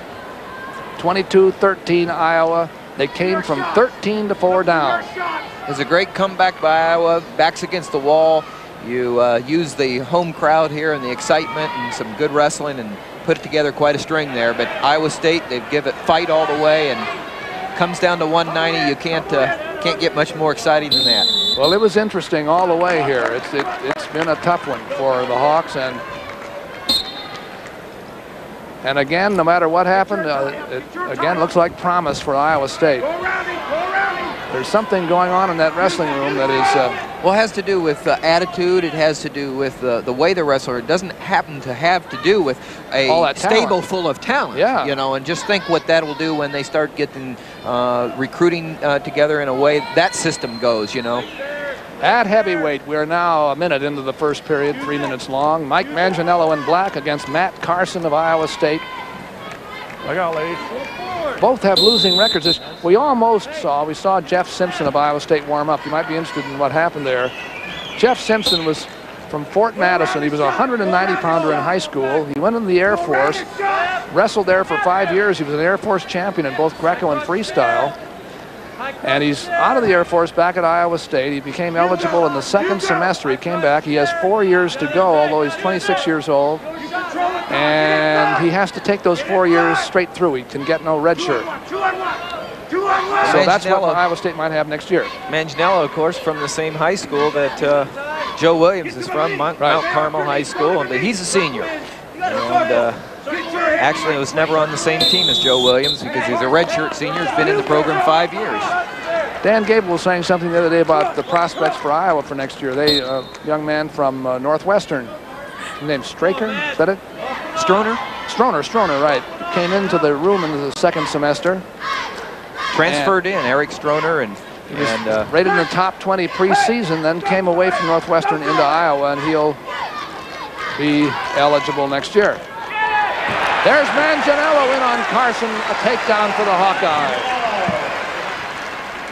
Speaker 1: 22-13 Iowa. They came from 13-4 down.
Speaker 5: It was a great comeback by Iowa. Backs against the wall. You use the home crowd here and the excitement and some good wrestling and put together quite a string there. But Iowa State, they give it fight all the way, and comes down to 190. You can't get much more exciting than that.
Speaker 1: Well, it was interesting all the way here. It's been a tough one for the Hawks, and again, no matter what happened, it again looks like promise for Iowa State. There's something going on in that wrestling room that is...
Speaker 5: well, it has to do with attitude. It has to do with the way the wrestler. It doesn't happen to have to do with a stable full of talent.
Speaker 1: Yeah.
Speaker 5: You know, and just think what that will do when they start getting recruiting together in a way that system goes, you know.
Speaker 1: At heavyweight, we're now a minute into the first period, 3 minutes long. Mike Manganiello in black against Matt Carson of Iowa State.
Speaker 7: Look out, ladies.
Speaker 1: Both have losing records. We saw Jeff Simpson of Iowa State warm up. You might be interested in what happened there. Jeff Simpson was from Fort Madison. He was a 190-pounder in high school. He went in the Air Force, wrestled there for 5 years. He was an Air Force champion in both Greco and freestyle. And he's out of the Air Force back at Iowa State. He became eligible in the second semester. He came back. He has 4 years to go, although he's 26 years old. And he has to take those 4 years straight through. He can get no red shirt. So that's what Iowa State might have next year.
Speaker 5: Manganiello, of course, from the same high school that Joe Williams is from Mount Carmel High School, but he's a senior. And actually was never on the same team as Joe Williams because he's a redshirt senior. He's been in the program 5 years.
Speaker 1: Dan Gable was saying something the other day about the prospects for Iowa for next year. They, young man from Northwestern, named Straker, is that it?
Speaker 5: Stroner?
Speaker 1: Stroner, right. Came into the room in the second semester.
Speaker 5: Transferred in, Eric Stroner, and
Speaker 1: rated in the top 20 preseason, then came away from Northwestern into Iowa, and he'll be eligible next year. There's Manganiello in on Carson, a takedown for the Hawkeyes.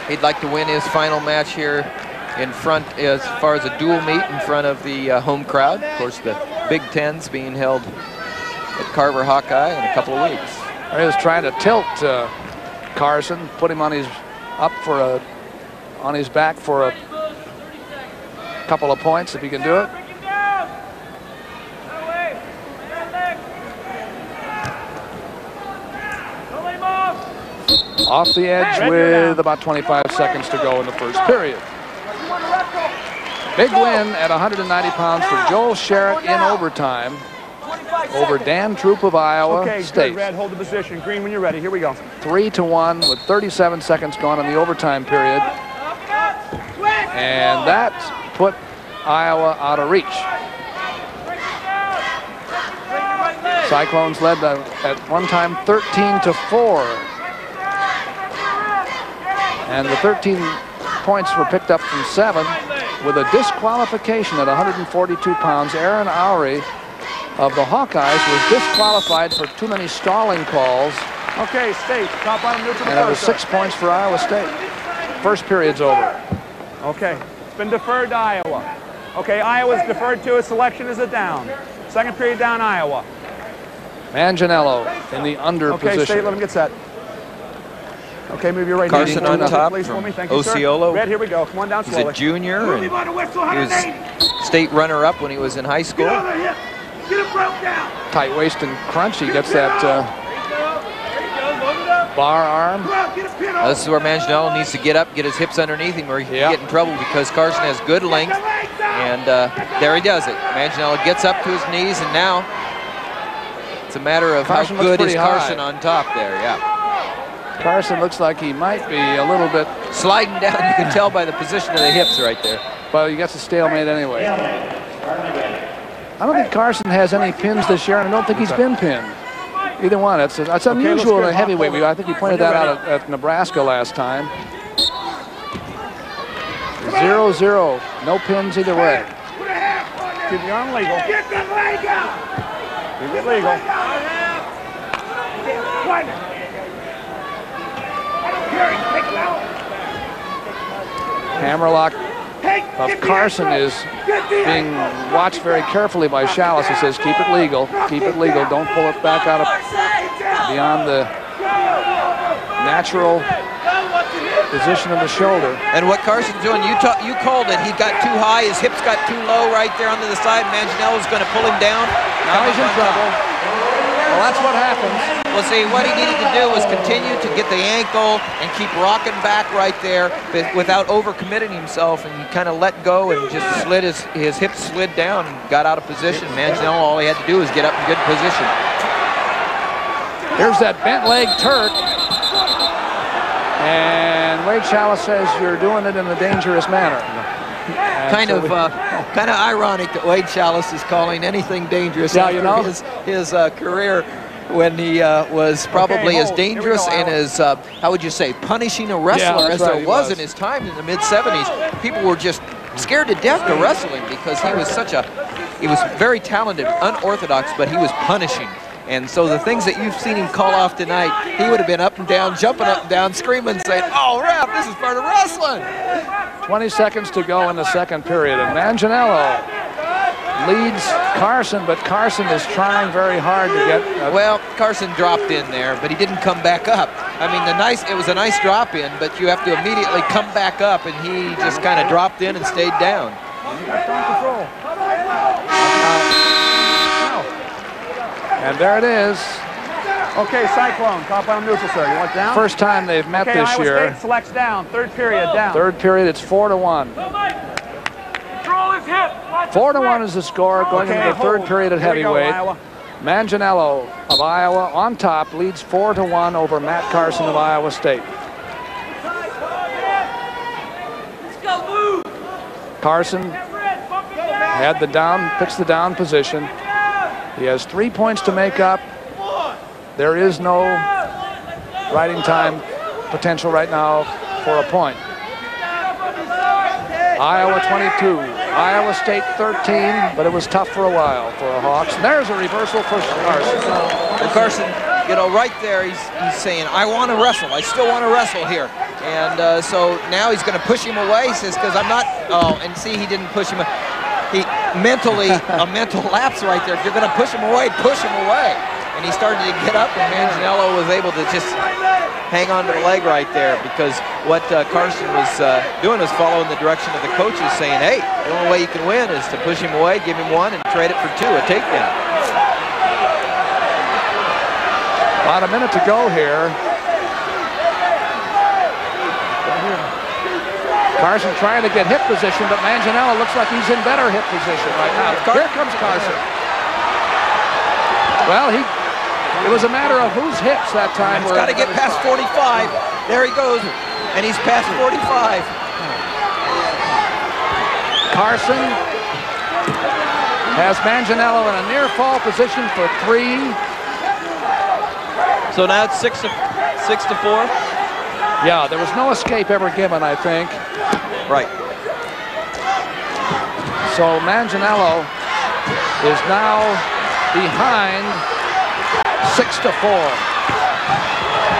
Speaker 5: He'd like to win his final match here in front, as far as a dual meet, in front of the home crowd. Of course, the Big Ten's being held at Carver Hawkeye in a couple of weeks.
Speaker 1: He was trying to tilt Carson, put him on his on his back for a couple of points if he can do it. Off the edge with about 25 seconds to go in the first period. Big win at 190 pounds for Joel Sherritt in overtime over Dan Troop of Iowa State.
Speaker 3: Good, Red, hold the position. Green, when you're ready. Here we go.
Speaker 1: 3-1 with 37 seconds gone in the overtime period. And that put Iowa out of reach. Cyclones led at one time 13-4. And the 13 points were picked up from 7 with a disqualification at 142 pounds. Aaron Oury of the Hawkeyes was disqualified for too many stalling calls.
Speaker 3: Okay, State, top bottom neutral.
Speaker 1: And it was 6 points for Iowa State. First period's over.
Speaker 3: Okay, it's been deferred to Iowa. Okay, Iowa's deferred to a selection as a down. Second period down, Iowa.
Speaker 1: Manganiello in the under position.
Speaker 3: Okay, State, let him get set. Okay, move your right
Speaker 5: Carson
Speaker 3: hand.
Speaker 5: on top
Speaker 3: please,
Speaker 5: from
Speaker 3: for me. Thank you,
Speaker 5: Osceola.
Speaker 3: Red, here we go. Come on down slowly.
Speaker 5: He's a junior, and he was state runner-up when he was in high school.
Speaker 1: Tight waist and crunch. He gets that bar arm.
Speaker 5: This is where Manganiello needs to get up, get his hips underneath him, or he can get in trouble because Carson has good length. And there he does it. Manganiello gets up to his knees, and now it's a matter of Carson, how good is Carson on top there. Yeah.
Speaker 1: Carson looks like he might be a little bit
Speaker 5: sliding down. You can tell by the position of the hips right there.
Speaker 1: Well, he gets a stalemate anyway. I don't think Carson has any pins this year, and I don't think he's been pinned. Either one. It's unusual in a heavyweight. I think we pointed that out at Nebraska last time. 0-0. No pins either way.
Speaker 3: Keep the arm legal.
Speaker 4: Get the leg out.
Speaker 3: Keep it legal.
Speaker 1: Hammerlock of Carson is being watched very carefully by Chalice. He says, keep it legal, don't pull it back out of beyond the natural position of the shoulder.
Speaker 5: And what Carson's doing, you called it, he got too high, his hips got too low right there onto the side. Manganiello's going to pull him down.
Speaker 1: Now he's in trouble. Well, that's what happens.
Speaker 5: Well, see, what he needed to do was continue to get the ankle and keep rocking back right there without overcommitting himself, and he kind of let go and just slid his hips slid down and got out of position. Manganiello, all he had to do was get up in good position.
Speaker 1: Here's that bent leg Turk. And Wade Chalice says you're doing it in a dangerous manner.
Speaker 5: Kind of ironic that Wade Chalice is calling anything dangerous after his career, when he was probably as dangerous and as, how would you say, punishing a wrestler as there was in his time in the mid-70s. People were just scared to death to wrestle him because he was very talented, unorthodox, but he was punishing. And so the things that you've seen him call off tonight, he would have been up and down, jumping up and down, screaming, saying, "Oh, ref, this is part of wrestling."
Speaker 1: 20 seconds to go in the second period, and Manganiello leads Carson, but Carson is trying very hard to get...
Speaker 5: Well, Carson dropped in there, but he didn't come back up. I mean, it was a nice drop in, but you have to immediately come back up, and he just kind of dropped in and stayed down.
Speaker 3: Control.
Speaker 1: And there it is.
Speaker 3: Okay, Cyclone, top bottom neutral, sir. You want down?
Speaker 1: First time they've met this
Speaker 3: Iowa
Speaker 1: year.
Speaker 3: State selects down. Third period down.
Speaker 1: Third period, it's 4-1.
Speaker 4: Control his
Speaker 1: 4-1 is the score going into the third period at heavyweight. Manganiello of Iowa on top leads 4-1 over Matt Carson of Iowa State. Carson had the down, picks the down position. He has 3 points to make up. There is no riding time potential right now for a point. Iowa 22, Iowa State 13, but it was tough for a while for the Hawks. And there's a reversal for Carson.
Speaker 5: Well, Carson, you know, right there, he's saying, I want to wrestle. I still want to wrestle here. And so now he's going to push him away. He says, because I'm not, oh, and see, he didn't push him. He mentally, a mental lapse right there. If you're going to push him away, push him away. And he started to get up, and Manganiello was able to just hang on to the leg right there, because what Carson was doing was following the direction of the coaches, saying, hey, the only way you can win is to push him away, give him one, and trade it for two, a takedown.
Speaker 1: About a minute to go here. Carson trying to get hip position, but Manganiello looks like he's in better hip position right now. Here comes Carson. Well, it was a matter of whose hips that time.
Speaker 5: He's got to get past 45. There he goes, and he's past 45.
Speaker 1: Carson has Manganiello in a near fall position for 3.
Speaker 5: So now it's 6 to 4.
Speaker 1: Yeah, there was no escape ever given, I think.
Speaker 5: Right.
Speaker 1: So Manganiello is now behind 6 to 4.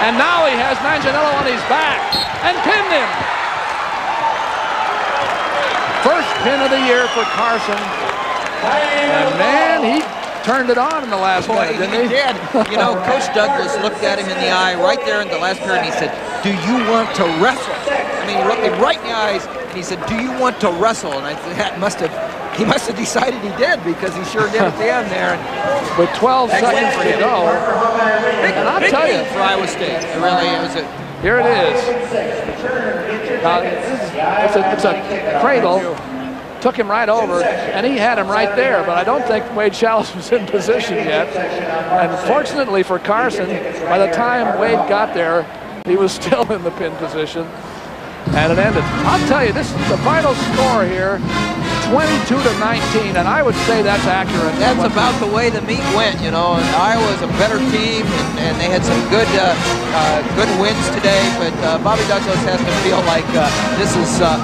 Speaker 1: And now he has Manganiello on his back and pinned him. First pin of the year for Carson. And man, he turned it on in the last minute, didn't he?
Speaker 5: He did. You know, Coach Douglas looked at him in the eye right there in the last period, and he said, do you want to wrestle? I mean, he looked him right in the eyes, and he said, do you want to wrestle? And I said, he must have decided he did, because he sure did at the end there.
Speaker 1: With 12 seconds to go.
Speaker 5: And I'll tell you, for Iowa State, it really was it.
Speaker 1: Here it is. It's a cradle. Took him right over, and he had him right there, but I don't think Wade Chalice was in position yet. And fortunately for Carson, by the time Wade got there, he was still in the pin position, and it ended. I'll tell you, this is the final score here, 22 to 19, and I would say that's accurate.
Speaker 5: That's about the way the meet went, you know. And Iowa's a better team, and they had some good wins today, but Bobby Douglas has to feel like this is a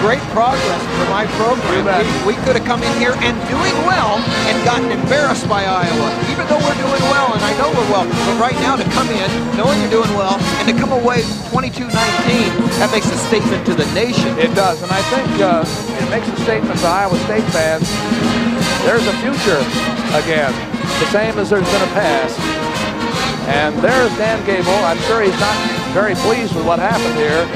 Speaker 5: great progress for my program. We could have come in here and doing well and gotten embarrassed by Iowa, even though we're doing well, and I know we're well. But right now, to come in, knowing you're doing well, and to come away 22-19, that makes a statement to the nation.
Speaker 1: It does, and I think it makes a statement to Iowa State fans. There's a future again, the same as there's been a past. And there's Dan Gable. I'm sure he's not very pleased with what happened here.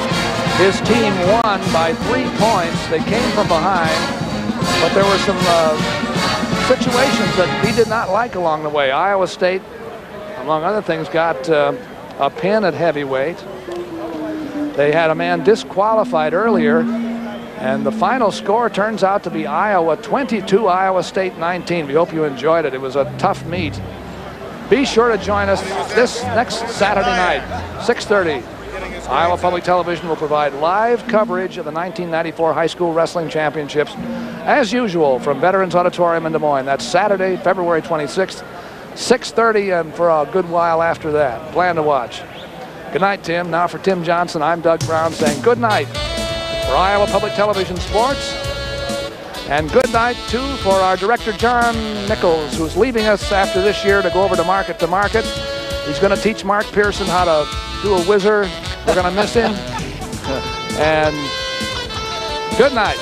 Speaker 1: His team won by 3 points. They came from behind, but there were some situations that he did not like along the way. Iowa State, among other things, got a pin at heavyweight. They had a man disqualified earlier, and the final score turns out to be Iowa 22, Iowa State 19. We hope you enjoyed it. It was a tough meet. Be sure to join us this next Saturday night, 6:30. Iowa Public Television will provide live coverage of the 1994 High School Wrestling Championships, as usual, from Veterans Auditorium in Des Moines. That's Saturday, February 26th, 6:30, and for a good while after that. Plan to watch. Good night, Tim. Now for Tim Johnson, I'm Doug Brown saying good night for Iowa Public Television Sports. And good night, too, for our director, John Nichols, who's leaving us after this year to go over to market. He's going to teach Mark Pearson how to do a whizzer. We're going to miss him. And good night.